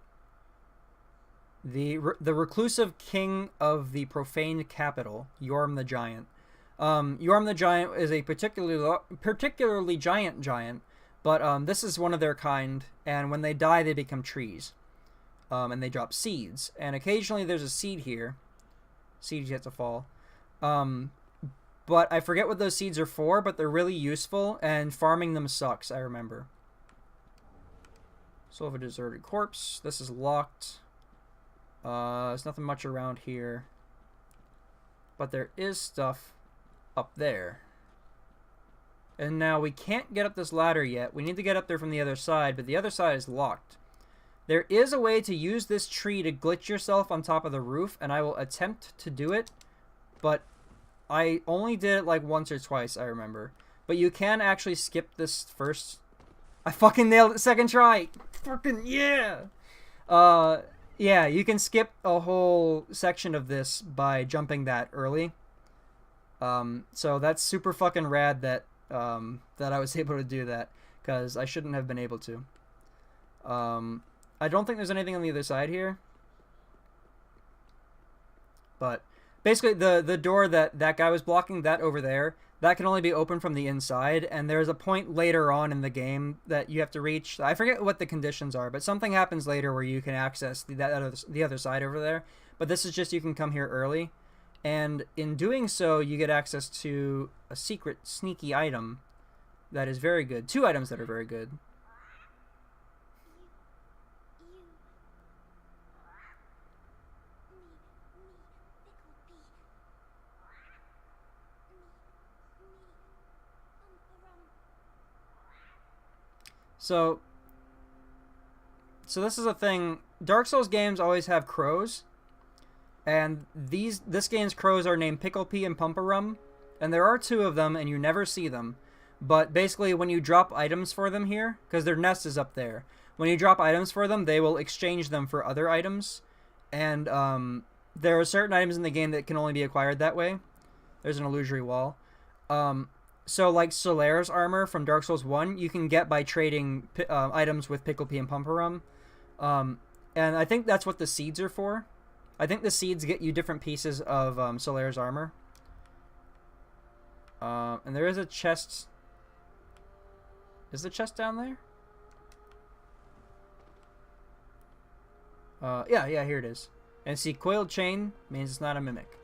The reclusive king of the profaned capital, Yorm the Giant. Yorm the Giant is a particularly giant, but this is one of their kind, and when they die, they become trees. And they drop seeds, and occasionally there's a seed here. Seeds yet to fall. But I forget what those seeds are for, but they're really useful, and farming them sucks, I remember. Soul of a deserted corpse. This is locked. There's nothing much around here. But there is stuff up there. And now we can't get up this ladder yet. We need to get up there from the other side, but the other side is locked. There is a way to use this tree to glitch yourself on top of the roof, and I will attempt to do it, but I only did it like once or twice, I remember. But you can actually skip this first. I fucking nailed it second try. Fucking yeah. Yeah, you can skip a whole section of this by jumping that early. So that's super fucking rad that that I was able to do that, because I shouldn't have been able to. I don't think there's anything on the other side here. But basically the door that guy was blocking, that over there, that can only be opened from the inside, and there's a point later on in the game that you have to reach. I forget what the conditions are, but something happens later where you can access the other side over there. But this is just you can come here early, and in doing so, you get access to a secret sneaky item that is very good. 2 items that are very good. So this is a thing. Dark Souls games always have crows, and this game's crows are named Pickle Pea and Pumperum, and there are 2 of them, and you never see them. But basically, when you drop items for them here, because their nest is up there, when you drop items for them, they will exchange them for other items, and there are certain items in the game that can only be acquired that way. There's an illusory wall. So, like Solaire's armor from Dark Souls 1, you can get by trading items with Pickle Pea and Pumperum. And I think that's what the seeds are for. I think the seeds get you different pieces of Solaire's armor. And there is a chest. Is the chest down there? Yeah, here it is. And see, coiled chain means it's not a mimic.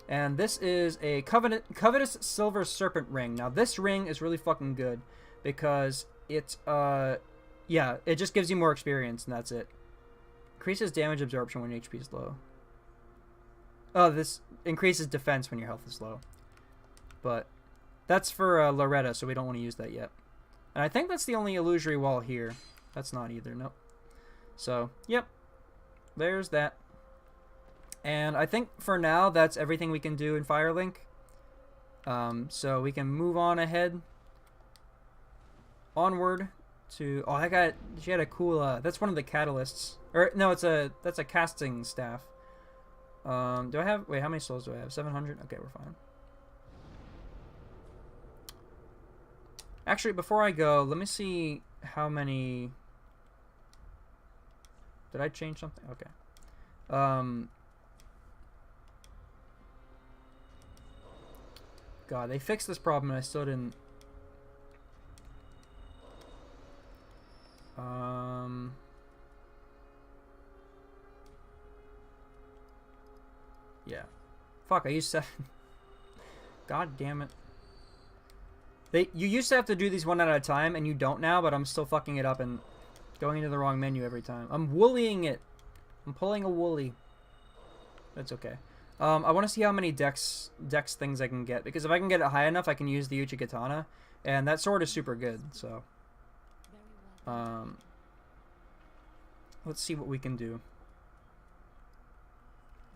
And this is a covetous silver serpent ring. Now this ring is really fucking good because it yeah, it just gives you more experience and that's it. Increases damage absorption when your HP is low. Oh, this increases defense when your health is low. But that's for Loretta, so we don't want to use that yet. And I think that's the only illusory wall here. That's not either, nope. So, yep. There's that. And I think for now, that's everything we can do in Firelink. So we can move on ahead. Onward to... Oh, she had a cool... that's one of the catalysts. Or, no, that's a casting staff. Do I have... Wait, how many souls do I have? 700? Okay, we're fine. Actually, before I go, let me see how many... Did I change something? Okay. God, they fixed this problem and I still didn't... Yeah. Fuck, I used 7. God damn it. You used to have to do these one at a time, and you don't now, but I'm still fucking it up and going into the wrong menu every time. I'm woollying it. I'm pulling a woolly. That's okay. I want to see how many dex things I can get, because if I can get it high enough, I can use the Uchigatana, and that sword is super good, so... let's see what we can do.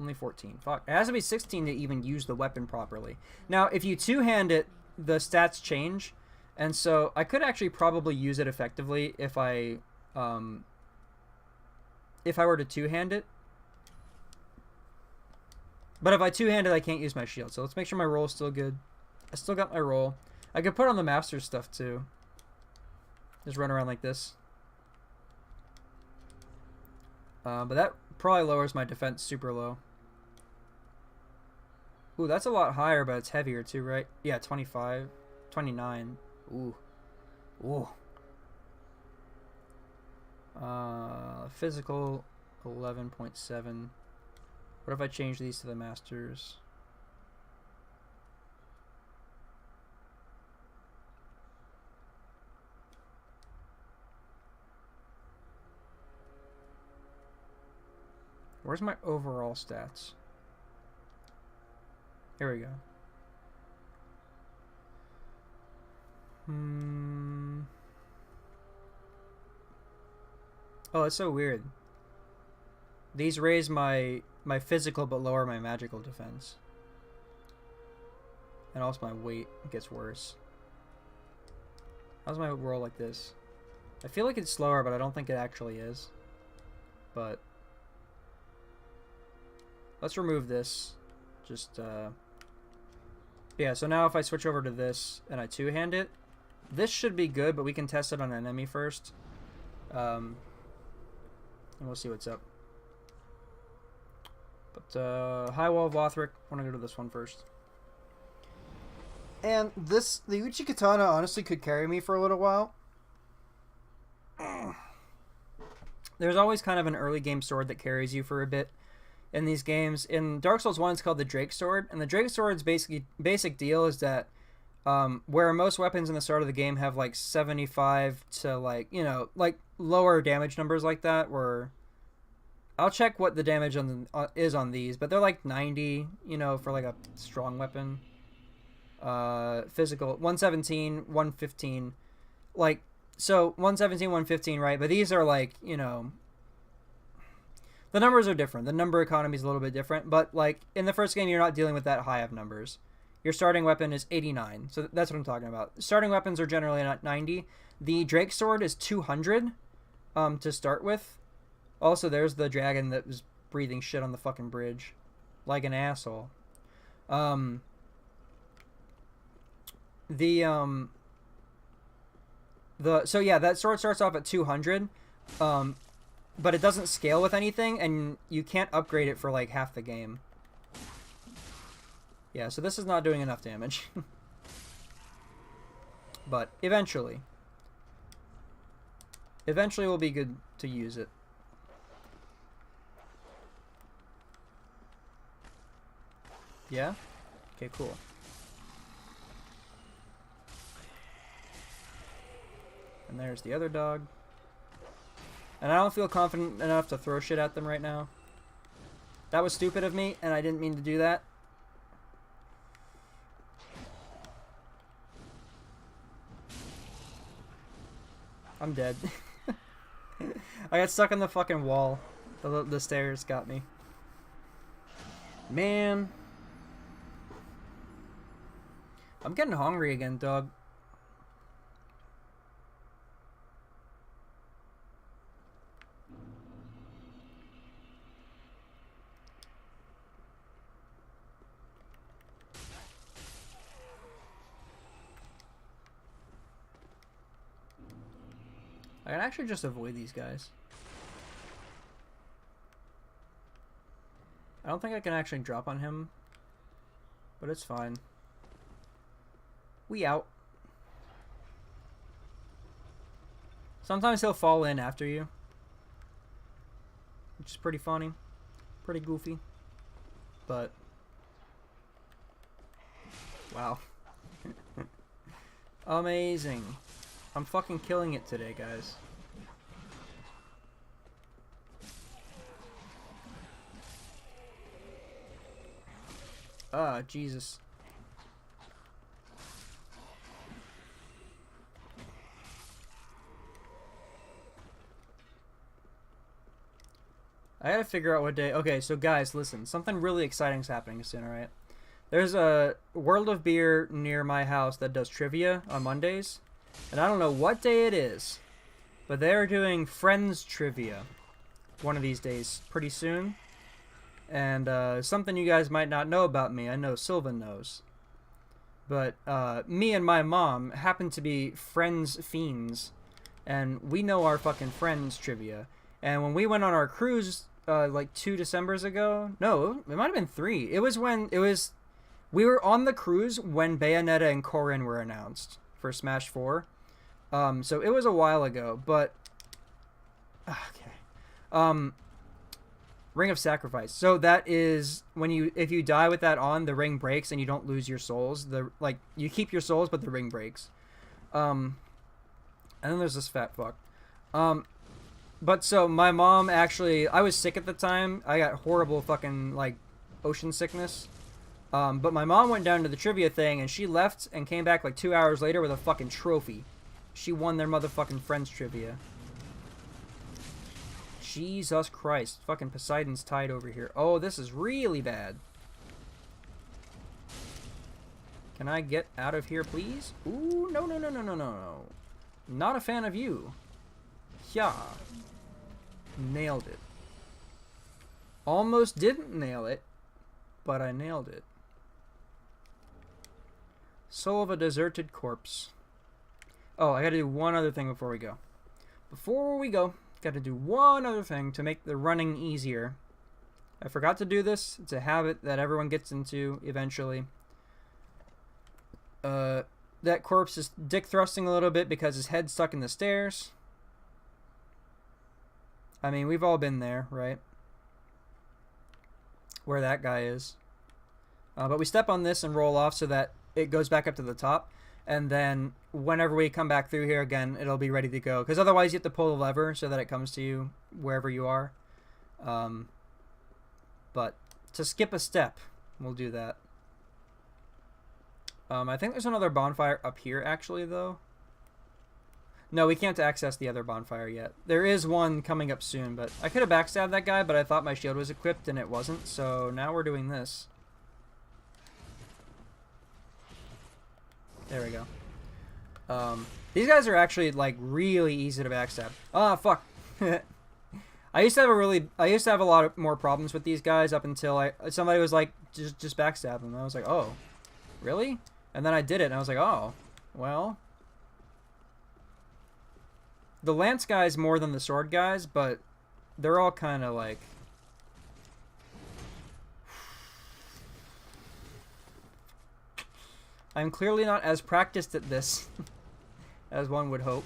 Only 14. Fuck. It has to be 16 to even use the weapon properly. Now, if you two-hand it, the stats change, and so I could actually probably use it effectively if I were to two-hand it. But if I two-hand it, I can't use my shield. So let's make sure my roll is still good. I still got my roll. I could put on the master stuff too. Just run around like this. But that probably lowers my defense super low. Ooh, that's a lot higher, but it's heavier too, right? Yeah, 25. 29. Ooh. Ooh. Physical, 11.7. What if I change these to the masters? Where's my overall stats? Here we go. Oh, it's so weird. These raise my physical but lower my magical defense. And also my weight gets worse. How's my roll like this? I feel like it's slower, but I don't think it actually is. But let's remove this. Just yeah, so now if I switch over to this and I two-hand it, this should be good, but we can test it on an enemy first. And we'll see what's up. High Wall of Lothric. I want to go to this one first. And this, the Uchi Katana honestly could carry me for a little while. There's always kind of an early game sword that carries you for a bit in these games. In Dark Souls 1, it's called the Drake Sword. And the Drake Sword's basic deal is that where most weapons in the start of the game have like 75 to like, you know, like lower damage numbers like that, where I'll check what the damage on the, is on these, but they're like 90, you know, for like a strong weapon. Physical 117, 115, like, so 117, 115, right? But these are like, you know, the numbers are different. The number economy is a little bit different, but like in the first game, you're not dealing with that high of numbers. Your starting weapon is 89, so that's what I'm talking about. Starting weapons are generally not 90. The Drake Sword is 200 to start with. Also, there's the dragon that was breathing shit on the fucking bridge like an asshole. So yeah, that sword starts off at 200, but it doesn't scale with anything, and you can't upgrade it for like half the game. Yeah, so this is not doing enough damage. But eventually will be good to use it. Yeah? Okay, cool. And there's the other dog. And I don't feel confident enough to throw shit at them right now. That was stupid of me, and I didn't mean to do that. I'm dead. I got stuck on the fucking wall. The stairs got me. Man. I'm getting hungry again, dog. I can actually just avoid these guys. I don't think I can actually drop on him, but it's fine. We out. Sometimes he'll fall in after you, which is pretty funny, pretty goofy, but wow. Amazing. I'm fucking killing it today, guys. Ah, Jesus. I gotta figure out what day. Okay, so guys, listen. Something really exciting is happening soon, alright? There's a World of Beer near my house that does trivia on Mondays. And I don't know what day it is, but they're doing Friends Trivia one of these days pretty soon. And something you guys might not know about me, I know Sylvan knows. But me and my mom happen to be Friends fiends, and we know our fucking Friends Trivia. And when we went on our cruise like 2 Decembers ago, no, it might have been 3. It was when we were on the cruise when Bayonetta and Corrin were announced for Smash 4. So it was a while ago, but okay. Ring of Sacrifice. So that is when if you die with that on, the ring breaks and you don't lose your souls. You keep your souls, but the ring breaks. And then there's this fat fuck. But so my mom actually, I was sick at the time. I got horrible fucking like ocean sickness. But my mom went down to the trivia thing, and she left and came back like 2 hours later with a fucking trophy. She won their motherfucking Friends Trivia. Jesus Christ. Fucking Poseidon's tied over here. Oh, this is really bad. Can I get out of here, please? Ooh, no, no, no, no, no, no, no. Not a fan of you. Yeah. Nailed it. Almost didn't nail it, but I nailed it. Soul of a deserted corpse. Oh, I gotta do one other thing before we go. Gotta do one other thing to make the running easier. I forgot to do this. It's a habit that everyone gets into eventually. That corpse is dick thrusting a little bit because his head's stuck in the stairs. I mean, we've all been there, right? Where that guy is. But we step on this and roll off so that it goes back up to the top. And then whenever we come back through here again, it'll be ready to go. Because otherwise you have to pull the lever so that it comes to you wherever you are. But to skip a step, we'll do that. I think there's another bonfire up here, actually, though. No, we can't access the other bonfire yet. There is one coming up soon, but I could have backstabbed that guy, but I thought my shield was equipped and it wasn't, so now we're doing this. There we go. These guys are actually, like, really easy to backstab. Ah, fuck. I used to have a lot of more problems with these guys up until somebody was like, just backstab them. I was like, oh, really? And then I did it, and I was like, oh, well. The lance guys more than the sword guys, but they're all kind of like... I'm clearly not as practiced at this as one would hope.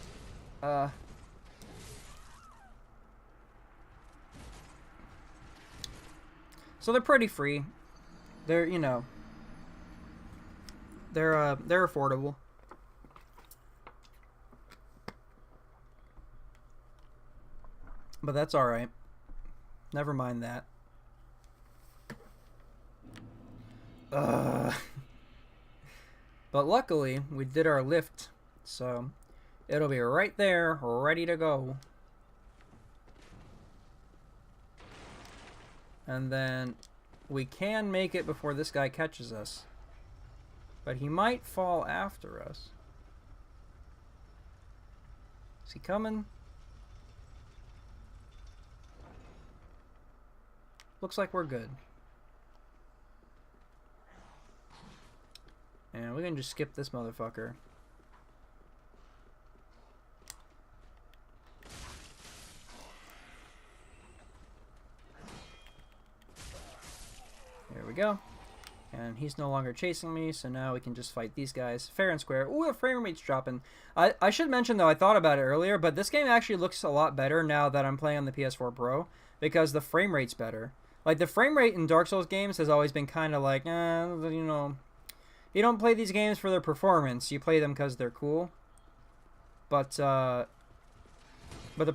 So they're pretty free. They're, you know... They're affordable. But that's alright. Never mind that. But luckily, we did our lift, so it'll be right there, ready to go. And then we can make it before this guy catches us. But he might fall after us. Is he coming? Looks like we're good. And we can just skip this motherfucker. There we go. And he's no longer chasing me, so now we can just fight these guys fair and square. Ooh, the frame rate's dropping. I should mention, though, I thought about it earlier, but this game actually looks a lot better now that I'm playing on the PS4 Pro, because the frame rate's better. Like, the frame rate in Dark Souls games has always been kind of like, you know, you don't play these games for their performance, you play them because they're cool. But the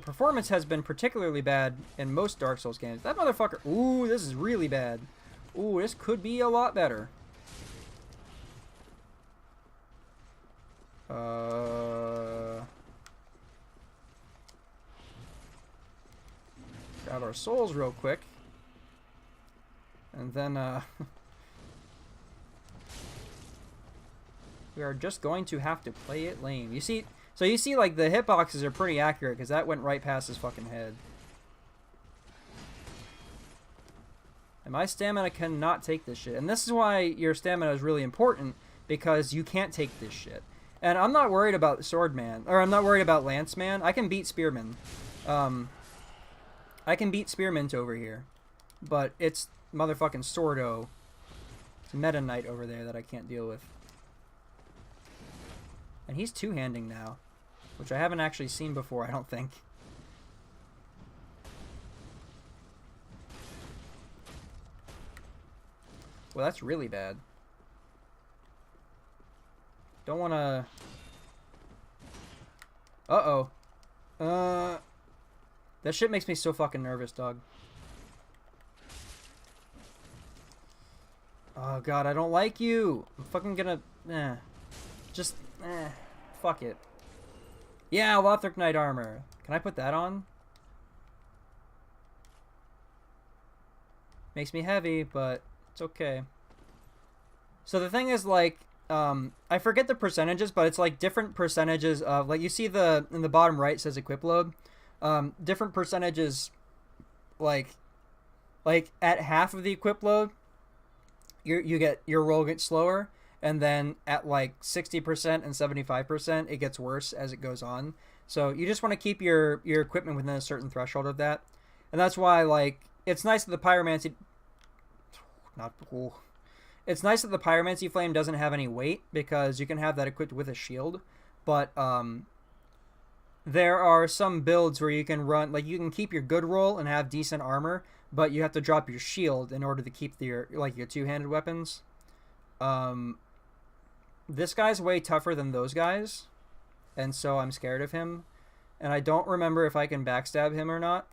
performance has been particularly bad in most Dark Souls games. That motherfucker, ooh, this is really bad. Ooh, this could be a lot better. Grab our souls real quick. And then, we are just going to have to play it lame. You see, so you see, like, the hitboxes are pretty accurate, because that went right past his fucking head. And my stamina cannot take this shit. And this is why your stamina is really important, because you can't take this shit. And I'm not worried about Swordman, or I'm not worried about Lanceman. I can beat Spearman. I can beat Spearmint over here. But it's motherfucking Swordo. It's Meta Knight over there that I can't deal with. And he's two-handing now, which I haven't actually seen before, I don't think. Well, that's really bad. Don't want to... Uh-oh. That shit makes me so fucking nervous, dog. Oh, God, I don't like you. I'm fucking gonna... Fuck it. Yeah, Lothric Knight armor. Can I put that on? Makes me heavy, but... it's okay. So the thing is, like, I forget the percentages, but it's like different percentages of, like, you see in the bottom right says equip load. Different percentages, like at half of the equip load, your roll gets slower, and then at like 60% and 75%, it gets worse as it goes on. So you just want to keep your equipment within a certain threshold of that, and that's why, like, it's nice that the not cool. It's nice that the Pyromancy Flame doesn't have any weight because you can have that equipped with a shield. But there are some builds where you can run, like you can keep your good roll and have decent armor, but you have to drop your shield in order to keep your two-handed weapons. This guy's way tougher than those guys, and so I'm scared of him. And I don't remember if I can backstab him or not.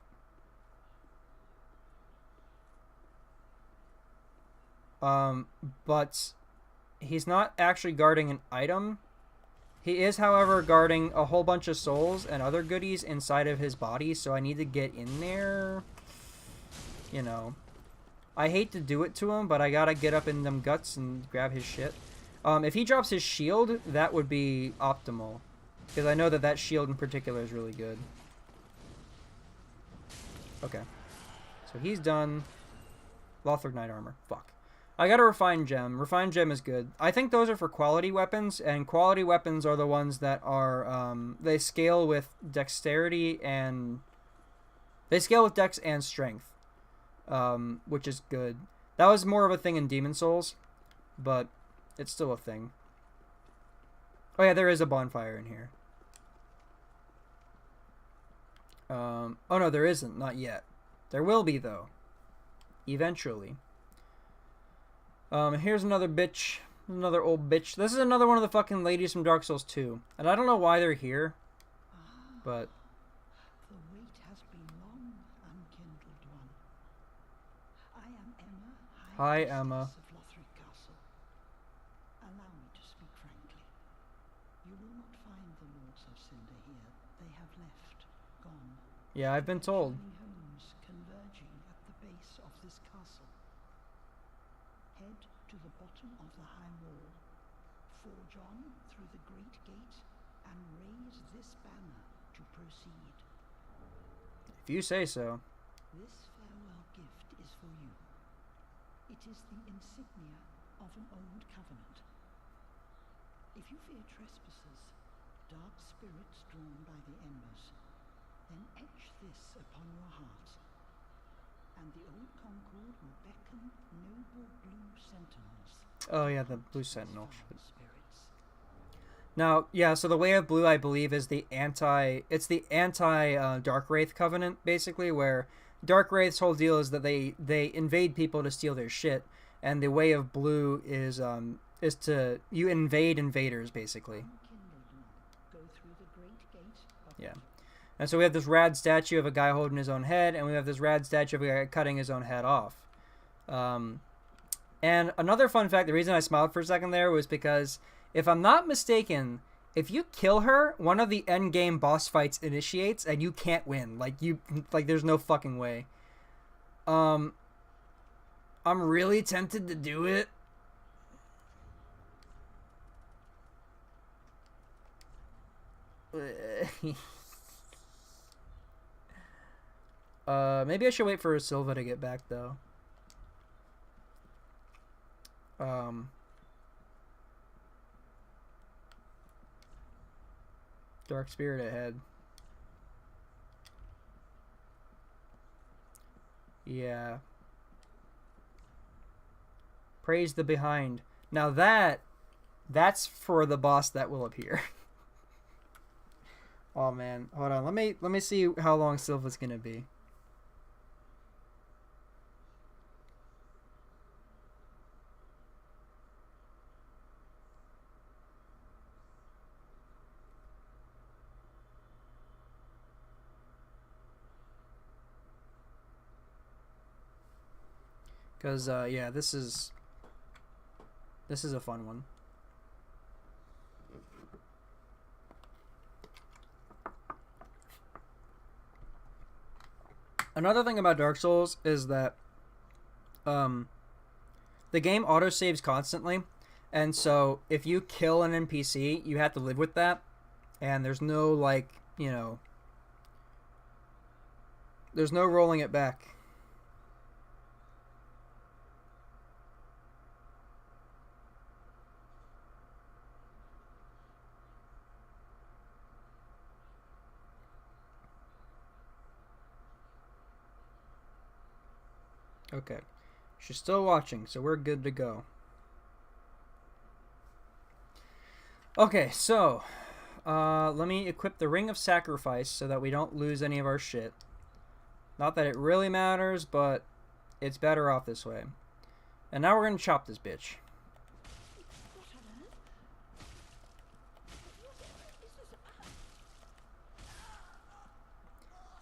But he's not actually guarding an item. He is, however, guarding a whole bunch of souls and other goodies inside of his body, so I need to get in there. You know. I hate to do it to him, but I gotta get up in them guts and grab his shit. If he drops his shield, that would be optimal. Because I know that that shield in particular is really good. Okay. So he's done. Lothric Knight Armor. Fuck. I got a Refined Gem. Refined Gem is good. I think those are for quality weapons, and quality weapons are the ones that are, they scale with dexterity and... They scale with dex and strength, which is good. That was more of a thing in Demon Souls, but it's still a thing. Oh yeah, there is a bonfire in here. Oh no, there isn't. Not yet. There will be, though. Eventually. Here's another bitch. Another old bitch. This is another one of the fucking ladies from Dark Souls 2. And I don't know why they're here. But... The wait has been long, unkindled one. I am Emma, Hi, High Emma. Priestess of Lothric Castle. Allow me to speak frankly. You will not find the Lords of Cinder here. They have left, gone. yeah, I've been told. Many homes converging at the base of this castle. Head to the bottom of the high wall, forge on through the great gate, and raise this banner to proceed. If you say so. This farewell gift is for you. It is the insignia of an old covenant. If you fear trespassers, dark spirits drawn by the embers, then etch this upon your heart, and the old Concord will beckon noble blue sentinels. Oh yeah, the Blue Sentinel. Spirits. Now, yeah, so the Way of Blue, I believe, is the anti Dark Wraith Covenant, basically, where Dark Wraith's whole deal is that they invade people to steal their shit, and the Way of Blue is to you invade invaders, basically. Unkindled one, go through the great gate. Yeah. And so we have this rad statue of a guy holding his own head, and we have this rad statue of a guy cutting his own head off. And another fun fact, the reason I smiled for a second there was because, if I'm not mistaken, if you kill her, one of the end game boss fights initiates, and you can't win. Like, there's no fucking way. I'm really tempted to do it. Maybe I should wait for Silva to get back, though. Dark Spirit ahead. Yeah. Praise the behind. Now that's for the boss that will appear. Oh man, hold on. Let me see how long Silva's gonna be. Because, yeah, this is a fun one. Another thing about Dark Souls is that, the game autosaves constantly, and so if you kill an NPC, you have to live with that, and there's no, like, you know, there's no rolling it back. Okay. She's still watching, so we're good to go. Okay, so let me equip the Ring of Sacrifice so that we don't lose any of our shit. Not that it really matters, but it's better off this way. And now we're gonna chop this bitch. What on earth? What is this about?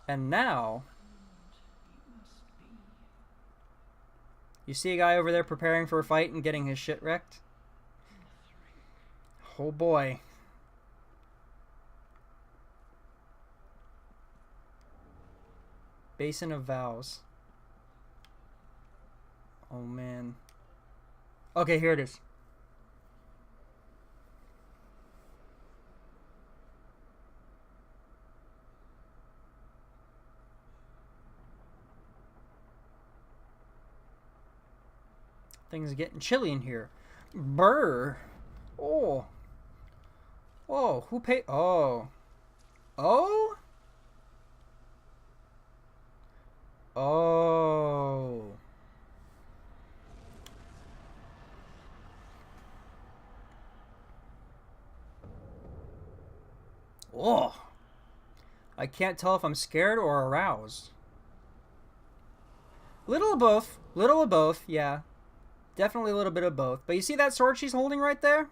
And now, It must be. you see a guy over there preparing for a fight and getting his shit wrecked? Oh boy. Basin of Vows. Oh man. Okay, here it is. Things are getting chilly in here. Brr. Oh. Oh, who paid? Oh. Oh? Oh. Oh. I can't tell if I'm scared or aroused. Little of both. Little of both, yeah. Definitely a little bit of both. But you see that sword she's holding right there?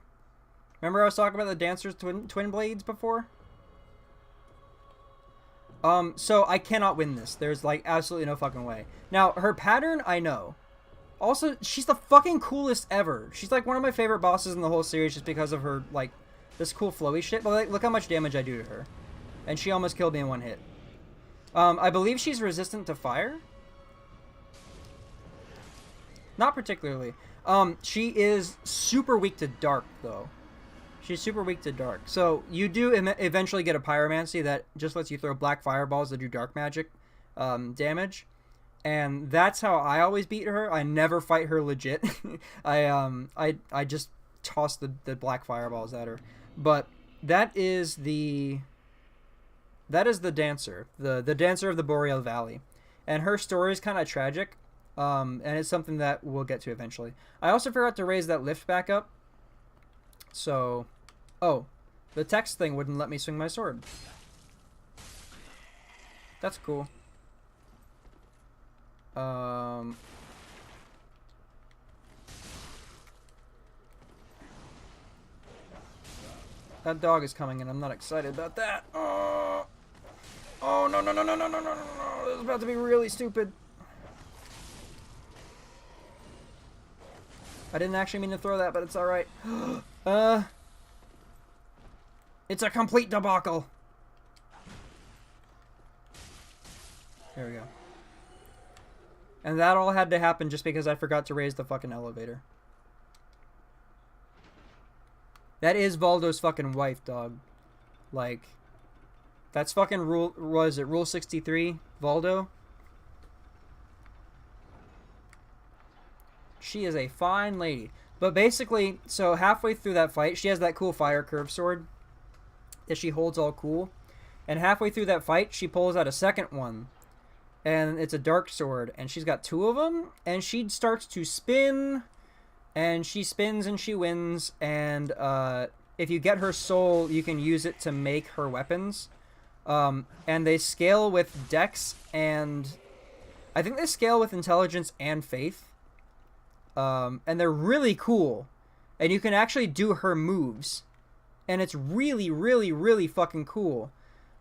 Remember I was talking about the Dancer's twin blades before? So I cannot win this. There's, like, absolutely no fucking way. Now, her pattern, I know. Also, she's the fucking coolest ever. She's, like, one of my favorite bosses in the whole series just because of her, like, this cool flowy shit. But, like, look how much damage I do to her. And she almost killed me in one hit. I believe she's resistant to fire. Not particularly. She is super weak to dark, though. She's super weak to dark. So you do eventually get a pyromancy that just lets you throw black fireballs that do dark magic damage. And that's how I always beat her. I never fight her legit. I just toss the black fireballs at her. But that is the dancer. The dancer of the Boreal Valley. And her story is kind of tragic. And it's something that we'll get to eventually. I also forgot to raise that lift back up. So, oh, the text thing wouldn't let me swing my sword. That's cool. That dog is coming and I'm not excited about that. Oh, no, no, no, no, no, no, no, no, no. This is about to be really stupid. I didn't actually mean to throw that, but it's alright. It's a complete debacle. There we go. And that all had to happen just because I forgot to raise the fucking elevator. That is Valdo's fucking wife, dog. Like, that's fucking rule, was it Rule 63, Valdo? She is a fine lady. But basically, so halfway through that fight, she has that cool fire curve sword that she holds all cool. And halfway through that fight, she pulls out a second one. And it's a dark sword. And she's got two of them. And she starts to spin. And she spins and she wins. And if you get her soul, you can use it to make her weapons. And they scale with dex and... I think they scale with intelligence and faith. And they're really cool. And you can actually do her moves. And it's really, really, really fucking cool.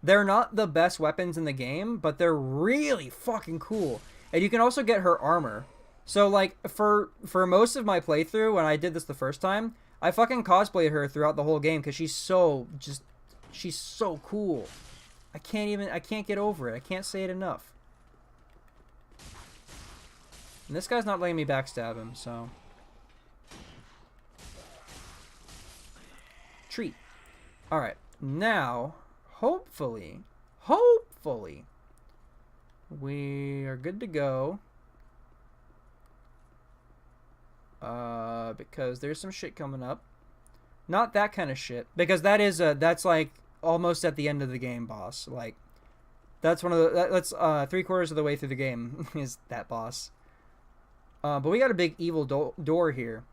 They're not the best weapons in the game, but they're really fucking cool. And you can also get her armor. So, like, for most of my playthrough, when I did this the first time, I fucking cosplayed her throughout the whole game because she's so cool. I can't get over it. I can't say it enough. And this guy's not letting me backstab him, so... Treat. Alright, now, hopefully, we are good to go. Because there's some shit coming up. Not that kind of shit, because that's like almost at the end of the game boss. Like, that's one of the, that's 3/4 of the way through the game is that boss. But we got a big evil door here.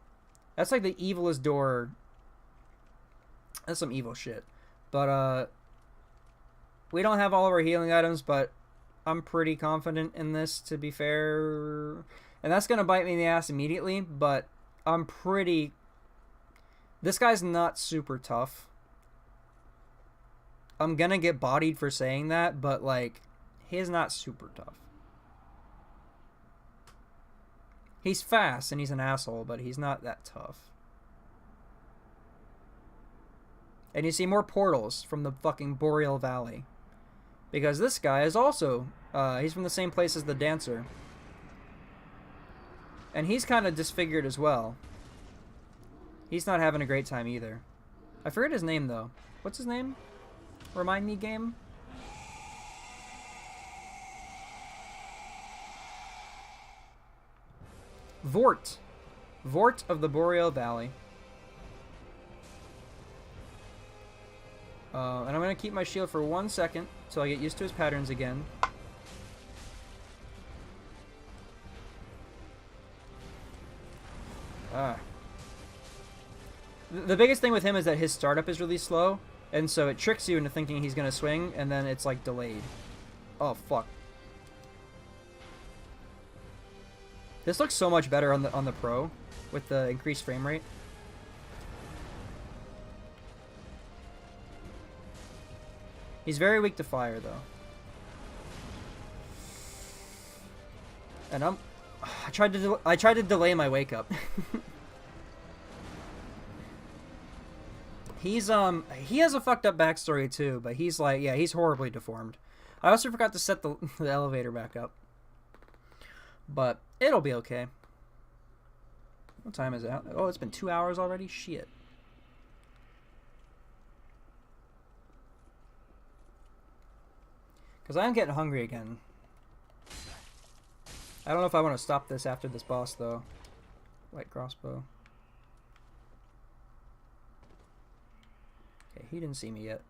That's like the evilest door. That's some evil shit. But, we don't have all of our healing items, but I'm pretty confident in this, to be fair. And that's going to bite me in the ass immediately, but I'm pretty... This guy's not super tough. I'm going to get bodied for saying that, but, like, he's not super tough. He's fast, and he's an asshole, but he's not that tough. And you see more portals from the fucking Boreal Valley. Because this guy is also... he's from the same place as the dancer. And he's kind of disfigured as well. He's not having a great time either. I forget his name, though. What's his name? Remind me, game? Vort. Vort of the Boreal Valley. And I'm going to keep my shield for 1 second until I get used to his patterns again. The biggest thing with him is that his startup is really slow, and so it tricks you into thinking he's going to swing, and then it's like delayed. Oh, fuck. This looks so much better on the Pro with the increased frame rate. He's very weak to fire, though. And I tried to delay my wake up. He has a fucked up backstory too, but he's like, yeah, he's horribly deformed. I also forgot to set the elevator back up. But it'll be okay. What time is it? Oh, it's been 2 hours already? Shit. Because I am getting hungry again. I don't know if I want to stop this after this boss, though. Light crossbow. Okay, he didn't see me yet.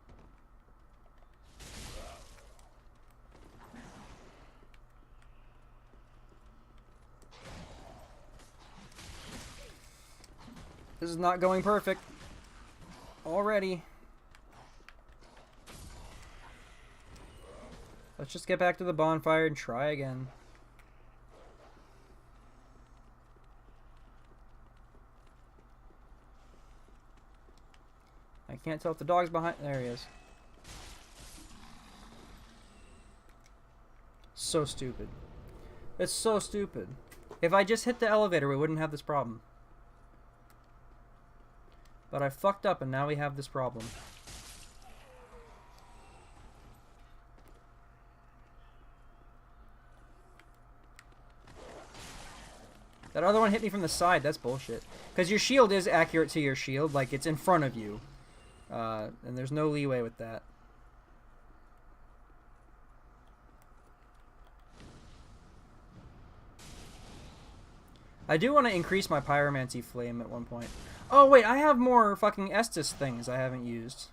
This is not going perfect. Already. Let's just get back to the bonfire and try again. I can't tell if the dog's behind. There he is. So stupid. It's so stupid. If I just hit the elevator, we wouldn't have this problem. But I fucked up and now we have this problem. That other one hit me from the side. That's bullshit. Because your shield is accurate to your shield. Like, it's in front of you. And there's no leeway with that. I do want to increase my pyromancy flame at one point. Oh, wait. I have more fucking Estus things I haven't used.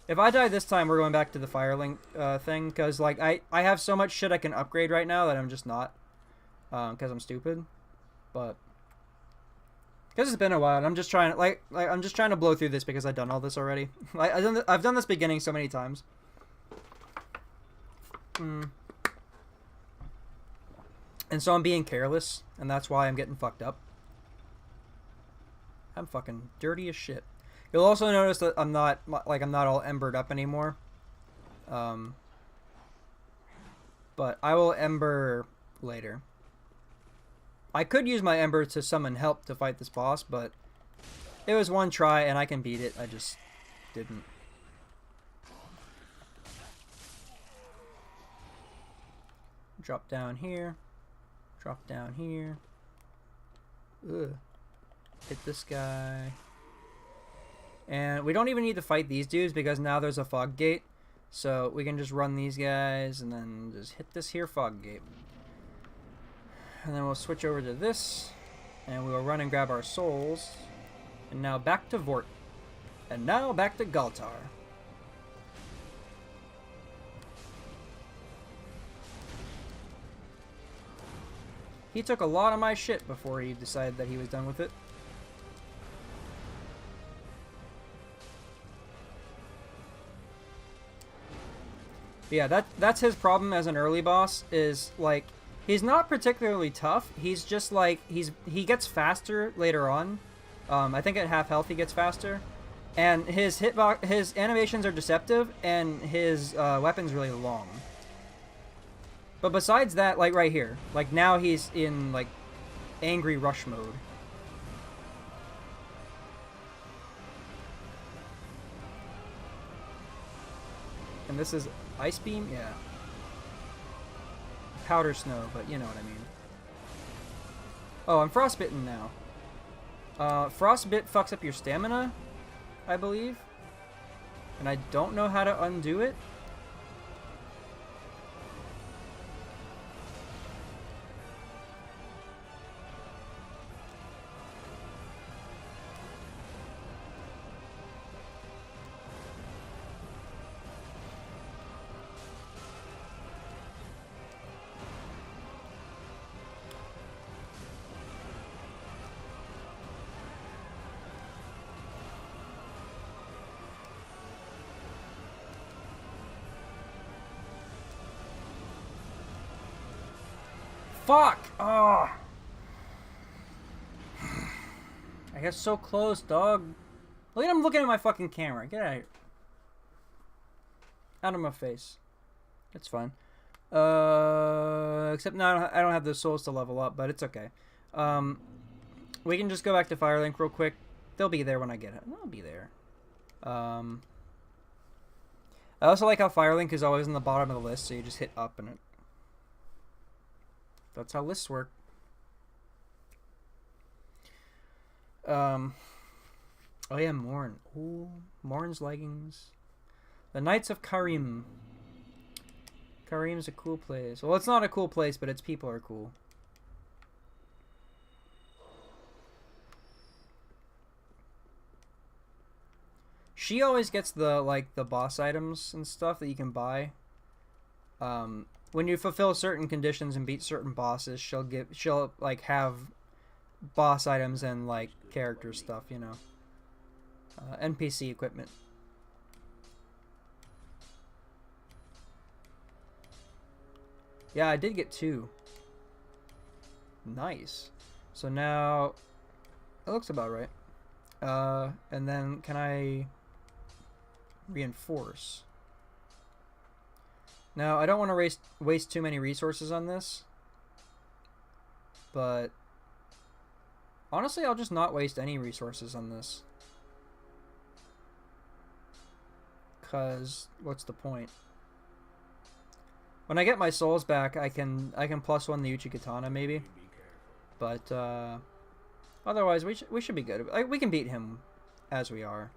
If I die this time, we're going back to the Firelink thing. Because, like, I have so much shit I can upgrade right now that I'm just not. Because I'm stupid. But because it's been a while, and I'm just trying to I'm just trying to blow through this because I've done all this already. I've done this beginning so many times. And so I'm being careless, and that's why I'm getting fucked up. I'm fucking dirty as shit. You'll also notice that I'm not all embered up anymore. But I will ember later. I could use my ember to summon help to fight this boss, but it was one try and I can beat it. I just didn't. Drop down here. Drop down here. Ugh. Hit this guy. And we don't even need to fight these dudes because now there's a fog gate. So we can just run these guys and then just hit this here fog gate. And then we'll switch over to this. And we'll run and grab our souls. And now back to Vort. And now back to Galtar. He took a lot of my shit before he decided that he was done with it. But yeah, that's his problem as an early boss, is like he's not particularly tough. He's just like he gets faster later on. I think at half health he gets faster, and his his animations are deceptive, and his weapon's really long. But besides that, like right here, like now he's in like angry rush mode. And this is Ice Beam? Yeah. Powder Snow, but you know what I mean. Oh, I'm Frostbitten now. Frostbite fucks up your stamina, I believe. And I don't know how to undo it. Fuck! Oh! I got so close, dog. Look at him looking at my fucking camera. Get out of here. Out of my face. It's fine. Except now I don't have the souls to level up, but it's okay. We can just go back to Firelink real quick. They'll be there when I get it. They'll be there. I also like how Firelink is always in the bottom of the list, so you just hit up and it. That's how lists work. Oh yeah, Morn. Ooh, Morn's leggings. The Knights of Karim. Karim's a cool place. Well, it's not a cool place, but its people are cool. She always gets the the boss items and stuff that you can buy. When you fulfill certain conditions and beat certain bosses, she'll like have boss items and like character stuff, you know. NPC equipment. Yeah, I did get 2. Nice. So now it looks about right. And then can I reinforce? Now, I don't want to waste too many resources on this, but honestly, I'll just not waste any resources on this. Cause what's the point? When I get my souls back, I can +1 the Uchigatana maybe, but otherwise we should be good. We can beat him as we are.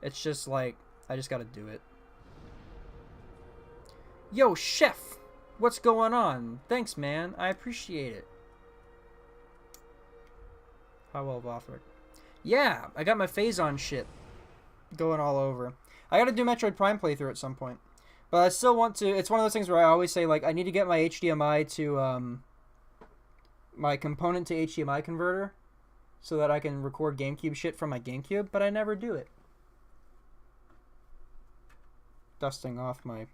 It's just like I just got to do it. Yo, Chef! What's going on? Thanks, man. I appreciate it. How well, Vothric? Yeah, I got my Phazon shit going all over. I gotta do Metroid Prime playthrough at some point. But I still want to... It's one of those things where I always say, like, I need to get my HDMI to, my component to HDMI converter so that I can record GameCube shit from my GameCube, but I never do it. Dusting off my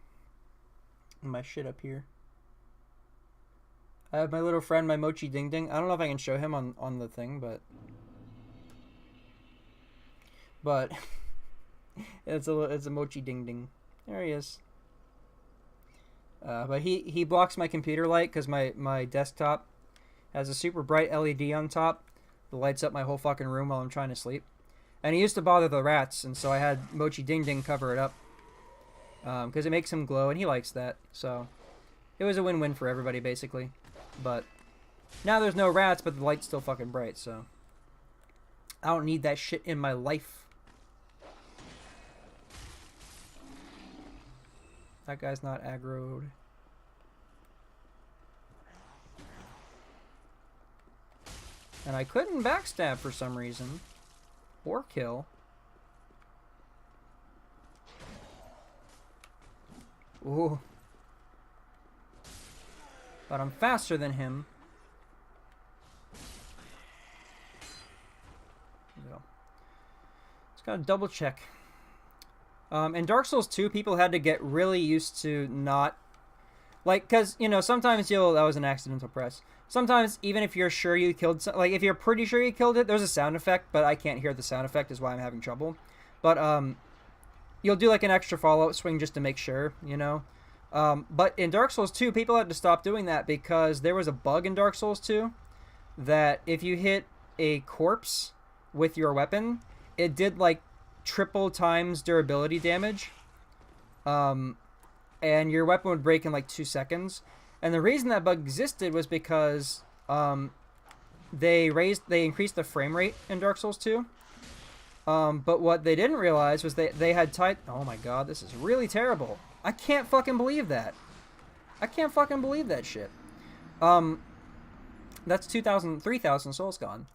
shit up here. I have my little friend, my Mochi Ding Ding. I don't know if I can show him on the thing, but it's a Mochi Ding Ding. There he is. But he blocks my computer light because my desktop has a super bright LED on top that lights up my whole fucking room while I'm trying to sleep. And he used to bother the rats, and so I had Mochi Ding Ding cover it up. Because it makes him glow, and he likes that. So, it was a win-win for everybody, basically. But, now there's no rats, but the light's still fucking bright, so. I don't need that shit in my life. That guy's not aggroed. And I couldn't backstab for some reason. Or kill. Ooh. But I'm faster than him. gotta double check. In Dark Souls 2, people had to get really used to not... Like, because, you know, sometimes you'll... That was an accidental press. Sometimes, even if you're sure you killed... Like, if you're pretty sure you killed it, there's a sound effect, but I can't hear the sound effect, is why I'm having trouble. But, you'll do, like, an extra follow-up swing just to make sure, you know? But in Dark Souls 2, people had to stop doing that because there was a bug in Dark Souls 2 that if you hit a corpse with your weapon, it did, like, triple times durability damage. And your weapon would break in like 2 seconds. And the reason that bug existed was because they increased the frame rate in Dark Souls 2. But what they didn't realize was they had tied... Oh my god, this is really terrible. I can't fucking believe that. I can't fucking believe that shit. That's 3,000 souls gone.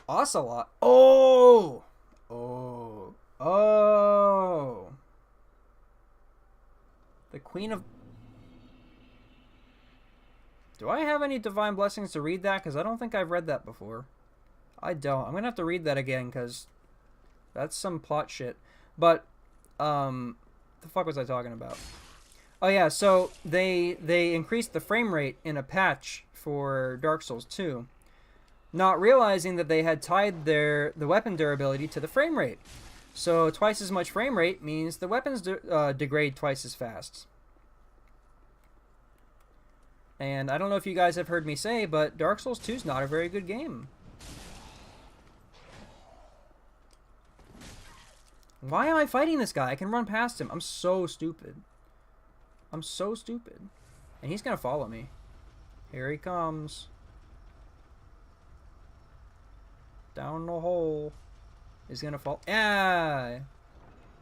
Ocelot. Oh! Oh. Oh. The Queen of... Do I have any divine blessings to read that? Because I don't think I've read that before. I don't. I'm going to have to read that again because that's some plot shit. But, the fuck was I talking about? Oh yeah, so they increased the frame rate in a patch for Dark Souls 2, not realizing that they had tied the weapon durability to the frame rate. So twice as much frame rate means the weapons degrade twice as fast. And I don't know if you guys have heard me say, but Dark Souls 2 is not a very good game. Why am I fighting this guy? I can run past him. I'm so stupid. I'm so stupid. And he's gonna follow me. Here he comes. Down the hole. He's gonna fall. Yeah!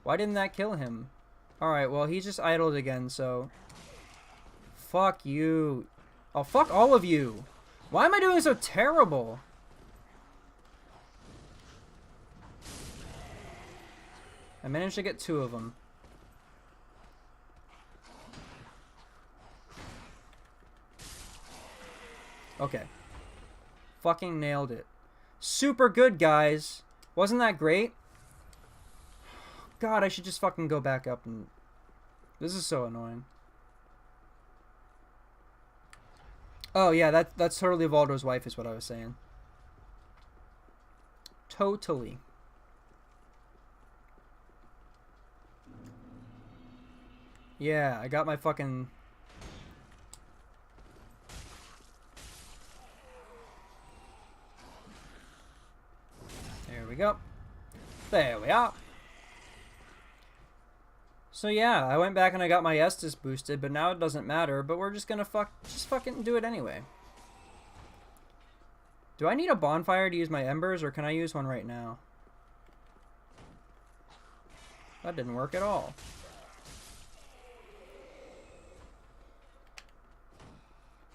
Why didn't that kill him? Alright, well, he just idled again, so... Fuck you. Oh, fuck all of you. Why am I doing so terrible? I managed to get 2 of them. Okay. Fucking nailed it. Super good, guys. Wasn't that great? God, I should just fucking go back up and... This is so annoying. Oh, yeah, that's totally Valdo's wife is what I was saying. Totally. Yeah, I got my fucking... There we go. There we are. So yeah, I went back and I got my Estus boosted, but now it doesn't matter, but we're just gonna fucking do it anyway. Do I need a bonfire to use my embers, or can I use one right now? That didn't work at all.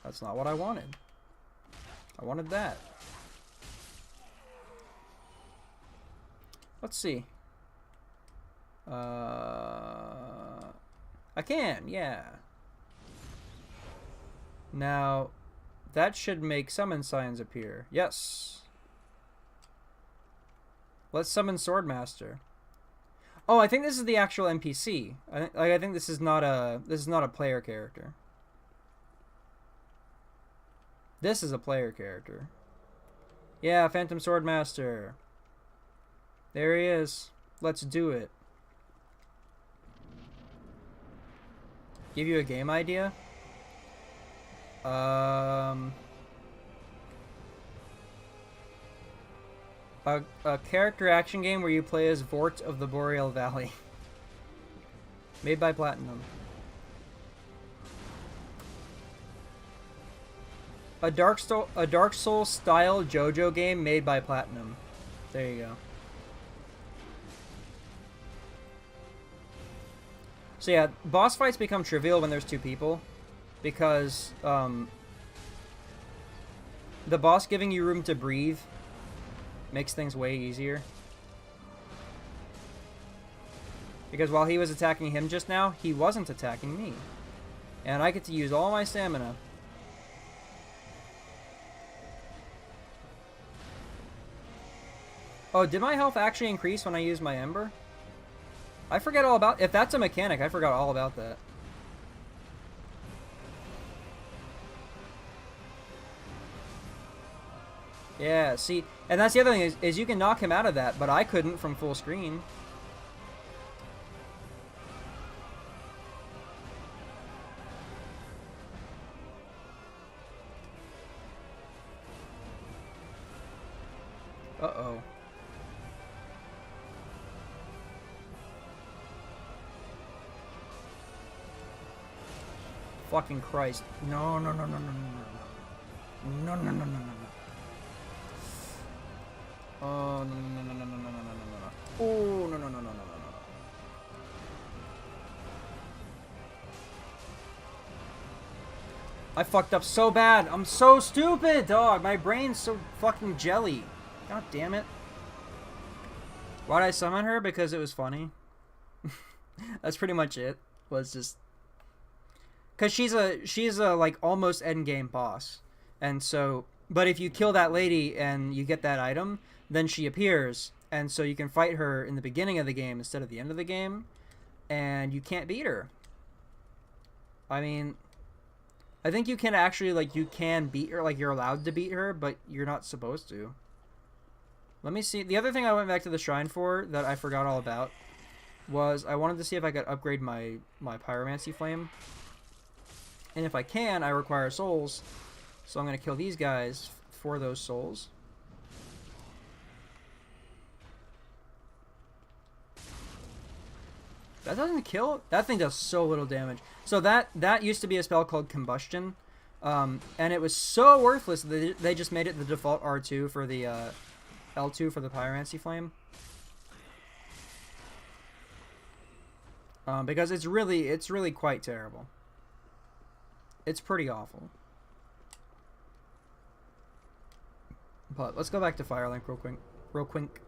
That's not what I wanted. I wanted that. Let's see. I can, yeah. Now, that should make summon signs appear. Yes. Let's summon Swordmaster. Oh, I think this is the actual NPC. I think this is not a player character. This is a player character. Yeah, Phantom Swordmaster. There he is. Let's do it. Give you a game idea? A character action game where you play as Vort of the Boreal Valley. Made by Platinum. A Dark Souls style JoJo game made by Platinum. There you go. So yeah, boss fights become trivial when there's 2 people, because the boss giving you room to breathe makes things way easier. Because while he was attacking him just now, he wasn't attacking me. And I get to use all my stamina. Oh, did my health actually increase when I used my Ember? I forget all about... If that's a mechanic, I forgot all about that. Yeah, see, and that's the other thing is you can knock him out of that, but I couldn't from full screen. Uh-oh. Fucking Christ. No, no, no, no, no, no, no. No, no, no, no, no, no. Oh, no, no, no, no, no, no, no, no, no, no. Oh, no, no, no, no, no, no, no. I fucked up so bad. I'm so stupid, dog. My brain's so fucking jelly. God damn it. Why'd I summon her? Because it was funny. That's pretty much it. Was just... Because she's a, like, almost endgame boss. And so... But if you kill that lady and you get that item, then she appears. And so you can fight her in the beginning of the game instead of the end of the game. And you can't beat her. I mean... I think you can actually, like, you can beat her, like, you're allowed to beat her, but you're not supposed to. Let me see. The other thing I went back to the shrine for that I forgot all about was I wanted to see if I could upgrade my pyromancy flame. And if I can, I require souls. So I'm going to kill these guys for those souls. That doesn't kill? That thing does so little damage. So that used to be a spell called Combustion. And it was so worthless that they just made it the default R2 for the L2 for the Pyromancy Flame. Because it's really quite terrible. It's pretty awful. But let's go back to Firelink real quick.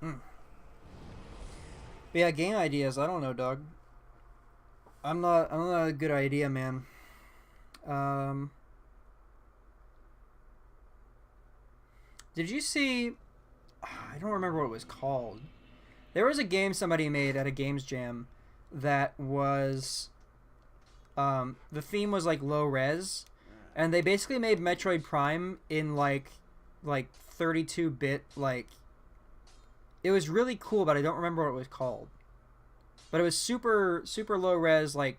But yeah, game ideas. I don't know, dog. I'm not a good idea, man. Did you see? I don't remember what it was called. There was a game somebody made at a Games Jam that was. The theme was like low res, and they basically made Metroid Prime in like 32-bit like. It was really cool, but I don't remember what it was called. But it was super low res, like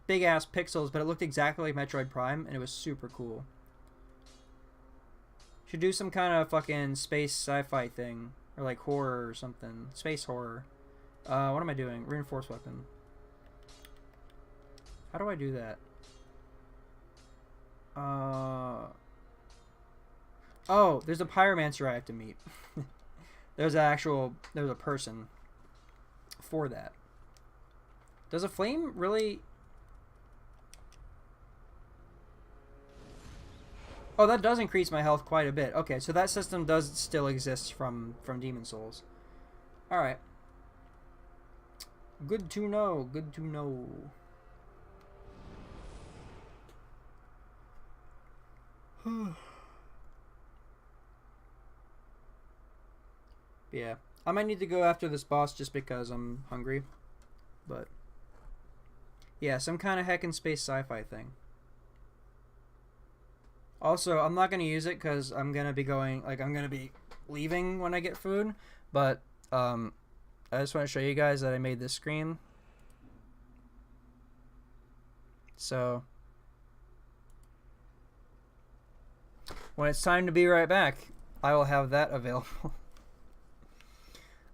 big ass pixels, but it looked exactly like Metroid Prime, and it was super cool. Should do some kind of fucking space sci-fi thing, or like horror or something, space horror. What am I doing? Reinforced weapon. How do I do that? Oh, there's a pyromancer I have to meet. There's a person for that. Does a flame really... Oh, that does increase my health quite a bit. Okay, so that system does still exist from Demon Souls. Alright. Good to know, good to know. Yeah, I might need to go after this boss just because I'm hungry, but yeah, some kind of heckin' space sci-fi thing. Also, I'm not gonna use it because I'm gonna be leaving when I get food, but I just want to show you guys that I made this screen. So when it's time to be right back, I will have that available.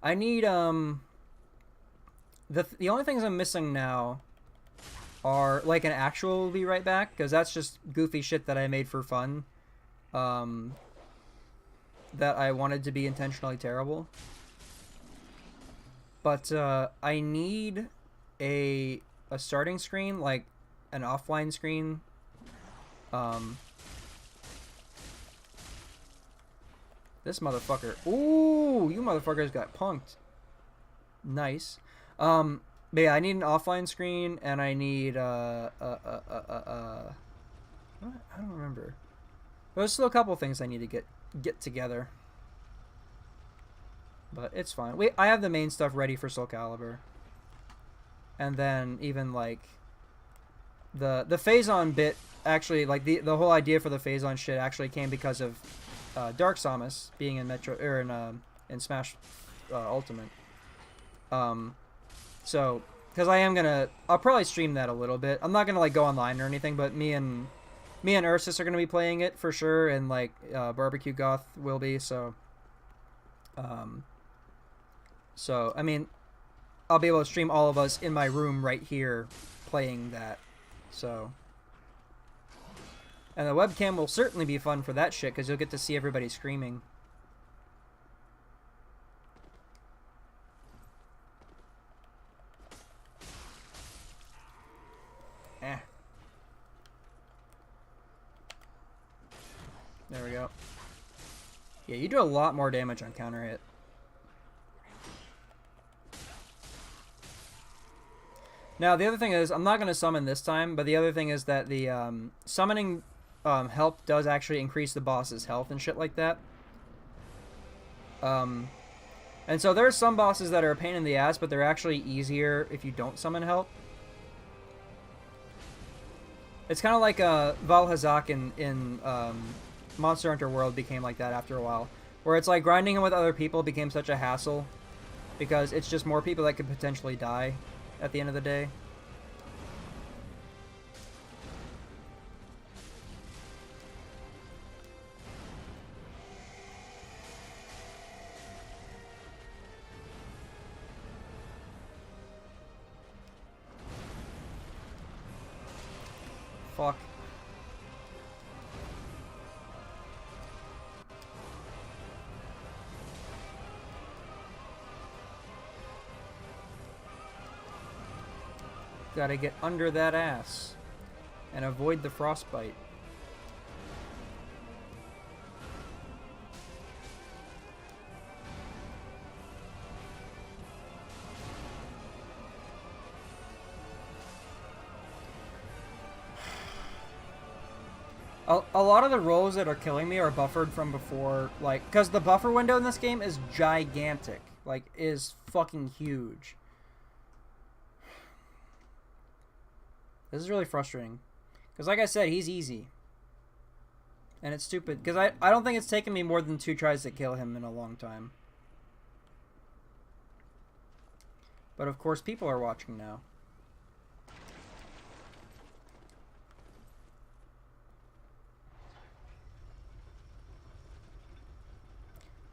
I need, the only things I'm missing now are, like, an actual be right back, because that's just goofy shit that I made for fun, that I wanted to be intentionally terrible. But, I need a starting screen, like, an offline screen, This motherfucker. Ooh, you motherfuckers got punked. Nice. But yeah, I need an offline screen, and I need, what? I don't remember. There's still a couple things I need to get get together. But it's fine. I have the main stuff ready for Soul Calibur. And then even like the Phazon bit actually, like the whole idea for the Phazon shit actually came because of Dark Samus being in Metro or in Smash Ultimate. So because I'll probably stream that a little bit. I'm not gonna like go online or anything, but me and Ursus are gonna be playing it for sure, and like Barbecue Goth will be. So I mean, I'll be able to stream all of us in my room right here playing that. So, and the webcam will certainly be fun for that shit because you'll get to see everybody screaming. There we go. Yeah, you do a lot more damage on counter hit. Now, the other thing is, I'm not going to summon this time, but the other thing is that the summoning help does actually increase the boss's health and shit like that. And so there are some bosses that are a pain in the ass, but they're actually easier if you don't summon help. It's kind of like Valhazak in Monster Hunter World became like that after a while. Where it's like grinding with other people became such a hassle because it's just more people that could potentially die at the end of the day. Fuck. Gotta get under that ass and avoid the frostbite. A lot of the rolls that are killing me are buffered from before, like, because the buffer window in this game is gigantic, like, is fucking huge. This is really frustrating. Because like I said, he's easy. And it's stupid. Because I don't think it's taken me more than 2 tries to kill him in a long time. But of course, people are watching now.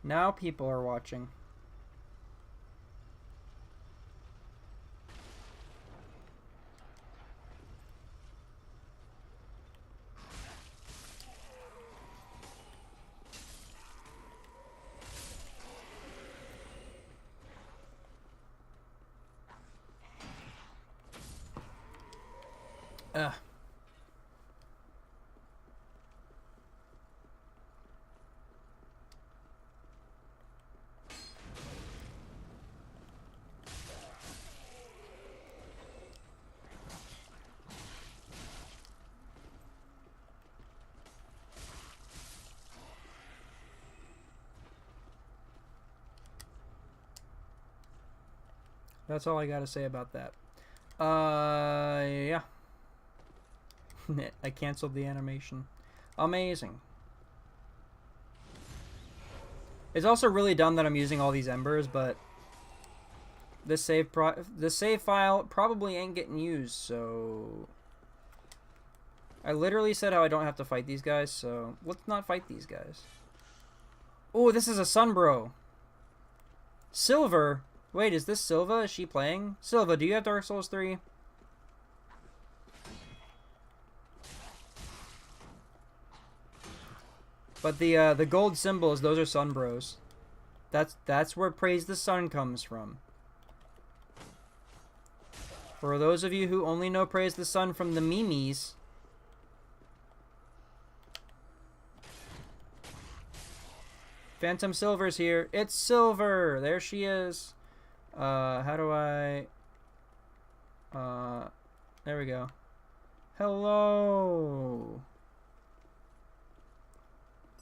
Now people are watching. Ugh. That's all I gotta say about that. Yeah. I canceled the animation. Amazing. It's also really dumb that I'm using all these embers, but this save file probably ain't getting used, so I literally said how I don't have to fight these guys, so let's not fight these guys. Oh, this is a Sunbro. Silver? Wait, is this Silva? Is she playing? Silva, do you have Dark Souls 3? But the gold symbols, those are Sunbros. That's where Praise the Sun comes from. For those of you who only know Praise the Sun from the memes, Phantom Silver's here. It's Silver! There she is. How do I... there we go. Hello!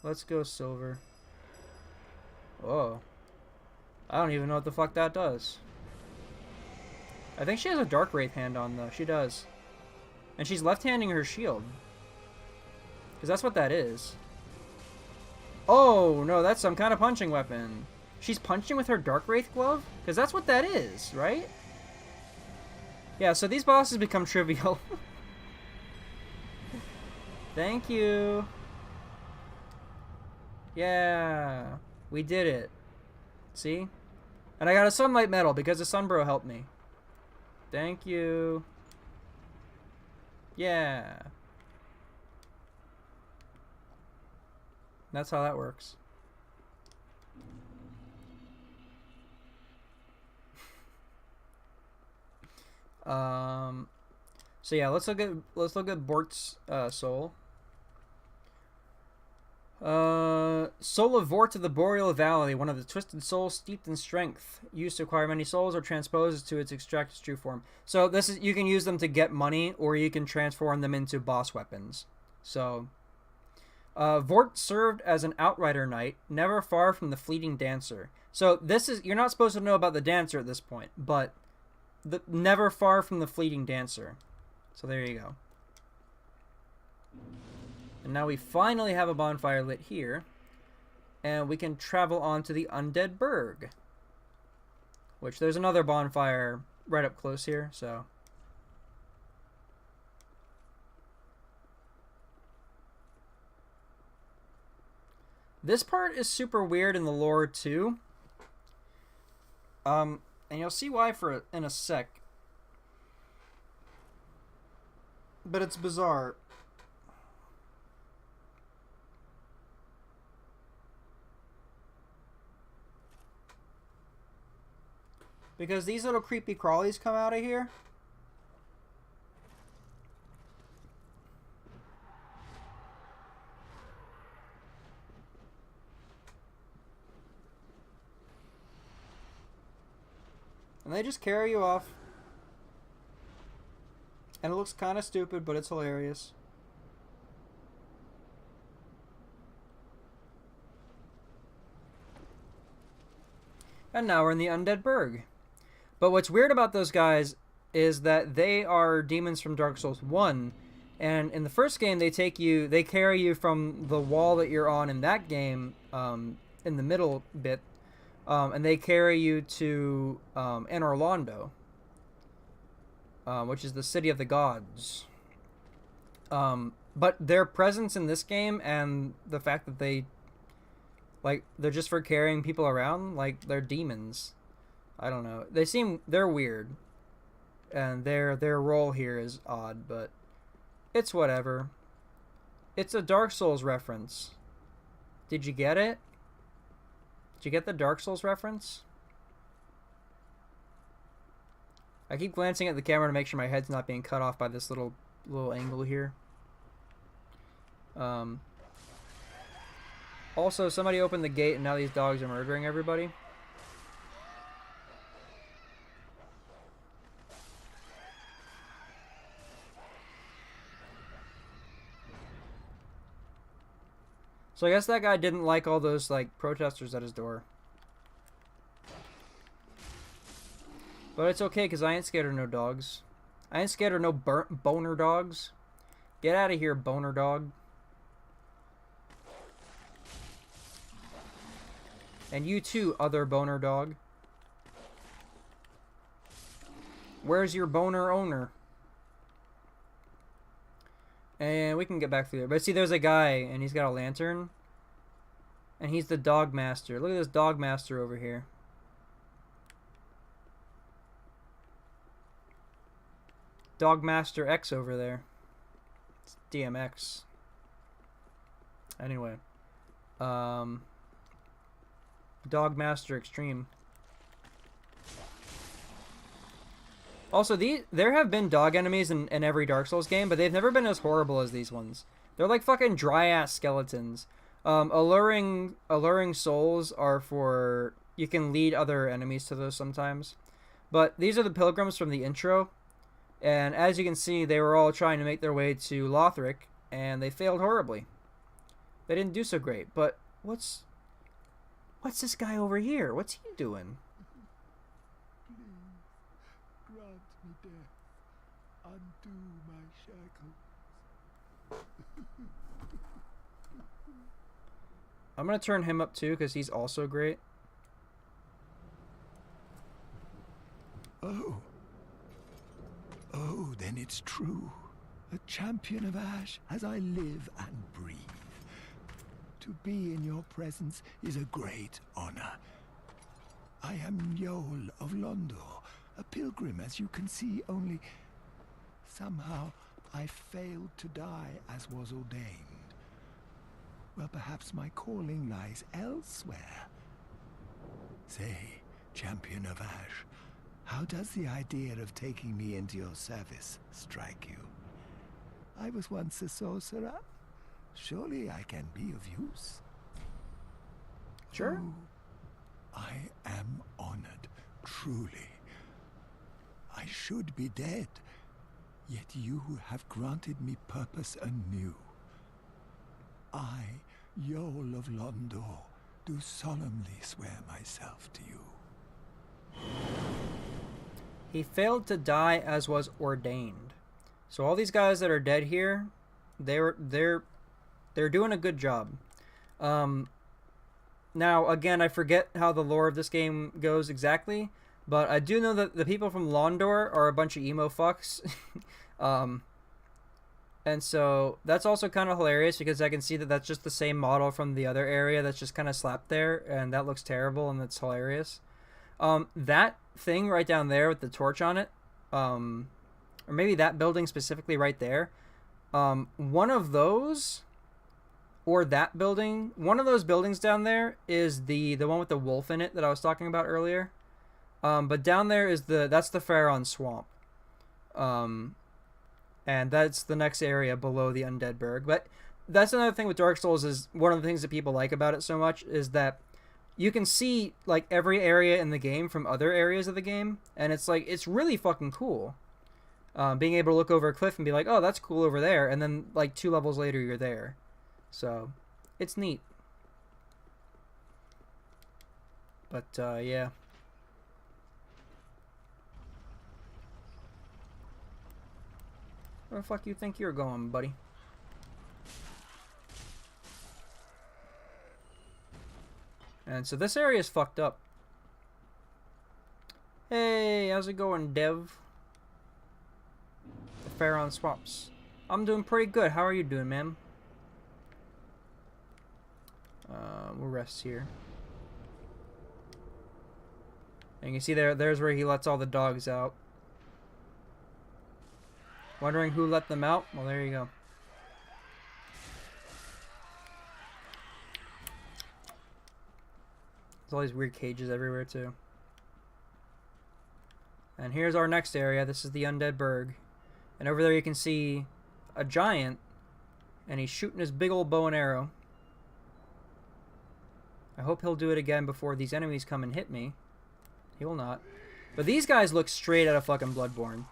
Let's go silver. Whoa. I don't even know what the fuck that does. I think she has a Dark Wraith hand on, though. She does. And she's left-handing her shield. Because that's what that is. Oh, no, that's some kind of punching weapon. She's punching with her Dark Wraith glove? Because that's what that is, right? Yeah, so these bosses become trivial. Thank you. Yeah. We did it. See? And I got a Sunlight Medal because the Sunbro helped me. Thank you. Yeah. That's how that works. So yeah, let's look at Vort's soul. Soul of Vort of the Boreal Valley, one of the twisted souls steeped in strength, used to acquire many souls or transpose to its extracted true form. So this is, you can use them to get money, or you can transform them into boss weapons. So Vort served as an outrider knight, never far from the fleeting dancer. So this is, you're not supposed to know about the dancer at this point, but never far from the fleeting dancer. So there you go. And now we finally have a bonfire lit here. And we can travel on to the Undead Burg. Which, there's another bonfire right up close here, so. This part is super weird in the lore, too. And you'll see why in a sec. But it's bizarre. Because these little creepy crawlies come out of here. And they just carry you off. And it looks kind of stupid, but it's hilarious. And now we're in the Undead Burg. But what's weird about those guys is that they are demons from Dark Souls 1. And in the first game, they carry you from the wall that you're on in that game, in the middle bit, and they carry you to Anor Londo, which is the city of the gods. But their presence in this game and the fact that they're just for carrying people around, like, they're demons. I don't know. They're weird. And their role here is odd, but it's whatever. It's a Dark Souls reference. Did you get it? Did you get the Dark Souls reference? I keep glancing at the camera to make sure my head's not being cut off by this little angle here. Also, somebody opened the gate and now these dogs are murdering everybody. So I guess that guy didn't like all those, like, protesters at his door. But it's okay, because I ain't scared of no dogs. I ain't scared of no boner dogs. Get out of here, boner dog. And you too, other boner dog. Where's your boner owner? And we can get back through there. But see, there's a guy, and he's got a lantern. And he's the dog master. Look at this dog master over here. Dog Master X over there. It's DMX. Anyway. Dog Master Extreme. Also, there have been dog enemies in every Dark Souls game, but they've never been as horrible as these ones. They're like fucking dry-ass skeletons. Alluring souls are for... You can lead other enemies to those sometimes. But these are the pilgrims from the intro. And as you can see, they were all trying to make their way to Lothric, and they failed horribly. they didn't do so great. But what's this guy over here? What's he doing? Please, grant me death. Undo my shackles. I'm gonna turn him up too because he's also great. Oh. Oh, then it's true. A champion of Ash as I live and breathe. To be in your presence is a great honor. I am Yol of Londor, a pilgrim, as you can see, only somehow I failed to die as was ordained. Well, perhaps my calling lies elsewhere. Say, champion of Ash, how does the idea of taking me into your service strike you? I was once a sorcerer. Surely I can be of use. Sure. Oh, I am honored, truly. I should be dead, yet you have granted me purpose anew. I, Yol of Londor, do solemnly swear myself to you. He failed to die as was ordained. So all these guys that are dead here, they're doing a good job. Now again, I forget how the lore of this game goes exactly, but I do know that the people from Londor are a bunch of emo fucks. And so that's also kind of hilarious because I can see that that's just the same model from the other area that's just kind of slapped there, and that looks terrible and that's hilarious. That thing right down there with the torch on it, or maybe that building specifically right there, one of those, or that building, one of those buildings down there is the one with the wolf in it that I was talking about earlier. But down there is that's the Faron Swamp. And that's the next area below the Undead Burg. But that's another thing with Dark Souls, is one of the things that people like about it so much is that you can see like every area in the game from other areas of the game, and it's like, it's really fucking cool. Being able to look over a cliff and be like, oh, that's cool over there, and then like 2 levels later you're there. So it's neat. But yeah. Where the fuck you think you're going, buddy? And so this area is fucked up. Hey, how's it going, Dev? The Faron Swamps. I'm doing pretty good. How are you doing, man? We'll rest here. And you can see there's where he lets all the dogs out. Wondering who let them out? Well, there you go. There's all these weird cages everywhere, too. And here's our next area. This is the Undead Burg. And over there you can see a giant, and he's shooting his big old bow and arrow. I hope he'll do it again before these enemies come and hit me. He will not. But these guys look straight out of fucking Bloodborne.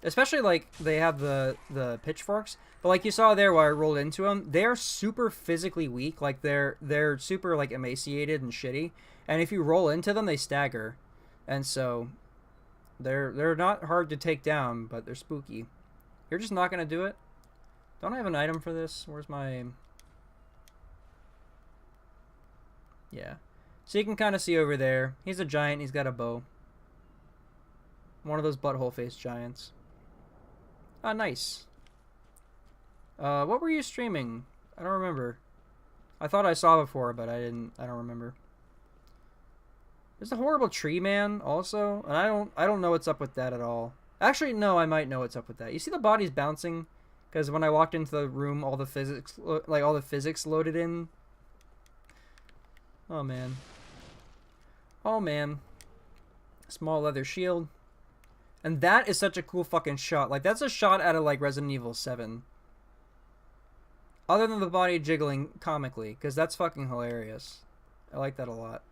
Especially, like, they have the pitchforks. But like you saw there while I rolled into them, they're super physically weak. Like, they're super, like, emaciated and shitty. And if you roll into them, they stagger. And so, they're not hard to take down, but they're spooky. You're just not going to do it? Don't I have an item for this? Where's my... Yeah. So you can kind of see over there. He's a giant. He's got a bow. One of those butthole-faced giants. Ah, nice. What were you streaming? I don't remember. I thought I saw before, but I don't remember. There's a horrible tree man also, and I don't know what's up with that at all. Actually, no, I might know what's up with that. You see the bodies bouncing? Because when I walked into the room, all the physics loaded in. Oh man. Oh man. Small leather shield. And that is such a cool fucking shot. Like, that's a shot out of, like, Resident Evil 7. Other than the body jiggling comically, because that's fucking hilarious. I like that a lot.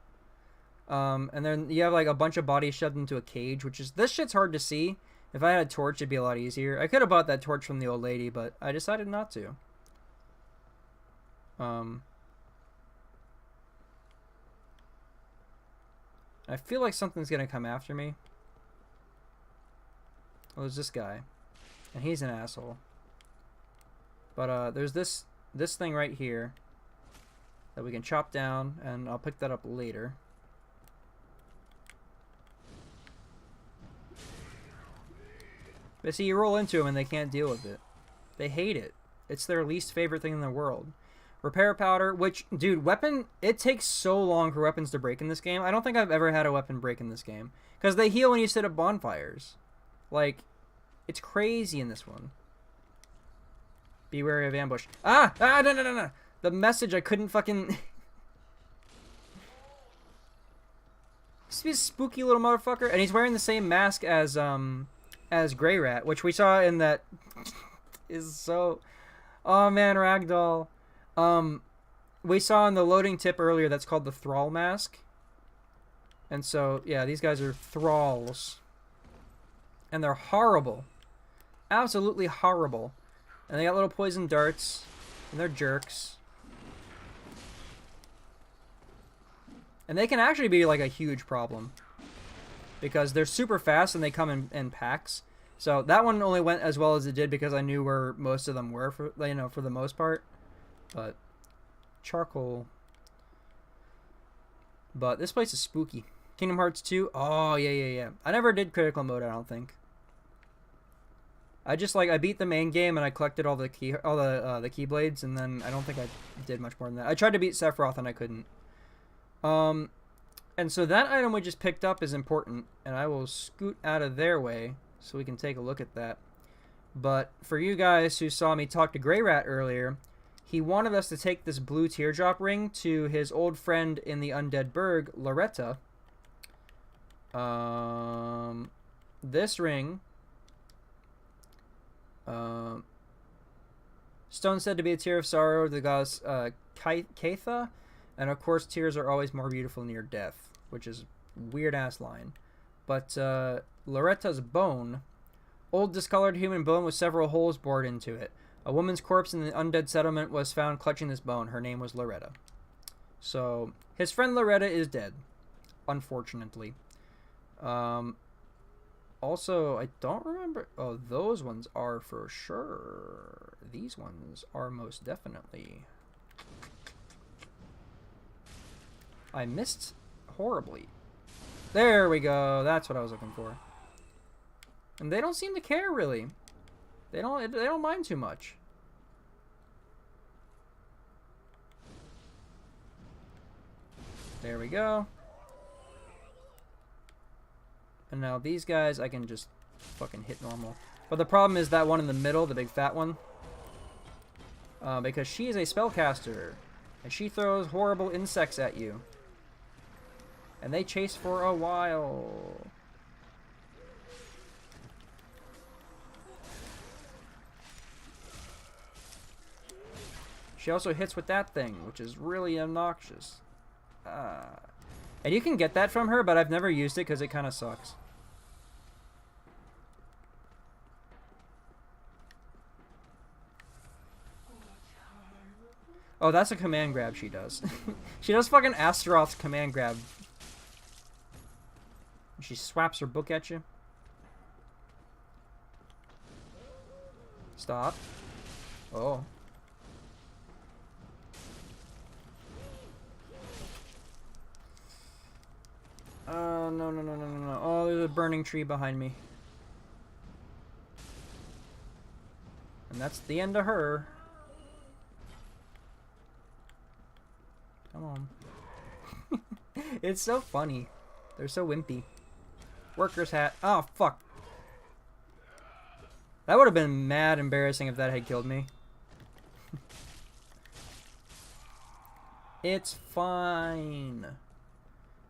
And then you have, like, a bunch of bodies shoved into a cage, which is... This shit's hard to see. If I had a torch, it'd be a lot easier. I could have bought that torch from the old lady, but I decided not to. I feel like something's gonna come after me. Oh, there's this guy. And he's an asshole. But there's this thing right here that we can chop down, and I'll pick that up later. But see, you roll into them and they can't deal with it. They hate it. It's their least favorite thing in the world. Repair powder, which, dude, weapon, it takes so long for weapons to break in this game. I don't think I've ever had a weapon break in this game. Because they heal when you sit at bonfires. Like, it's crazy in this one. Be wary of ambush. Ah! Ah, no, no, no, no! The message, I couldn't fucking... This spooky little motherfucker. And he's wearing the same mask as Grey Rat, which we saw in that... is so... Oh, man, Ragdoll. We saw in the loading tip earlier that's called the Thrall mask. And so, yeah, these guys are thralls. And they're horrible. Absolutely horrible. And they got little poison darts. And they're jerks. And they can actually be like a huge problem. Because they're super fast and they come in packs. So that one only went as well as it did because I knew where most of them were, for the most part. But charcoal. But this place is spooky. Kingdom Hearts 2. Oh yeah. I never did critical mode, I don't think. I just I beat the main game and I collected all the keyblades, and then I don't think I did much more than that. I tried to beat Sephiroth and I couldn't. And so that item we just picked up is important, and I will scoot out of their way so we can take a look at that. But for you guys who saw me talk to Grey Rat earlier, he wanted us to take this blue teardrop ring to his old friend in the Undead Burg, Loretta. This ring... Stone said to be a tear of sorrow, the goddess Kaitha, and of course tears are always more beautiful near death, which is a weird-ass line. But Loretta's bone, old discolored human bone with several holes bored into it. A woman's corpse in the undead settlement was found clutching this bone. Her name was Loretta. So, his friend Loretta is dead, unfortunately. Also, I don't remember... Oh, those ones are for sure. These ones are most definitely. I missed horribly. There we go. That's what I was looking for. And they don't seem to care, really. They don't mind too much. There we go. And now these guys, I can just fucking hit normal. But the problem is that one in the middle, the big fat one. Because she is a spellcaster. And she throws horrible insects at you. And they chase for a while. She also hits with that thing, which is really obnoxious. And you can get that from her, but I've never used it because it kind of sucks. Oh, that's a command grab she does. She does fucking Astaroth's command grab. She swaps her book at you. Stop. Oh. No. Oh, there's a burning tree behind me. And that's the end of her. Come on. It's so funny. They're so wimpy. Worker's hat. Oh, fuck. That would have been mad embarrassing if that had killed me. It's fine.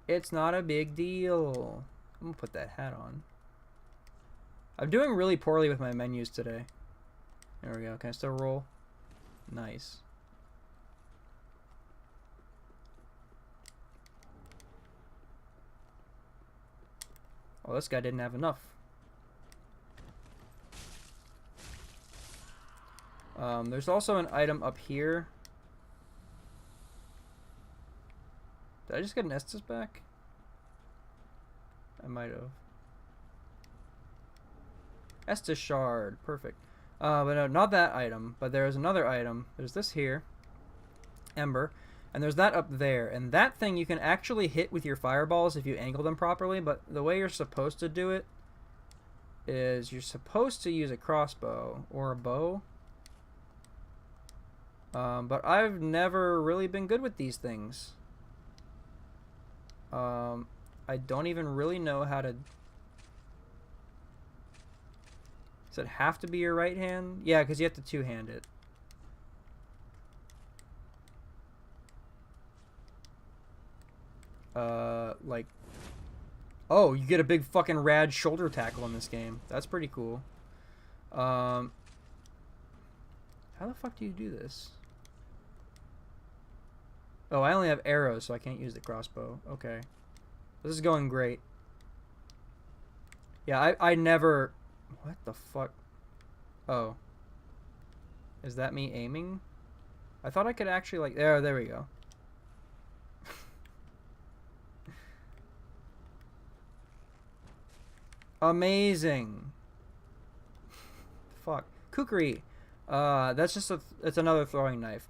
It's not a big deal. I'm gonna put that hat on. I'm doing really poorly with my menus today. There we go. Can I still roll? Nice. Oh, this guy didn't have enough. There's also an item up here. Did I just get an Estus back? I might have. Estus shard, perfect. But no, not that item. But there is another item. There's this here, Ember, and there's that up there. And that thing you can actually hit with your fireballs if you angle them properly. But the way you're supposed to do it is you're supposed to use a crossbow or a bow. But I've never really been good with these things. I don't even really know how to... Does it have to be your right hand? Yeah, because you have to two-hand it. Like... Oh, you get a big fucking rad shoulder tackle in this game. That's pretty cool. How the fuck do you do this? Oh, I only have arrows, so I can't use the crossbow. Okay. This is going great. Yeah, I never... What the fuck? Oh. Is that me aiming? I thought I could actually, like... There we go. Amazing. Fuck. Kukri. That's just it's another throwing knife.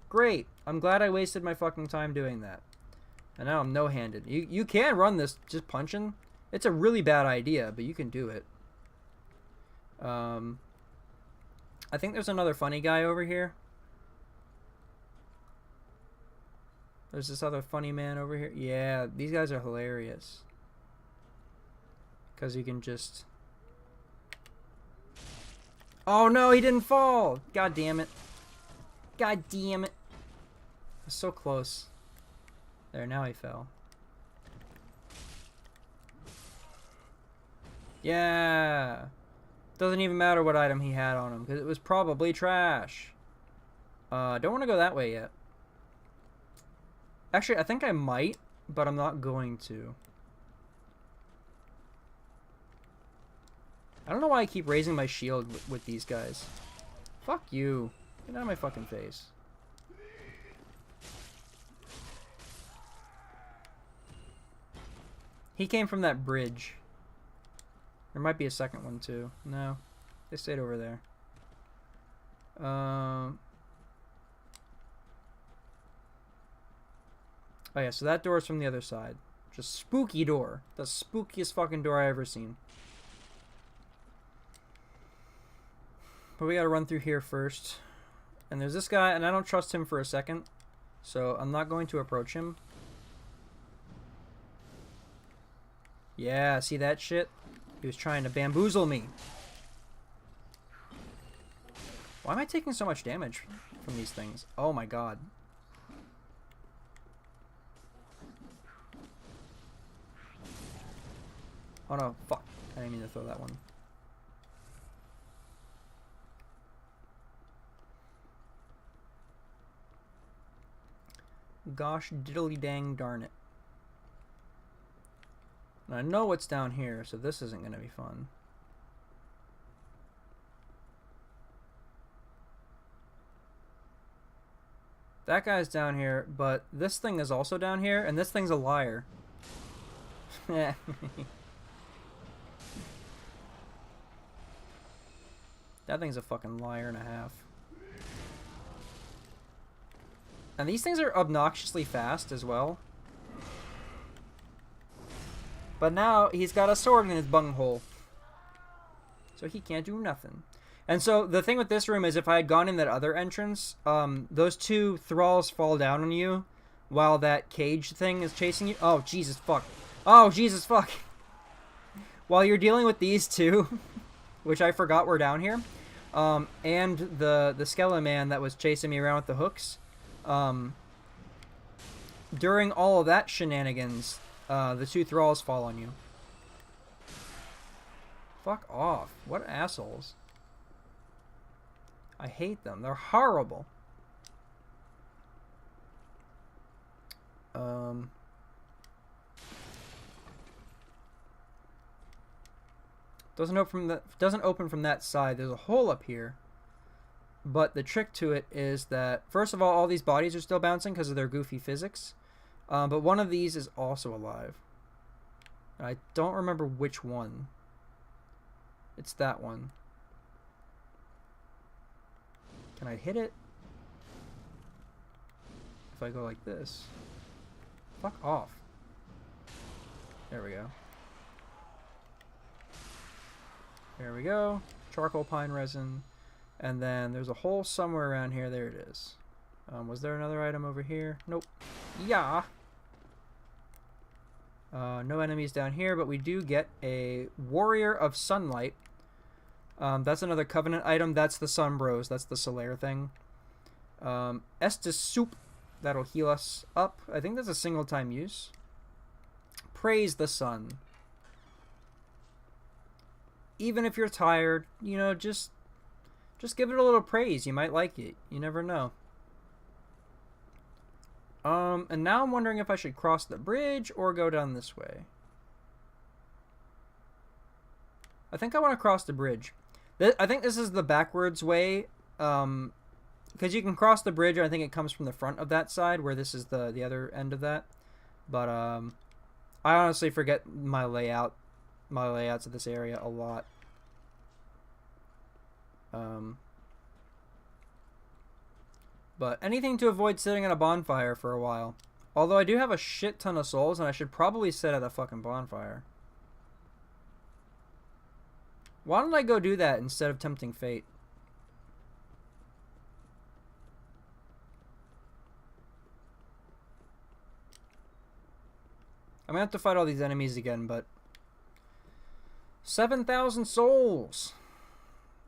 Great. I'm glad I wasted my fucking time doing that. And now I'm no-handed. You can run this just punching. It's a really bad idea, but you can do it. I think there's another funny guy over here. There's this other funny man over here. Yeah, these guys are hilarious. Because you can just... Oh no, he didn't fall! God damn it. God damn it. It's so close. There, now he fell. Yeah! Doesn't even matter what item he had on him, because it was probably trash. Don't want to go that way yet. Actually, I think I might, but I'm not going to. I don't know why I keep raising my shield with these guys. Fuck you. Get out of my fucking face. He came from that bridge. There might be a second one too. No. They stayed over there. Oh yeah, so that door is from the other side. Just spooky door. The spookiest fucking door I ever seen. But we gotta run through here first. And there's this guy, and I don't trust him for a second. So I'm not going to approach him. Yeah, see that shit? He was trying to bamboozle me. Why am I taking so much damage from these things? Oh my god. Oh no, fuck. I didn't mean to throw that one. Gosh diddly dang darn it. And I know what's down here, so this isn't going to be fun. That guy's down here, but this thing is also down here, and this thing's a liar. That thing's a fucking liar and a half. And these things are obnoxiously fast as well. But now he's got a sword in his bunghole. So he can't do nothing. And so the thing with this room is if I had gone in that other entrance, those two thralls fall down on you while that cage thing is chasing you. Oh, Jesus fuck. Oh, Jesus fuck. While you're dealing with these two, which I forgot were down here, and the skeleton man that was chasing me around with the hooks, during all of that shenanigans, the two thralls fall on you. Fuck off. What assholes. I hate them. They're horrible. Doesn't open from that side. There's a hole up here. But the trick to it is that, first of all these bodies are still bouncing because of their goofy physics. But one of these is also alive. I don't remember which one. It's that one. Can I hit it? If I go like this. Fuck off. There we go. There we go. Charcoal pine resin. And then there's a hole somewhere around here. There it is. Was there another item over here? Nope. Yeah. No enemies down here, but we do get a Warrior of Sunlight. That's another Covenant item. That's the Sun Bros. That's the Solaire thing. Estus Soup. That'll heal us up. I think that's a single time use. Praise the sun. Even if you're tired, you know, just give it a little praise. You might like it. You never know. And now I'm wondering if I should cross the bridge or go down this way. I think I want to cross the bridge. I think this is the backwards way. Because you can cross the bridge, and I think it comes from the front of that side, where this is the other end of that. But I honestly forget my layouts of this area a lot. But anything to avoid sitting at a bonfire for a while. Although I do have a shit ton of souls, and I should probably sit at a fucking bonfire. Why don't I go do that instead of tempting fate? I'm gonna have to fight all these enemies again, but 7,000 souls,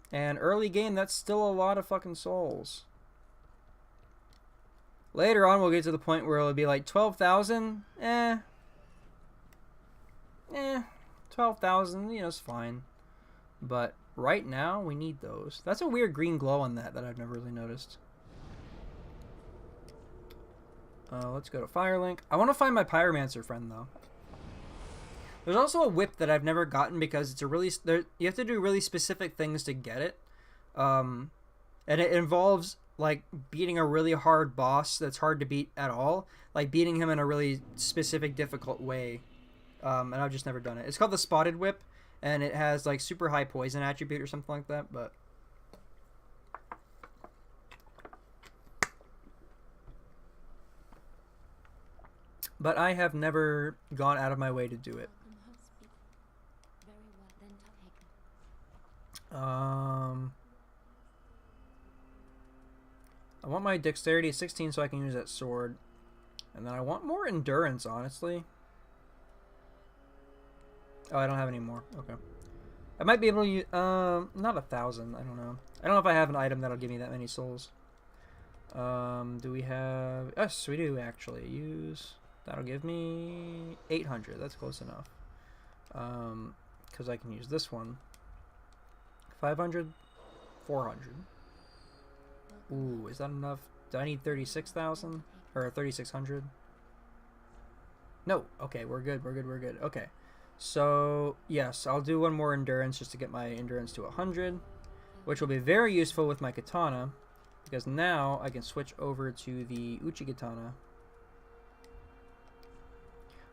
and early game, that's still a lot of fucking souls. Later on, we'll get to the point where it'll be like 12,000. 12,000, you know, it's fine. But right now, we need those. That's a weird green glow on that I've never really noticed. Let's go to Firelink. I want to find my Pyromancer friend, though. There's also a whip that I've never gotten because it's a really... you have to do really specific things to get it. And it involves, like, beating a really hard boss that's hard to beat at all. Like, beating him in a really specific, difficult way. And I've just never done it. It's called the Spotted Whip, and it has, like, super high poison attribute or something like that, but... But I have never gone out of my way to do it. I want my dexterity 16 so I can use that sword. And then I want more endurance, honestly. Oh, I don't have any more. Okay. I might be able to use... not 1,000. I don't know. I don't know if I have an item that'll give me that many souls. Do we have... Yes, we do, actually. Use... That'll give me 800. That's close enough. Because I can use this one. 500, 400. Ooh, is that enough? Do I need 36,000 or 3,600? No. Okay, we're good. We're good. We're good. Okay. So yes, I'll do one more endurance just to get my endurance to 100, which will be very useful with my katana, because now I can switch over to the Uchigatana.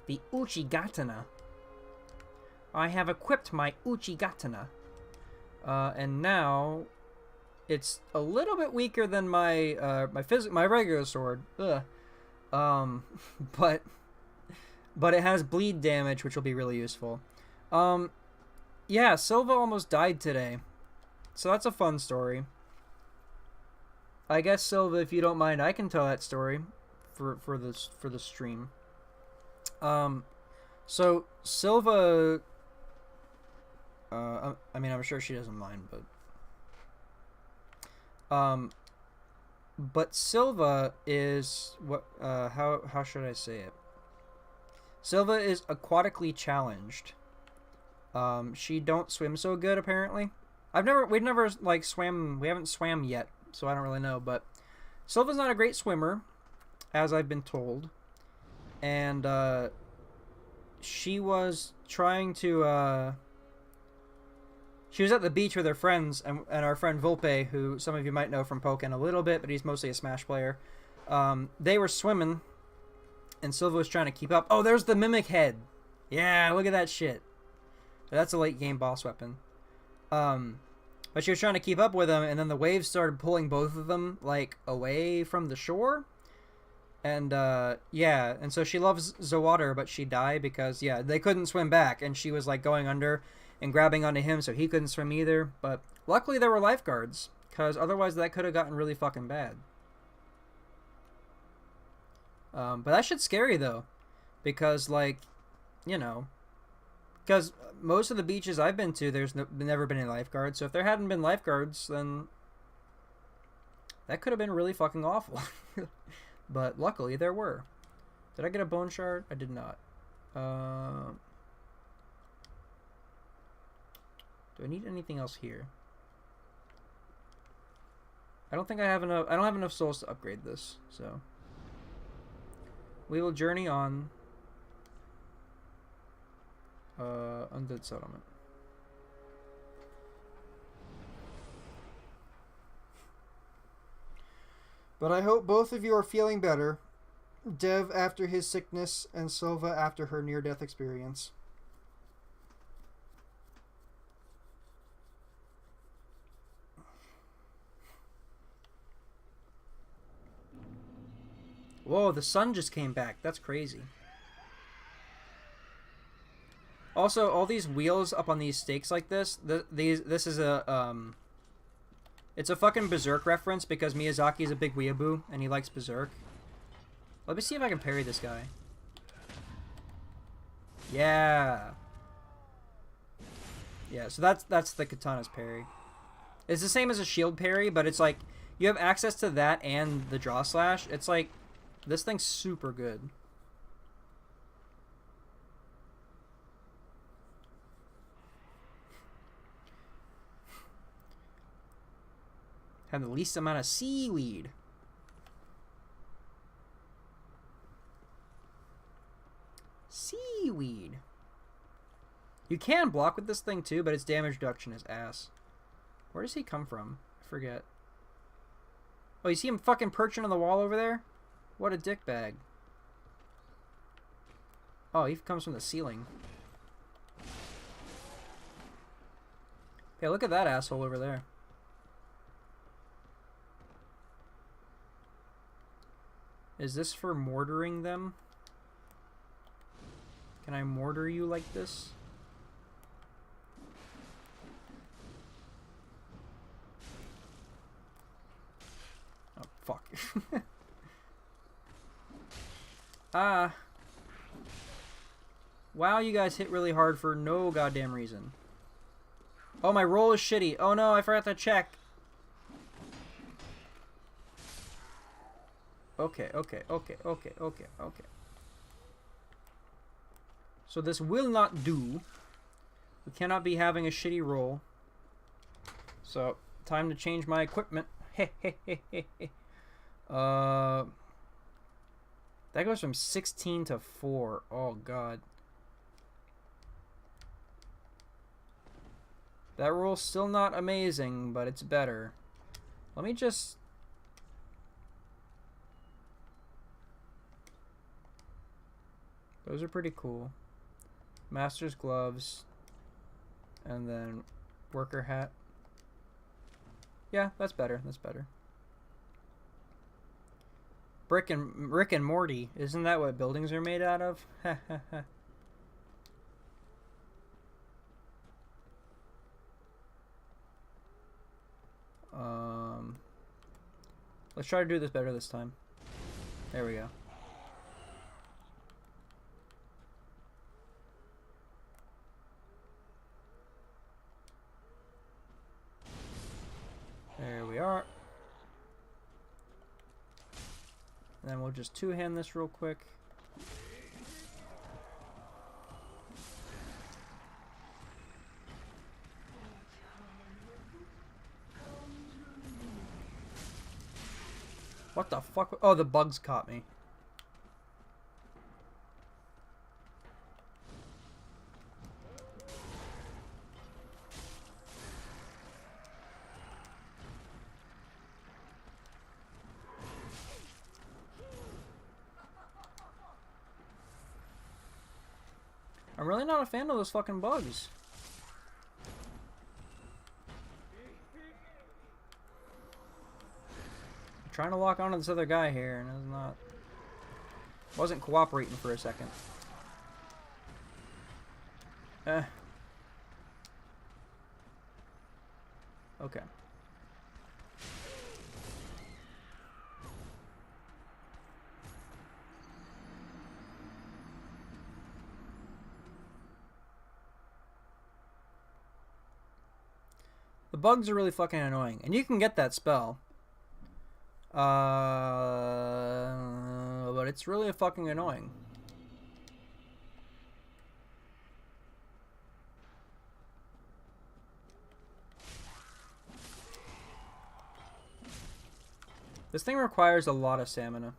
The Uchigatana. I have equipped my Uchigatana. And now it's a little bit weaker than my my regular sword. Ugh. But it has bleed damage, which will be really useful. Yeah, Silva almost died today. So that's a fun story. I guess, Silva, if you don't mind, I can tell that story for the stream. So Silva, I mean, I'm sure she doesn't mind, but Silva is what, how should I say it? Silva is aquatically challenged. She don't swim so good, apparently. We've never like swam, we haven't swam yet, so I don't really know, but Silva's not a great swimmer, as I've been told. And she was trying to she was at the beach with her friends, and our friend Volpe, who some of you might know from Pokken a little bit, but he's mostly a Smash player. They were swimming, and Silva was trying to keep up. Oh, there's the Mimic Head. Yeah, look at that shit. That's a late game boss weapon. But she was trying to keep up with him, and then the waves started pulling both of them, like, away from the shore. And, yeah, and so she loves the water, but she died because, yeah, they couldn't swim back, and she was, like, going under and grabbing onto him, so he couldn't swim either. But luckily there were lifeguards, because otherwise that could have gotten really fucking bad. But that shit's scary, though, because, like, you know, because most of the beaches I've been to, there's never been any lifeguards, so if there hadn't been lifeguards, then that could have been really fucking awful. But luckily there were. Did I get a bone shard? I did not. Do I need anything else here? I don't think I have enough. I don't have enough souls to upgrade this, so we will journey on. Undead Settlement. But I hope both of you are feeling better. Dev after his sickness and Silva after her near-death experience. Whoa, the sun just came back. That's crazy. Also, all these wheels up on these stakes like this, this is a, it's a fucking Berserk reference because Miyazaki's a big weeaboo and he likes Berserk. Let me see if I can parry this guy. Yeah. Yeah, so that's the katana's parry. It's the same as a shield parry, but it's like, you have access to that and the draw slash. It's like, this thing's super good. Have the least amount of seaweed. Seaweed. You can block with this thing too, but its damage reduction is ass. Where does he come from? I forget. Oh, you see him fucking perching on the wall over there? What a dickbag. Oh, he comes from the ceiling. Yeah, look at that asshole over there. Is this for mortaring them? Can I mortar you like this? Oh, fuck. Wow, you guys hit really hard for no goddamn reason. Oh, my roll is shitty. Oh no, I forgot to check. Okay. So this will not do. We cannot be having a shitty roll. So, time to change my equipment. That goes from 16 to 4. Oh, God. That roll's still not amazing, but it's better. Let me just... Those are pretty cool. Master's gloves. And then worker hat. Yeah, that's better. That's better. Rick and Morty. Isn't that what buildings are made out of? Let's try to do this better this time. There we go. There we are. And then we'll just two-hand this real quick. What the fuck? Oh, the bugs caught me. I'm really not a fan of those fucking bugs. I'm trying to lock onto this other guy here, and it's not... Wasn't cooperating for a second. Okay. The bugs are really fucking annoying, and you can get that spell. But it's really fucking annoying. This thing requires a lot of stamina.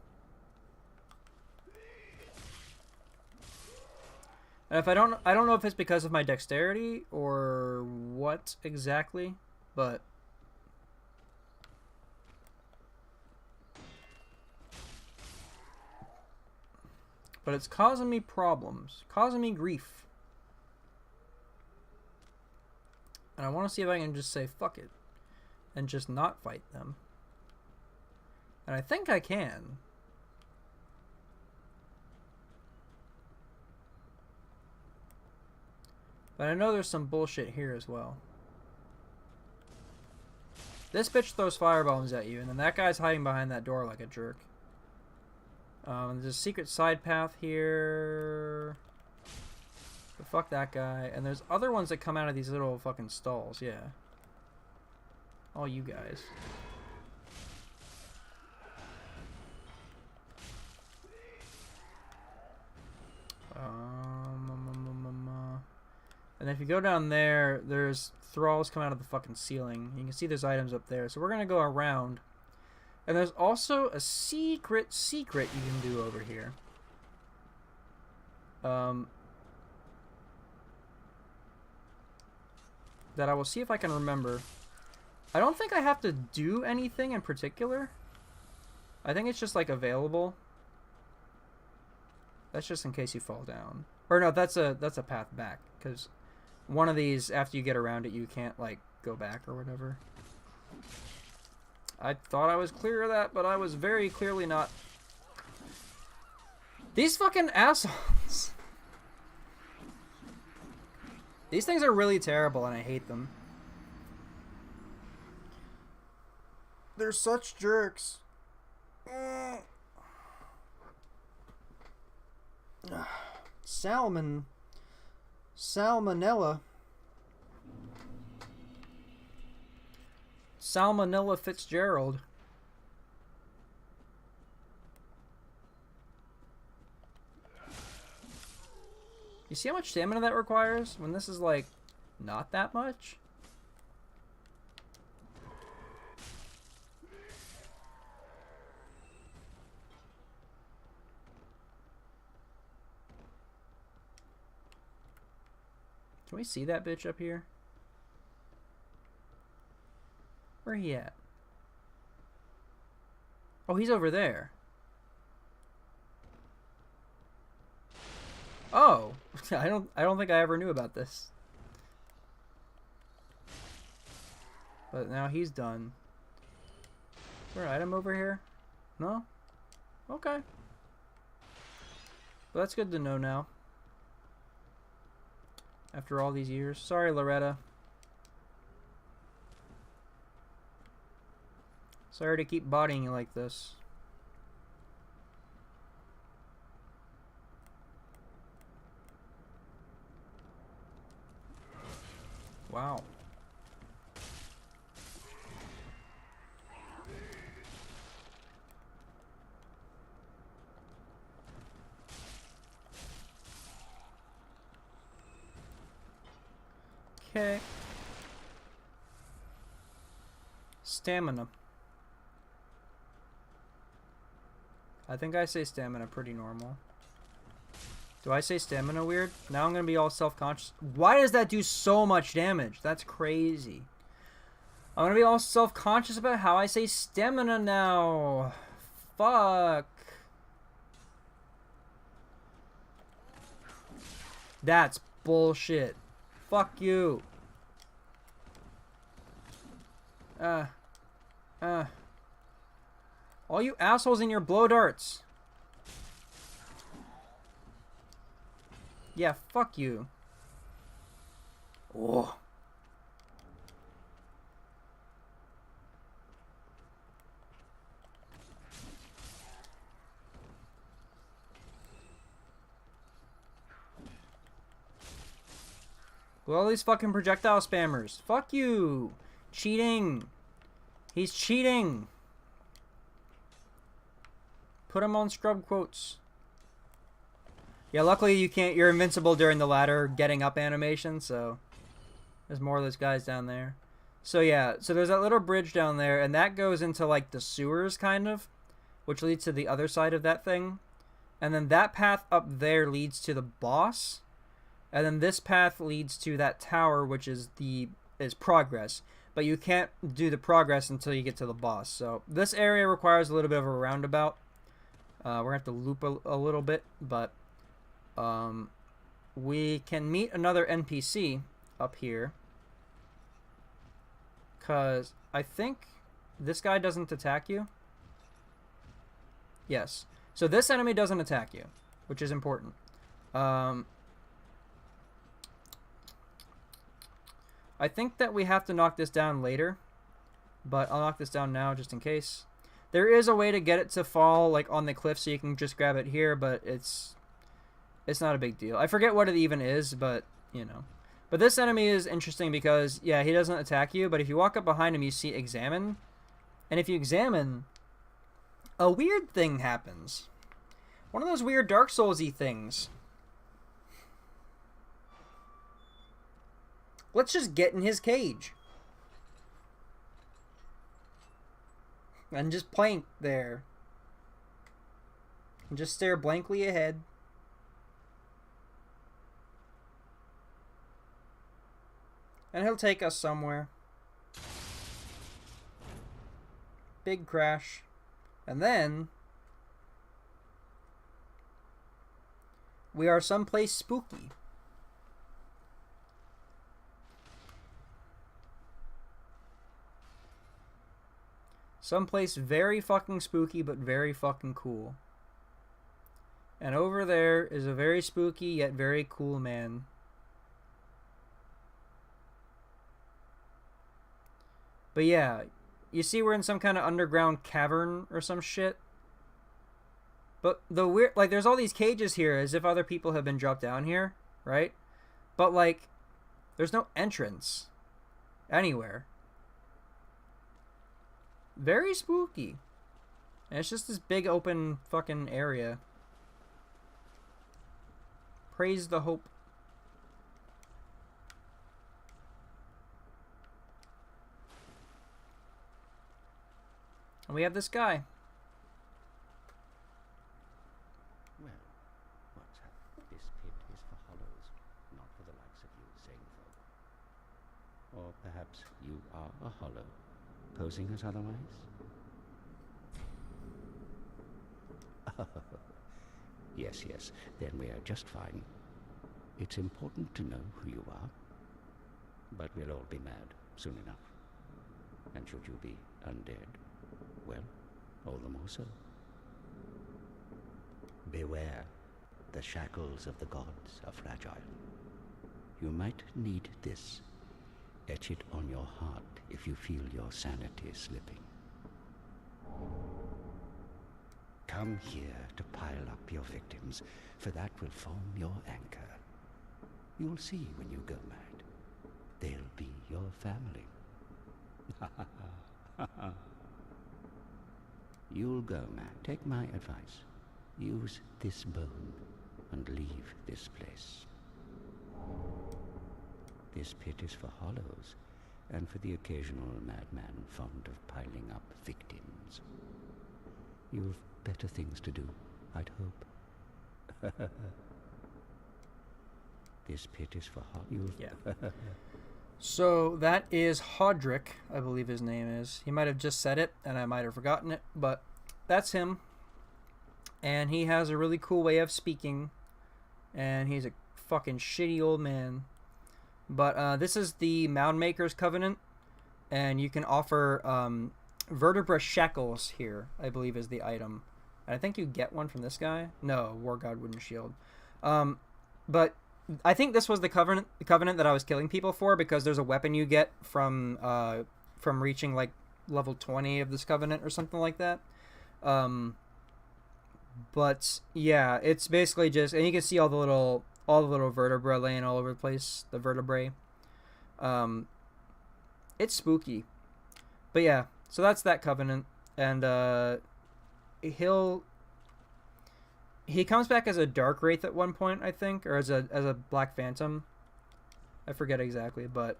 And if I don't know if it's because of my dexterity or what exactly, but it's causing me problems, causing me grief. And I want to see if I can just say fuck it and just not fight them. And I think I can. But I know there's some bullshit here as well. This bitch throws firebombs at you, and then that guy's hiding behind that door like a jerk. There's a secret side path here. But fuck that guy. And there's other ones that come out of these little fucking stalls, yeah. All you guys. And if you go down there, there's thralls come out of the fucking ceiling. You can see there's items up there. So we're going to go around. And there's also a secret you can do over here. That I will see if I can remember. I don't think I have to do anything in particular. I think it's just like available. That's just in case you fall down. Or no, that's a path back, because one of these, after you get around it, you can't like go back or whatever. I thought I was clear of that, but I was very clearly not. These fucking assholes. These things are really terrible and I hate them. They're such jerks. Salmonella Fitzgerald. You see how much stamina that requires when this is like not that much? Can we see that bitch up here? Where he at? Oh, he's over there. Oh, I don't think I ever knew about this. But now he's done. Is there an item over here? No? Okay. Well, that's good to know now. After all these years. Sorry, Loretta. Sorry to keep bodying you like this. Wow. Okay. Stamina. I think I say stamina pretty normal. Do I say stamina weird? Now I'm going to be all self-conscious. Why does that do so much damage? That's crazy. I'm going to be all self-conscious about how I say stamina now. Fuck. That's bullshit. Fuck you. All you assholes in your blow darts. Yeah, fuck you. Oh. Well, all these fucking projectile spammers. Fuck you. Cheating. He's cheating. Put him on scrub quotes. Yeah, luckily you can't. You're invincible during the ladder getting up animation, so there's more of those guys down there. So yeah, so there's that little bridge down there, and that goes into like the sewers kind of, which leads to the other side of that thing. And then that path up there leads to the boss. And then this path leads to that tower, which is progress. But you can't do the progress until you get to the boss. So this area requires a little bit of a roundabout. We're going to have to loop a little bit, but we can meet another NPC up here. Because I think this guy doesn't attack you. Yes. So this enemy doesn't attack you, which is important. I think that we have to knock this down later, but I'll knock this down now just in case. There is a way to get it to fall like on the cliff so you can just grab it here, but it's not a big deal. I forget what it even is, but you know. But this enemy is interesting because, yeah, he doesn't attack you, but if you walk up behind him, you see examine. And if you examine, a weird thing happens. One of those weird Dark Souls-y things. Let's just get in his cage. And just plank there. And just stare blankly ahead. And he'll take us somewhere. Big crash. And then we are someplace spooky. Someplace very fucking spooky, but very fucking cool. And over there is a very spooky, yet very cool man. But yeah, you see we're in some kind of underground cavern or some shit. But the weird, like, there's all these cages here as if other people have been dropped down here, right? But, like, there's no entrance anywhere. Very spooky. And it's just this big open fucking area. Praise the hope. And we have this guy. Well, what's up? This pit is for hollows, not for the likes of you, sane folk. Or perhaps you are a hollow, posing as otherwise? Yes, yes, then we are just fine. It's important to know who you are, but we'll all be mad soon enough. And should you be undead, well, all the more so. Beware, the shackles of the gods are fragile. You might need this. Etch it on your heart if you feel your sanity slipping. Come here to pile up your victims, for that will form your anchor. You'll see when you go mad. They'll be your family. You'll go mad. Take my advice. Use this bone and leave this place. This pit is for hollows, and for the occasional madman fond of piling up victims. You've better things to do, I'd hope. This pit is for hollows. Yeah. So that is Hodrick, I believe his name is. He might have just said it, and I might have forgotten it, but that's him. And he has a really cool way of speaking, and he's a fucking shitty old man. But this is the Mound Maker's Covenant, and you can offer vertebra shekels here, I believe is the item. And I think you get one from this guy. No, War God Wooden Shield. But I think this was the covenant that I was killing people for, because there's a weapon you get from reaching like level 20 of this covenant or something like that. But yeah, it's basically just, and you can see all the little vertebrae laying all over the place, the vertebrae. It's spooky. But yeah, so that's that covenant, and he comes back as a Dark Wraith at one point, I think, or as a Black Phantom. I forget exactly, but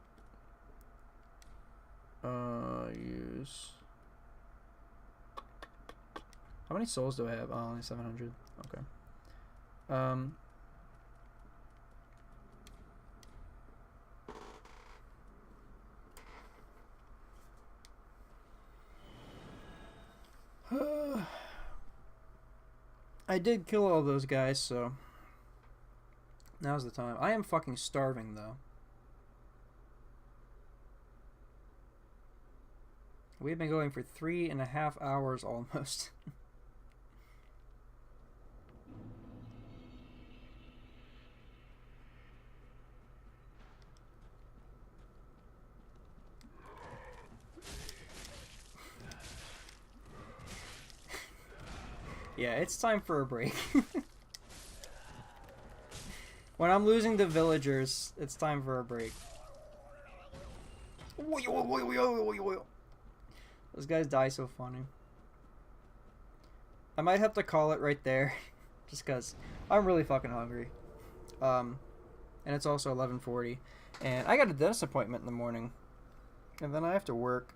use. How many souls do I have? Oh, only 700. Okay. I did kill all those guys, so now's the time. I am fucking starving, though. We've been going for 3.5 hours almost. Yeah, it's time for a break. When I'm losing the villagers, it's time for a break. Those guys die so funny. I might have to call it right there, just because I'm really fucking hungry. And it's also 11:40, and I got a dentist appointment in the morning, and then I have to work,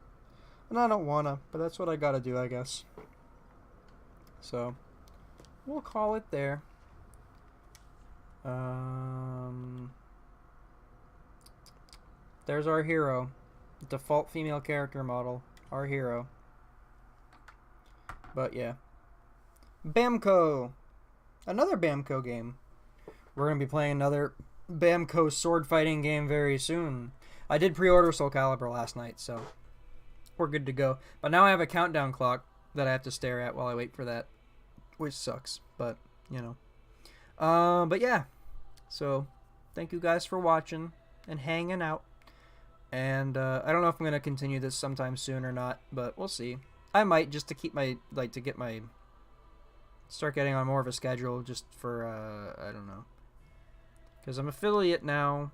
and I don't wanna, but that's what I gotta do, I guess. So we'll call it there. There's our hero, default female character model, our hero. But yeah, Bamco, another Bamco game. We're gonna be playing another Bamco sword fighting game very soon. I did pre-order Soul Calibur last night, so we're good to go. But now I have a countdown clock that I have to stare at while I wait for that, which sucks, but you know. But yeah, so thank you guys for watching and hanging out, and I don't know if I'm gonna continue this sometime soon or not, but we'll see. I might, just to keep my, start getting on more of a schedule, just for I don't know, because I'm affiliate now,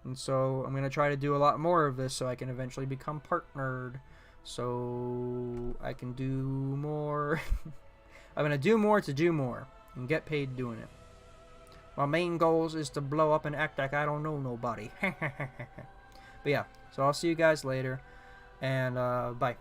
and so I'm gonna try to do a lot more of this so I can eventually become partnered, so I can do more. I'm gonna do more to do more and get paid doing it. My main goals is to blow up and act like I don't know nobody. But yeah, so I'll see you guys later, and bye.